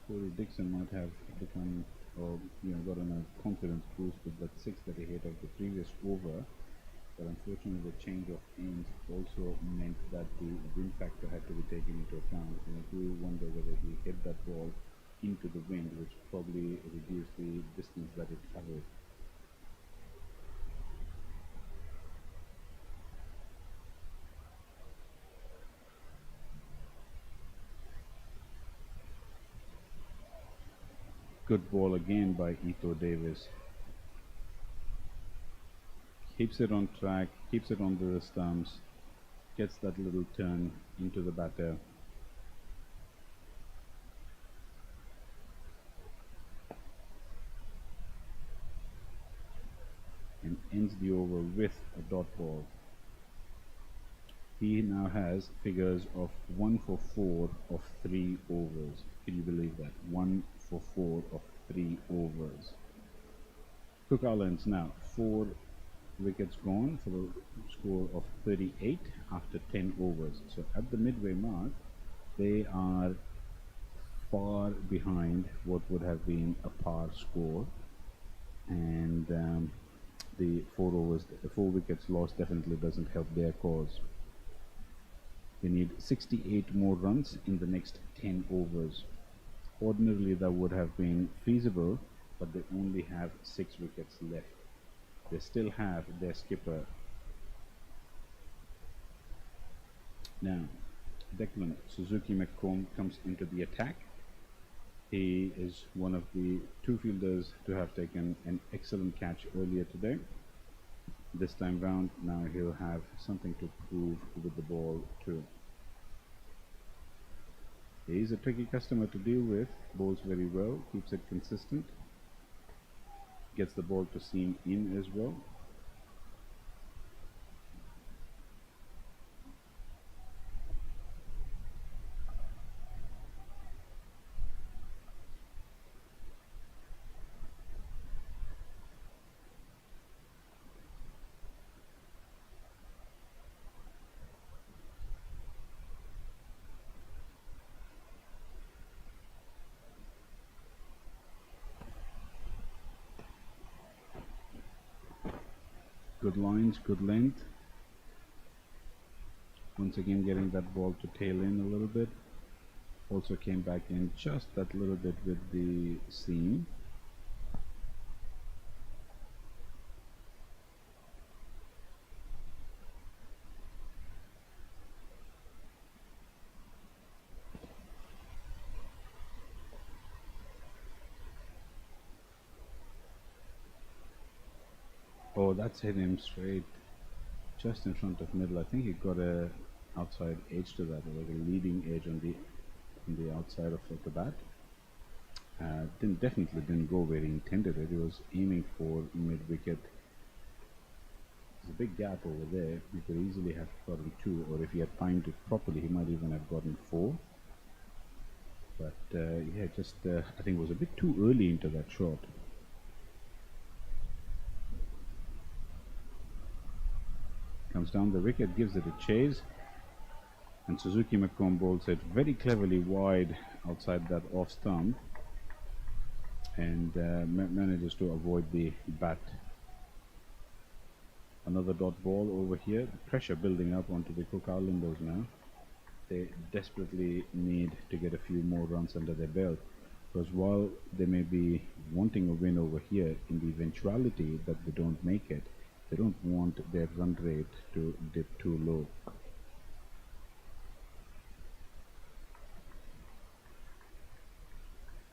[SPEAKER 1] Corey Dixon might have become, or gotten a confidence boost with that 6 that he hit of the previous over, but unfortunately the change of ends also meant that the wind factor had to be taken into account. I do wonder whether he hit that ball into the wind, which probably reduced the distance that it traveled. Good ball again by Ito Davis. Keeps it on track, keeps it on the stumps, gets that little turn into the batter. And ends the over with a dot ball. He now has figures of 1 for 4 of 3 overs. Can you believe that? 1 for 4 of 3 overs. Cook Islands now 4 wickets gone for the score of 38 after 10 overs. So at the midway mark, they are far behind what would have been a par score, and the 4 wickets lost definitely doesn't help their cause. They need 68 more runs in the next 10 overs. Ordinarily that would have been feasible, but they only have 6 wickets left. They still have their skipper Now, Declan Suzuki McComb comes into the attack. He is one of the two fielders to have taken an excellent catch earlier today. This time round, now he'll have something to prove with the ball too. He's a tricky customer to deal with, bowls very well, keeps it consistent, gets the ball to seam in as well. Good lines, good length. Once again getting that ball to tail in a little bit. Also came back in just that little bit with the seam. Oh, that's hit him straight, just in front of middle. I think he got a outside edge to that, like a leading edge on the outside of the bat. Definitely didn't go where he intended it. He was aiming for mid wicket. There's a big gap over there. He could easily have gotten 2, or if he had timed it properly, he might even have gotten 4. But yeah, just I think it was a bit too early into that shot. Comes down the wicket, gives it a chase, and Suzuki McComb bowls it very cleverly wide outside that off stump, and manages to avoid the bat. Another dot ball over here. The pressure building up onto the Cook Islanders now. They desperately need to get a few more runs under their belt, because while they may be wanting a win over here, in the eventuality that they don't make it, they don't want their run rate to dip too low.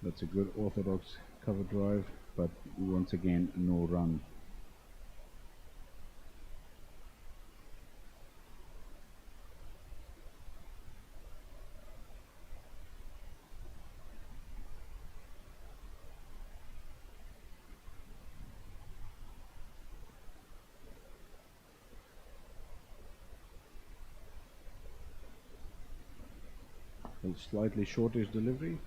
[SPEAKER 1] That's a good orthodox cover drive, but once again, no run. A slightly shortish delivery.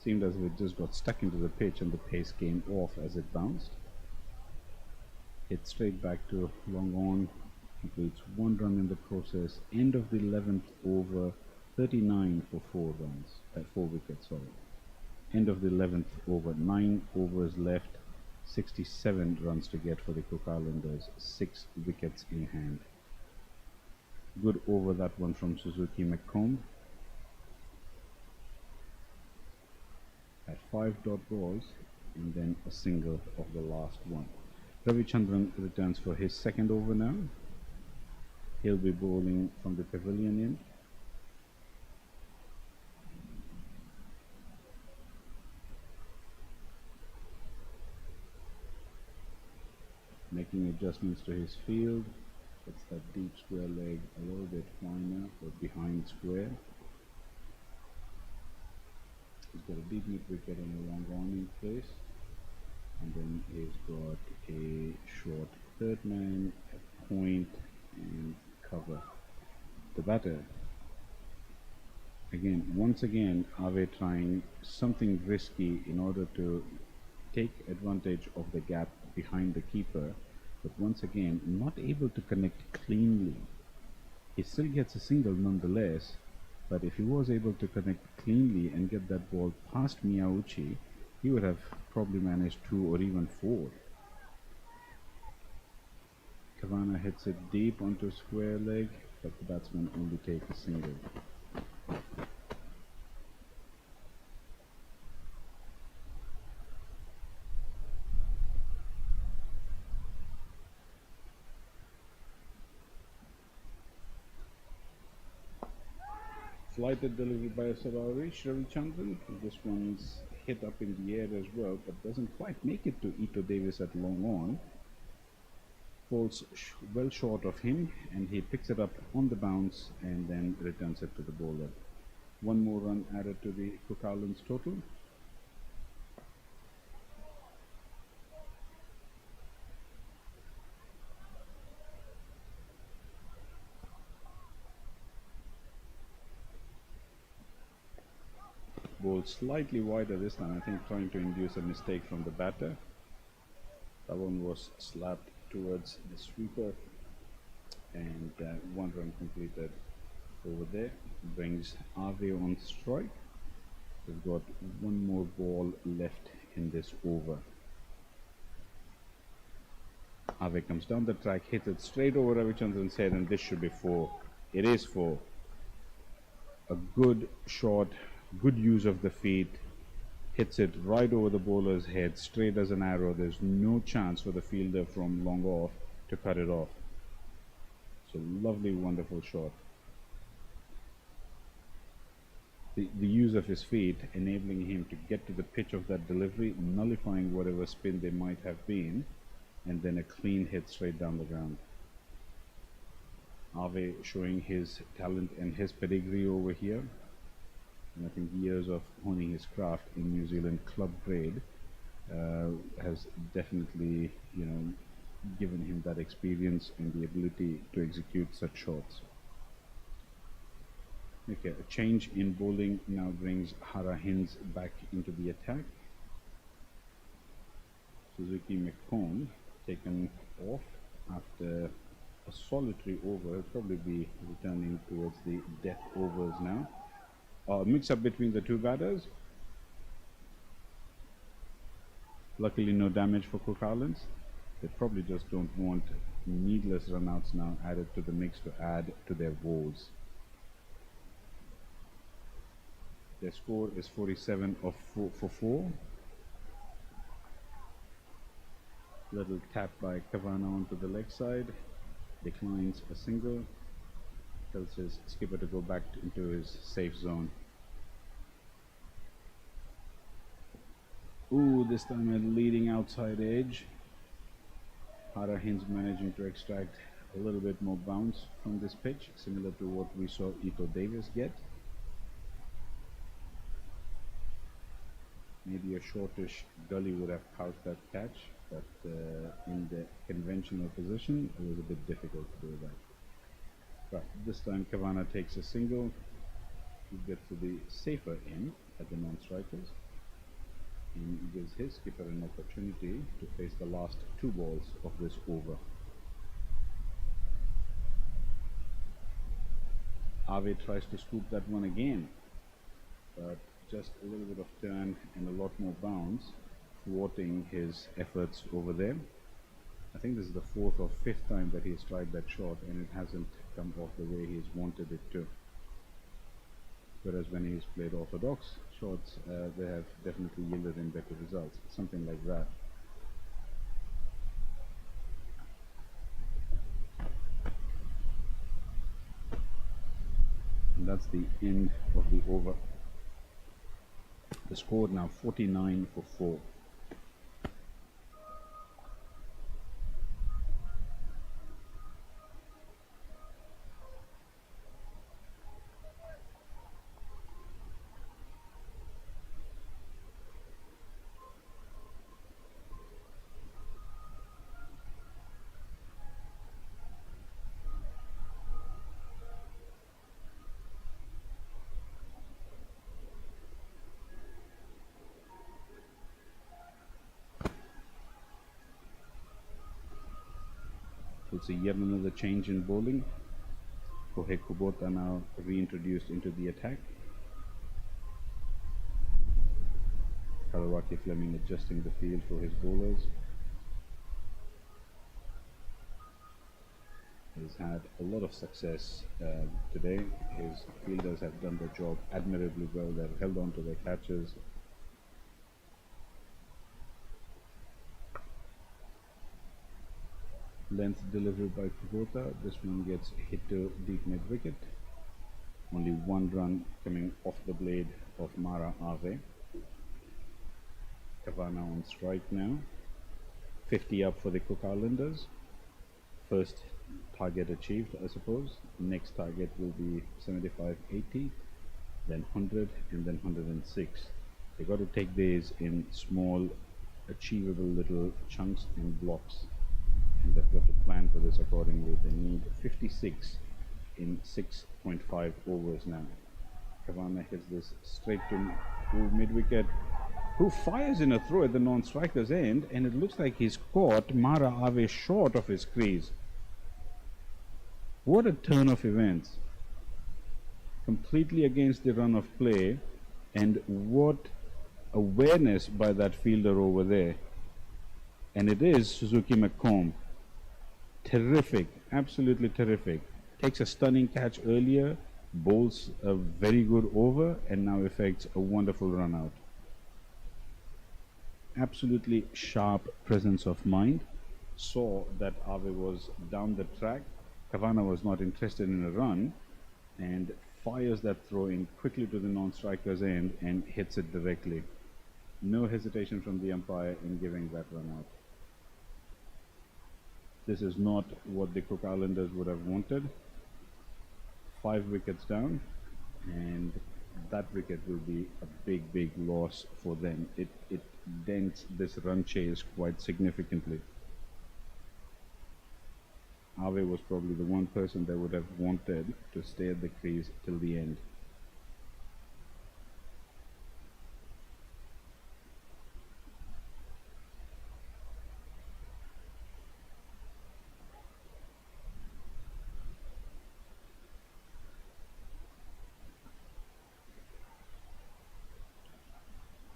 [SPEAKER 1] Seemed as if it just got stuck into the pitch and the pace came off as it bounced. Hit straight back to long on. Completes 1 run in the process. End of the 11th over, 39 for 4 runs. 4 wickets, sorry. End of the 11th over, 9 overs left. 67 runs to get for the Cook Islanders. 6 wickets in hand. Good over that one from Suzuki McComb. At 5 dot balls and then a single of the last one. Ravichandran returns for his second over now. He'll be bowling from the pavilion end. Making adjustments to his field. It's that deep square leg a little bit finer or behind square. He's got a deep mid wicket and a long on in place, and then he's got a short third man, a point, and cover. The batter, once again, are we trying something risky in order to take advantage of the gap behind the keeper, but once again, not able to connect cleanly. He still gets a single nonetheless. But if he was able to connect cleanly and get that ball past Miyauchi, he would have probably managed 2 or even 4. Kavana hits it deep onto square leg, but the batsman only takes a single. Flighted delivery by Ravichandran. This one's hit up in the air as well, but doesn't quite make it to Ito Davis at long on. Falls well short of him, and he picks it up on the bounce and then returns it to the bowler. One more run added to the Cook Islands total. Ball slightly wider this time, I think trying to induce a mistake from the batter. That one was slapped towards the sweeper, and one run completed over there. Brings Ave on strike. We've got one more ball left in this over. Ave comes down the track, hits it straight over Ravichandran's head, and this should be 4. It is 4. A good shot, good use of the feet, hits it right over the bowler's head, straight as an arrow. There's no chance for the fielder from long off to cut it off. So lovely, wonderful shot. The use of his feet enabling him to get to the pitch of that delivery, nullifying whatever spin there might have been, and then a clean hit straight down the ground. Ave showing his talent and his pedigree over here. And I think years of honing his craft in New Zealand club grade has definitely, given him that experience and the ability to execute such shots. Okay, a change in bowling now brings Hara Hinds back into the attack. Suzuki McComb taken off after a solitary over. He'll probably be returning towards the death overs now. Mix up between the two batters. Luckily no damage for Cook Islands. They probably just don't want needless runouts now added to the mix to add to their woes. Their score is 47 for 4. Little tap by Kavana onto the leg side. Declines a single. Tells his skipper to go back into his safe zone. Ooh, this time a leading outside edge. Hara Hinds managing to extract a little bit more bounce from this pitch, similar to what we saw Ito Davis get. Maybe a shortish gully would have housed that catch, but in the conventional position, it was a bit difficult to do that. But this time Kavana takes a single. He gets to the safer end at the non-strikers, and gives his skipper an opportunity to face the last 2 balls of this over. Ave tries to scoop that one again, but just a little bit of turn and a lot more bounce, thwarting his efforts over there. I think this is the 4th or 5th time that he's tried that shot, and it hasn't come off the way he's wanted it to. Whereas when he's played orthodox shots, they have definitely yielded him better results. Something like that. And that's the end of the over. The score now 49 for 4. It's yet another change in bowling. Kohei Kubota now reintroduced into the attack. Kawasaki Fleming adjusting the field for his bowlers. He's had a lot of success today. His fielders have done their job admirably well. They've held on to their catches. Length delivery by Kubota. This one gets hit to deep mid wicket. Only one run coming off the blade of Mara Ave. Kavana on strike now. 50 up for the Cook Islanders. First target achieved, I suppose. Next target will be 75, 80, then 100, and then 106. They got to take these in small, achievable little chunks and blocks, and they've got to plan for this accordingly. They need 56 in 6.5 overs now. Kavana hits this straight to mid-wicket, who fires in a throw at the non-striker's end, and it looks like he's caught Mara Ave short of his crease. What a turn of events. Completely against the run of play, and what awareness by that fielder over there. And it is Suzuki McComb. Terrific, absolutely terrific. Takes a stunning catch earlier, bowls a very good over, and now effects a wonderful run out. Absolutely sharp presence of mind. Saw that Ave was down the track. Kavana was not interested in a run, and fires that throw in quickly to the non-striker's end and hits it directly. No hesitation from the umpire in giving that run out. This is not what the Cook Islanders would have wanted. 5 wickets down, and that wicket will be a big loss for them. It dents this run chase quite significantly. Ave was probably the one person they would have wanted to stay at the crease till the end.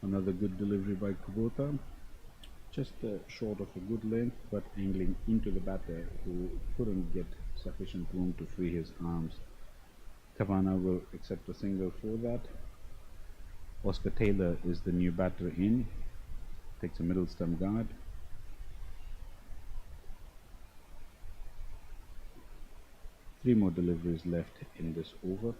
[SPEAKER 1] Another good delivery by Kubota. Just short of a good length, but angling into the batter, who couldn't get sufficient room to free his arms. Kavana will accept a single for that. Oscar Taylor is the new batter in. Takes a middle stump guard. Three more deliveries left in this over.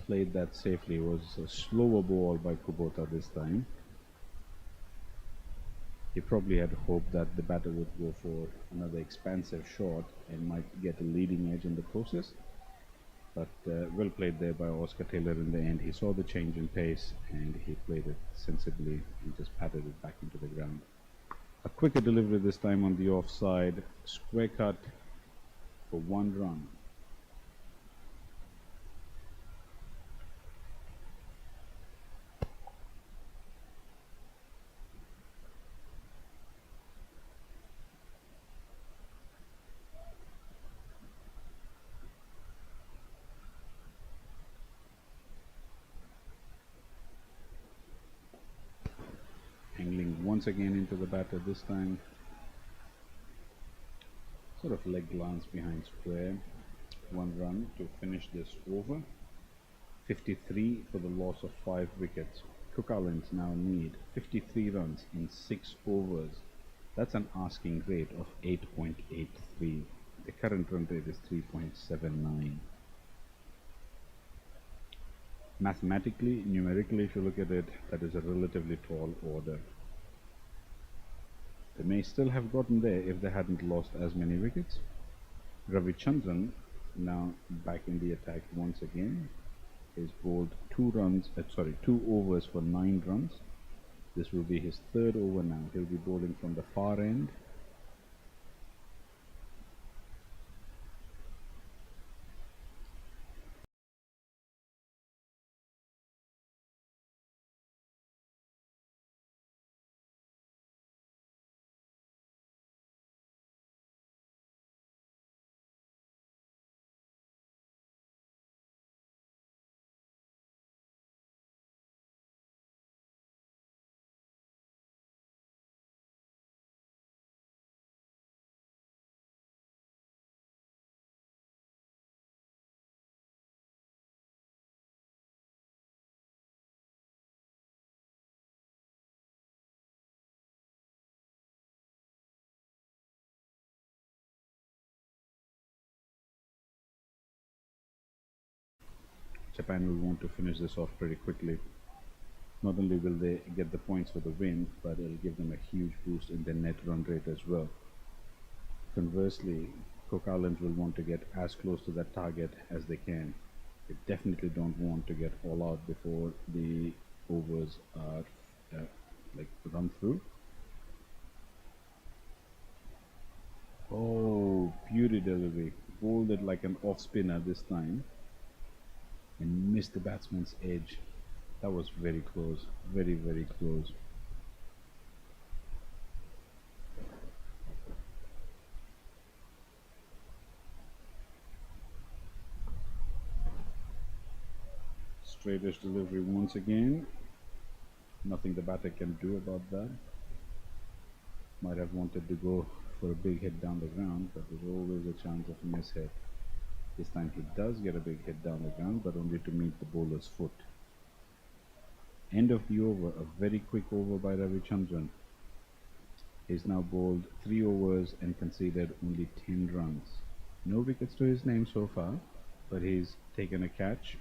[SPEAKER 1] Played that safely. It was a slower ball by Kubota this time. He probably had hoped that the batter would go for another expansive shot and might get a leading edge in the process. But well played there by Oscar Taylor in the end. He saw the change in pace and he played it sensibly and just patted it back into the ground. A quicker delivery this time on the offside. Square cut for 1 run. Angling once again into the batter this time. Sort of leg glance behind square. 1 run to finish this over. 53 for the loss of 5 wickets. Cook Islands now need 53 runs in 6 overs. That's an asking rate of 8.83. The current run rate is 3.79. Mathematically, numerically, if you look at it, that is a relatively tall order. They may still have gotten there if they hadn't lost as many wickets. Ravichandran, now back in the attack once again, is bowled 2 overs for 9 runs. This will be his 3rd over now. He'll be bowling from the far end. Japan will want to finish this off pretty quickly. Not only will they get the points for the win, but it'll give them a huge boost in their net run rate as well. Conversely, Cook Islands will want to get as close to that target as they can. They definitely don't want to get all out before the overs are run through. Oh, beauty delivery. Bowled it like an off spinner this time and missed the batsman's edge. That was very close, very, very close. Straightish delivery once again. Nothing the batter can do about that. Might have wanted to go for a big hit down the ground, but there's always a chance of a miss hit. This time he does get a big hit down the ground, but only to meet the bowler's foot. End of the over, a very quick over by Ravichandran. He's now bowled 3 overs and conceded only 10 runs. No wickets to his name so far, but he's taken a catch.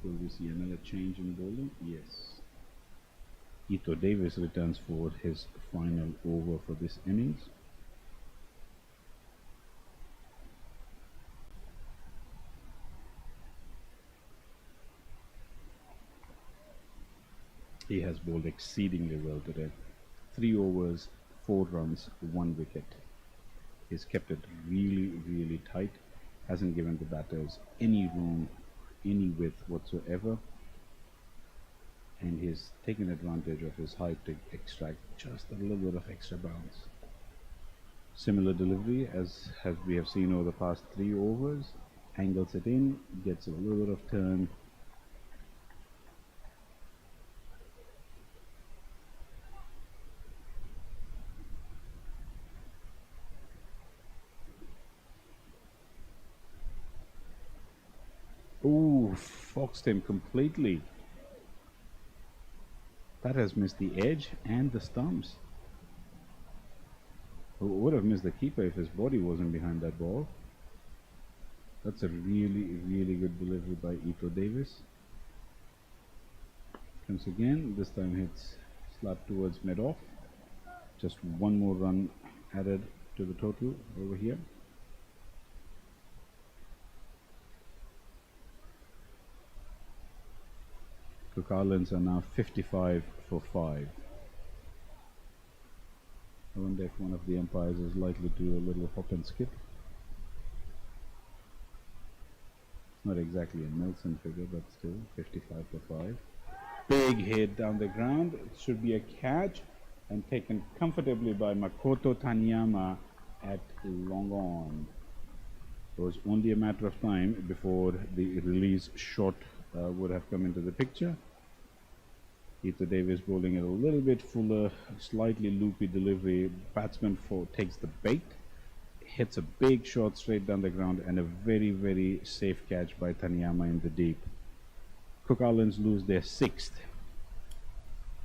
[SPEAKER 1] Will we see another change in bowling? Yes. Ito Davis returns for his final over for this innings. He has bowled exceedingly well today. 3 overs, 4 runs, 1 wicket. He's kept it really, really tight. Hasn't given the batters any room, any width whatsoever. And he's taken advantage of his height to extract just a little bit of extra bounce. Similar delivery as we have seen over the past 3 overs. Angles it in, gets a little bit of turn. Ooh, foxed him completely. That has missed the edge and the stumps. Would have missed the keeper if his body wasn't behind that ball. That's a really, really good delivery by Ito Davis. Comes again, this time hits slap towards mid-off. Just 1 more run added to the total over here. Cook Islands are now 55 for 5. I wonder if one of the umpires is likely to do a little hop and skip. It's not exactly a Nelson figure, but still 55 for 5. Big hit down the ground. It should be a catch and taken comfortably by Makoto Taniyama at long on. It was only a matter of time before the release shot would have come into the picture. Ito Davis bowling it a little bit fuller, slightly loopy delivery. Batsman takes the bait, hits a big shot straight down the ground, and a very, very safe catch by Taniyama in the deep. Cook Islands lose their 6th.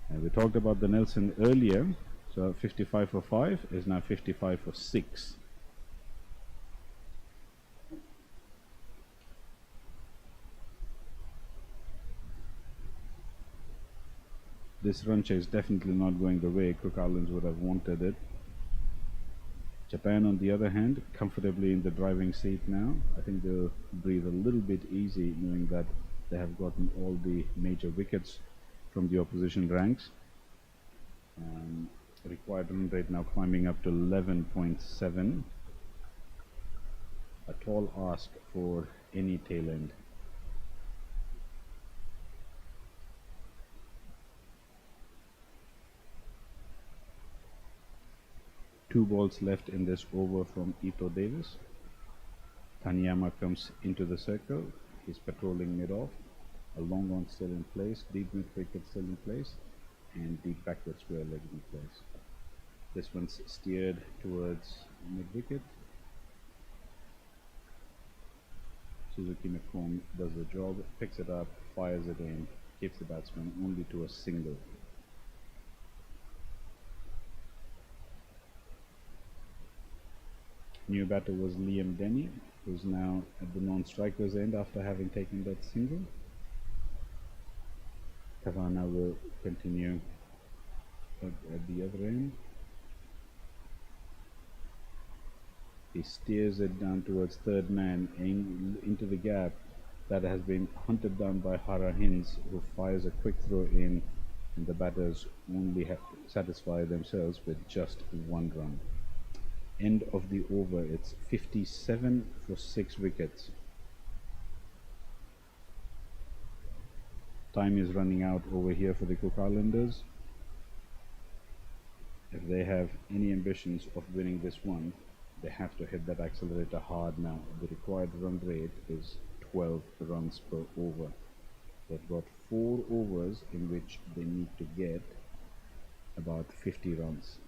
[SPEAKER 1] And we talked about the Nelson earlier, so 55 for 5 is now 55 for 6. This run chase definitely not going the way Cook Islands would have wanted it. Japan, on the other hand, comfortably in the driving seat now. I think they'll breathe a little bit easy knowing that they have gotten all the major wickets from the opposition ranks. Required run rate now climbing up to 11.7. A tall ask for any tail end. Two balls left in this over from Ito Davis. Taniyama comes into the circle. He's patrolling mid-off. A long on still in place, deep mid-wicket still in place, and deep backward square leg in place. This one's steered towards mid-wicket. Suzuki McComb does the job, picks it up, fires it in, keeps the batsman only to a single. New batter was Liam Denny, who's now at the non-striker's end after having taken that single. Kavana will continue at the other end. He steers it down towards third man into the gap that has been hunted down by Hara Hinds, who fires a quick throw in, and the batters only have to satisfy themselves with just one run. End of the over, it's 57 for 6 wickets. Time is running out over here for the Cook Islanders. If they have any ambitions of winning this one, they have to hit that accelerator hard now. The required run rate is 12 runs per over. They've got 4 overs in which they need to get about 50 runs.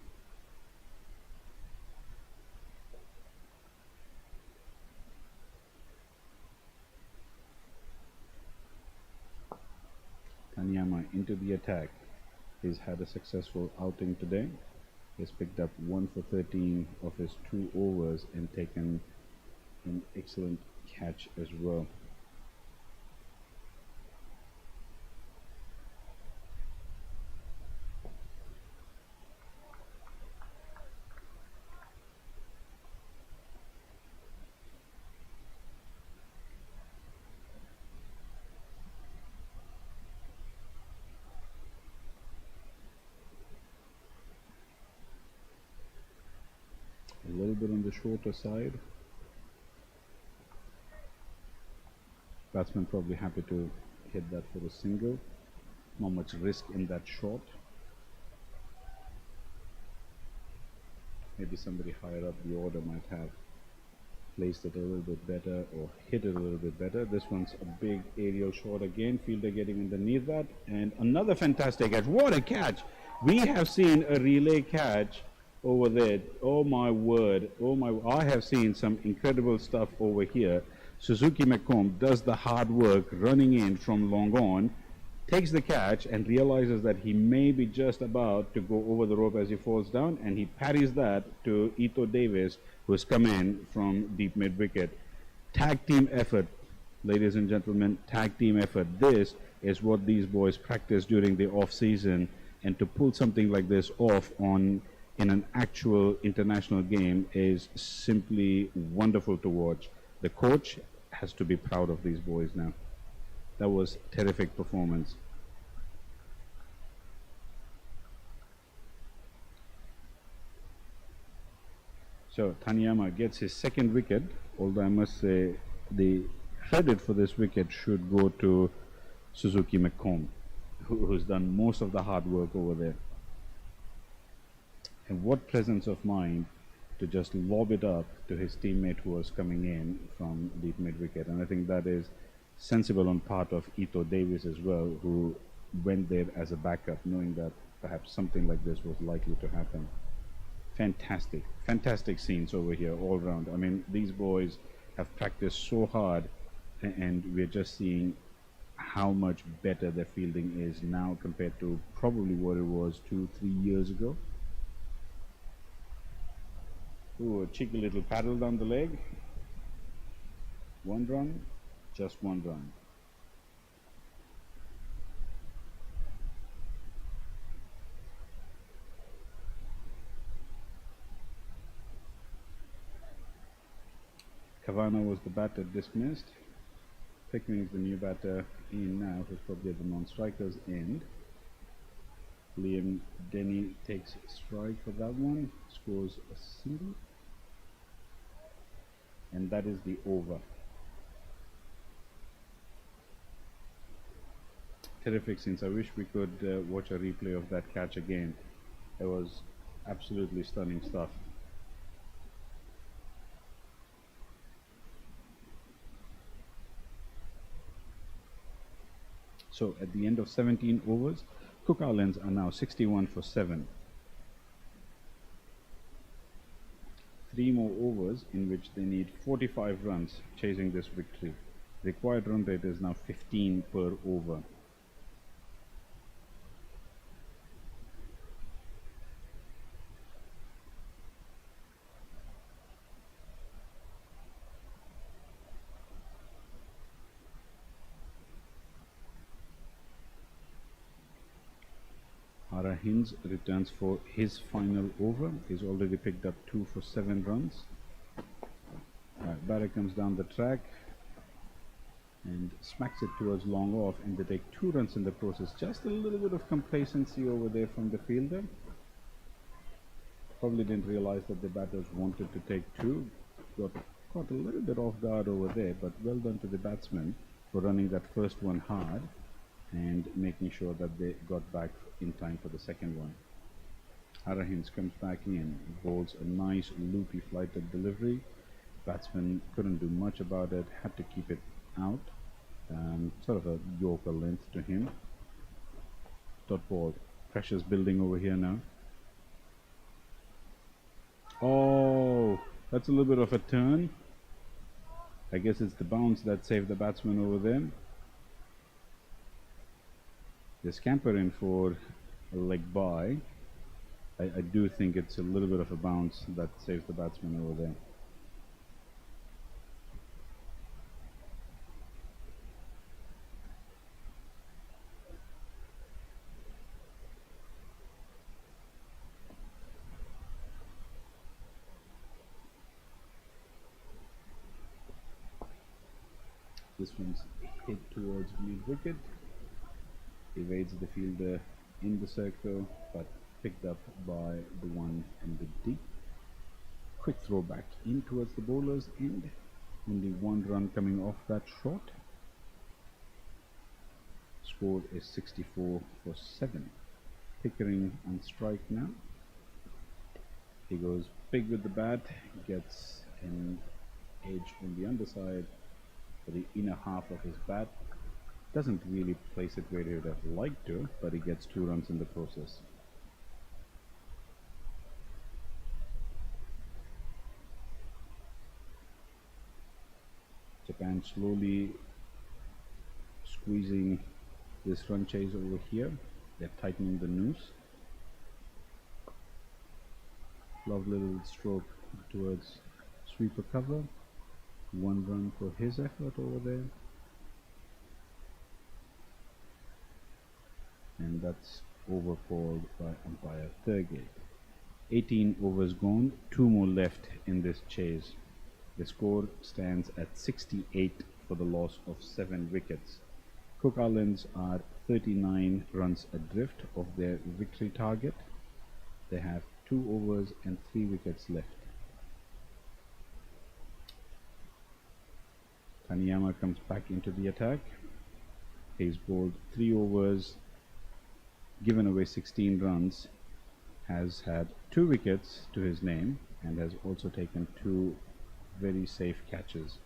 [SPEAKER 1] Tanyama into the attack. He's had a successful outing today. He's picked up 1 for 13 of his 2 overs and taken an excellent catch as well. A little bit on the shorter side. Batsman probably happy to hit that for a single. Not much risk in that shot. Maybe somebody higher up the order might have placed it a little bit better or hit it a little bit better. This one's a big aerial shot again. Fielder getting underneath that. And another fantastic catch. What a catch! We have seen a relay catch over there. Oh my word. I have seen some incredible stuff over here. Suzuki McComb does the hard work running in from long on, takes the catch and realizes that he may be just about to go over the rope as he falls down, and he parries that to Ito Davis, who has come in from deep mid wicket. Tag team effort, ladies and gentlemen, tag team effort. This is what these boys practice during the off season, and to pull something like this off in an actual international game is simply wonderful to watch. The coach has to be proud of these boys now. That was terrific performance. So Tanyama gets his second wicket, although I must say the credit for this wicket should go to Suzuki McComb, who's done most of the hard work over there. And what presence of mind to just lob it up to his teammate who was coming in from deep mid wicket. And I think that is sensible on part of Ito Davis as well, who went there as a backup, knowing that perhaps something like this was likely to happen. Fantastic scenes over here all round. I mean, these boys have practiced so hard, and we're just seeing how much better their fielding is now compared to probably what it was 2-3 years ago. Ooh, a cheeky little paddle down the leg. 1 run, just 1 run. Kavana was the batter dismissed. Pickering is the new batter in now, who's probably at the non-striker's end. Liam Denny takes strike for that one, scores a single, and that is the over. Terrific scenes. I wish we could watch a replay of that catch again. It was absolutely stunning stuff. So at the end of 17 overs, Cook Islands are now 61 for 7. 3 more overs in which they need 45 runs chasing this victory. Required run rate is now 15 per over. Hinds returns for his final over. He's already picked up 2 for 7 runs. Right, batter comes down the track and smacks it towards long off, and they take 2 runs in the process. Just a little bit of complacency over there from the fielder. Probably didn't realize that the batters wanted to take 2. Got caught a little bit off guard over there, but well done to the batsman for running that first one hard and making sure that they got back in time for the second one. Hinds comes back in, bowls a nice loopy flighted delivery. Batsman couldn't do much about it, had to keep it out. Sort of a Yorker length to him. Dot ball. Pressure's building over here now. Oh, that's a little bit of a turn. I guess it's the bounce that saved the batsman over there. They scamper in for a leg by. I do think it's a little bit of a bounce that saves the batsman over there. This one's hit towards mid-wicket. Evades the fielder in the circle, but picked up by the one in the deep. Quick throw back in towards the bowler's end. Only 1 run coming off that shot. Score is 64 for 7. Pickering on strike now. He goes big with the bat, gets an edge on the underside for the inner half of his bat. Doesn't really place it where he would have liked to, but he gets 2 runs in the process. Japan slowly squeezing this run chase over here. They're tightening the noose. Lovely little stroke towards sweeper cover. 1 run for his effort over there. And that's overcalled by umpire Thurgate. 18 overs gone, 2 more left in this chase. The score stands at 68 for the loss of 7 wickets. Cook Islands are 39 runs adrift of their victory target. They have 2 overs and 3 wickets left. Taniyama comes back into the attack. He's bowled 3 overs, given away 16 runs, has had 2 wickets to his name, and has also taken 2 very safe catches.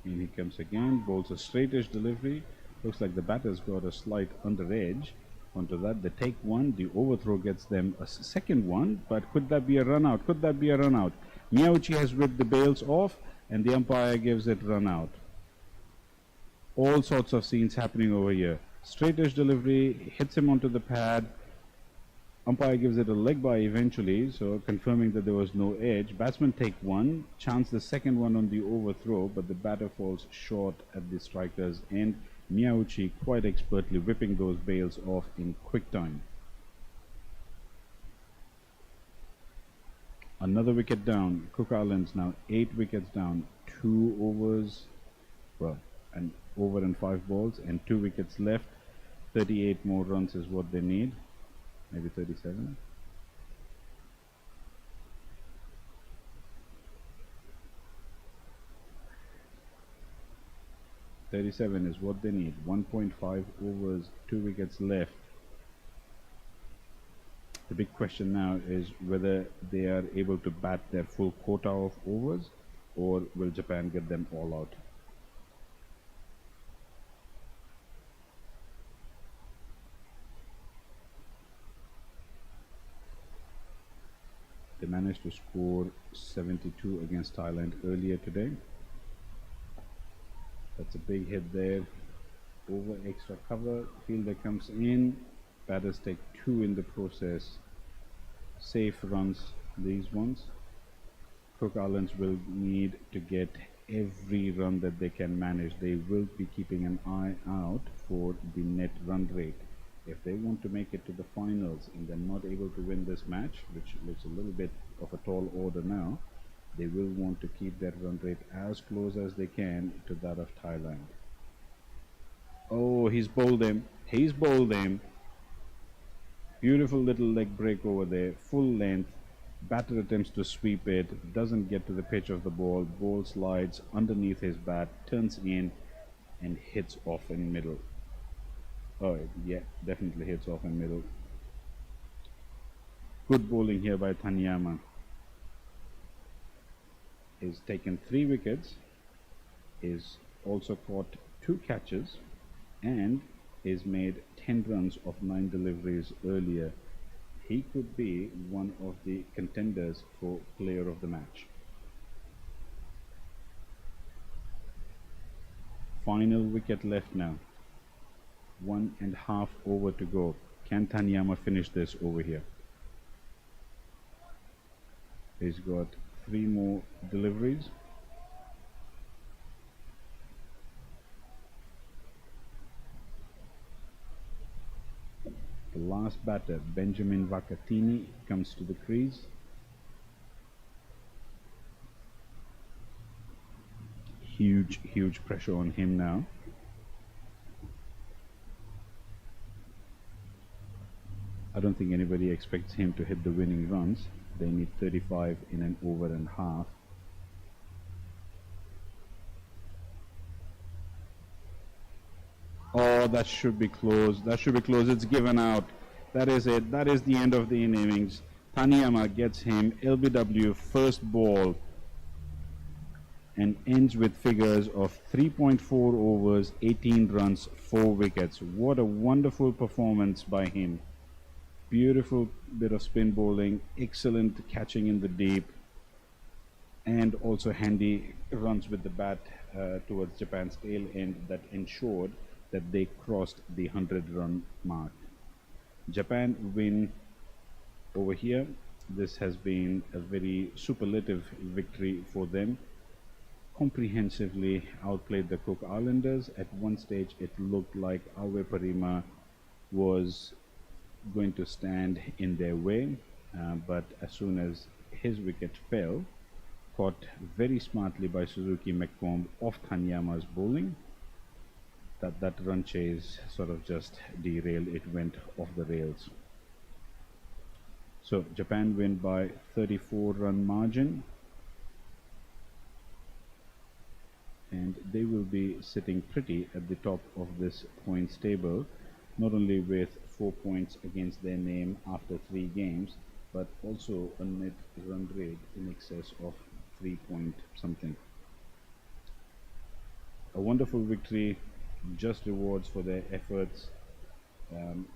[SPEAKER 1] In he comes again, bowls a straightish delivery. Looks like the batter's got a slight under edge. Onto that, they take 1. The overthrow gets them a second one, but could that be a run out? Could that be a run out? Miyauchi has ripped the bails off, and the umpire gives it run out. All sorts of scenes happening over here. Straightish delivery, hits him onto the pad. Umpire gives it a leg by eventually, so confirming that there was no edge. Batsmen take 1, chance the second one on the overthrow, but the batter falls short at the striker's end. Miyauchi quite expertly whipping those bails off in quick time. Another wicket down. Cook Islands now 8 wickets down. 2 overs, well, an over and 5 balls, and 2 wickets left. 38 more runs is what they need. Maybe 37. Is what they need. 1.5 overs, 2 wickets left. The big question now is whether they are able to bat their full quota of overs or will Japan get them all out? They managed to score 72 against Thailand earlier today. That's a big hit there. Over extra cover. Fielder comes in. Batters take 2 in the process. Safe runs, these ones. Cook Islands will need to get every run that they can manage. They will be keeping an eye out for the net run rate. If they want to make it to the finals and they're not able to win this match, which looks a little bit of a tall order now, they will want to keep that run rate as close as they can to that of Thailand. Oh, he's bowled him. He's bowled him. Beautiful little leg break over there. Full length. Batter attempts to sweep it. Doesn't get to the pitch of the ball. Ball slides underneath his bat. Turns in and hits off in middle. Oh, yeah, definitely hits off in middle. Good bowling here by Tanyama. He's taken 3 wickets. He's also caught 2 catches and he's made 10 runs of 9 deliveries earlier. He could be one of the contenders for player of the match. Final wicket left now. 1.5 over to go. Can Tanyama finish this over here? He's got 3 more deliveries. The last batter, Benjamin Vakatini, comes to the crease. Huge pressure on him now. I don't think anybody expects him to hit the winning runs. They need 35 in an over and half. Oh, that should be close. That should be close. It's given out. That is it. That is the end of the innings. Tanyama gets him LBW first ball and ends with figures of 3.4 overs, 18 runs, 4 wickets. What a wonderful performance by him. Beautiful bit of spin bowling, excellent catching in the deep, and also handy runs with the bat towards Japan's tail end that ensured that they crossed the 100-run mark. Japan win over here. This has been a very superlative victory for them. Comprehensively outplayed the Cook Islanders. At one stage it looked like Awe Parima was going to stand in their way, but as soon as his wicket fell, caught very smartly by Suzuki McComb off Tanyama's bowling, that run chase sort of just derailed. It went off the rails. So Japan win by 34-run margin, and they will be sitting pretty at the top of this points table, not only with 4 points against their name after 3 games, but also a net run rate in excess of 3 point something. A wonderful victory, just rewards for their efforts.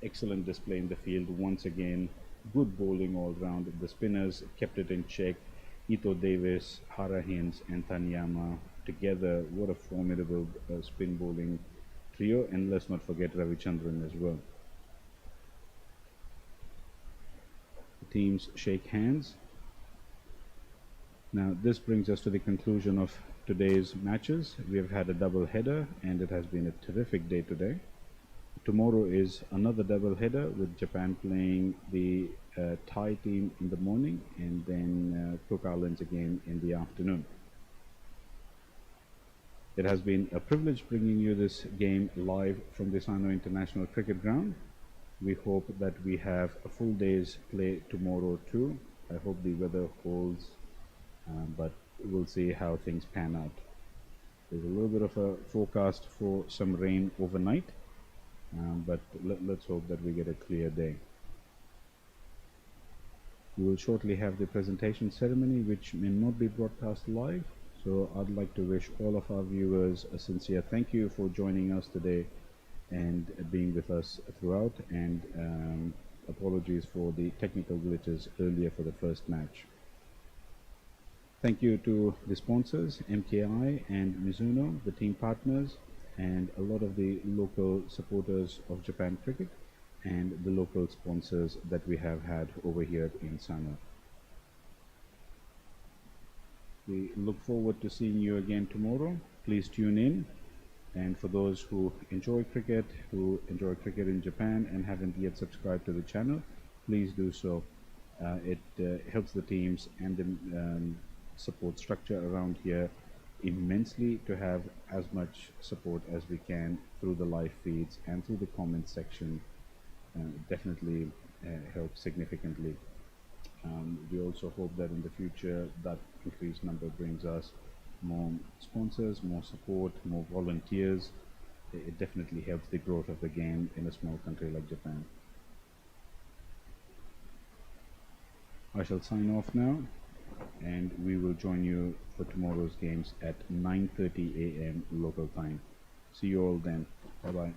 [SPEAKER 1] Excellent display in the field once again. Good bowling all round. The spinners kept it in check. Ito Davis, Hara Hines and Tanyama together. What a formidable spin bowling trio, and let's not forget Ravichandran as well. The teams shake hands. Now this brings us to the conclusion of today's matches. We have had a double header and it has been a terrific day today. Tomorrow is another double header with Japan playing the Thai team in the morning and then Cook Islands again in the afternoon. It has been a privilege bringing you this game live from the Sano International Cricket Ground. We hope that we have a full day's play tomorrow too. I hope the weather holds, but we'll see how things pan out. There's a little bit of a forecast for some rain overnight, but let's hope that we get a clear day. We will shortly have the presentation ceremony, which may not be broadcast live, So I'd like to wish all of our viewers a sincere thank you for joining us today and being with us throughout, and apologies for the technical glitches earlier for the first match. Thank you to the sponsors, MKI and Mizuno, the team partners, and a lot of the local supporters of Japan cricket, and the local sponsors that we have had over here in Sano. We look forward to seeing you again tomorrow. Please tune in. And for those who enjoy cricket in Japan and haven't yet subscribed to the channel, please do so. It helps the teams and the support structure around here immensely to have as much support as we can through the live feeds and through the comment section. Definitely helps significantly. We also hope that in the future that increased number brings us more sponsors, more support, more volunteers. It definitely helps the growth of the game in a small country like Japan. I shall sign off now, and we will join you for tomorrow's games at 9:30 a.m. local time. See you all then. Bye bye.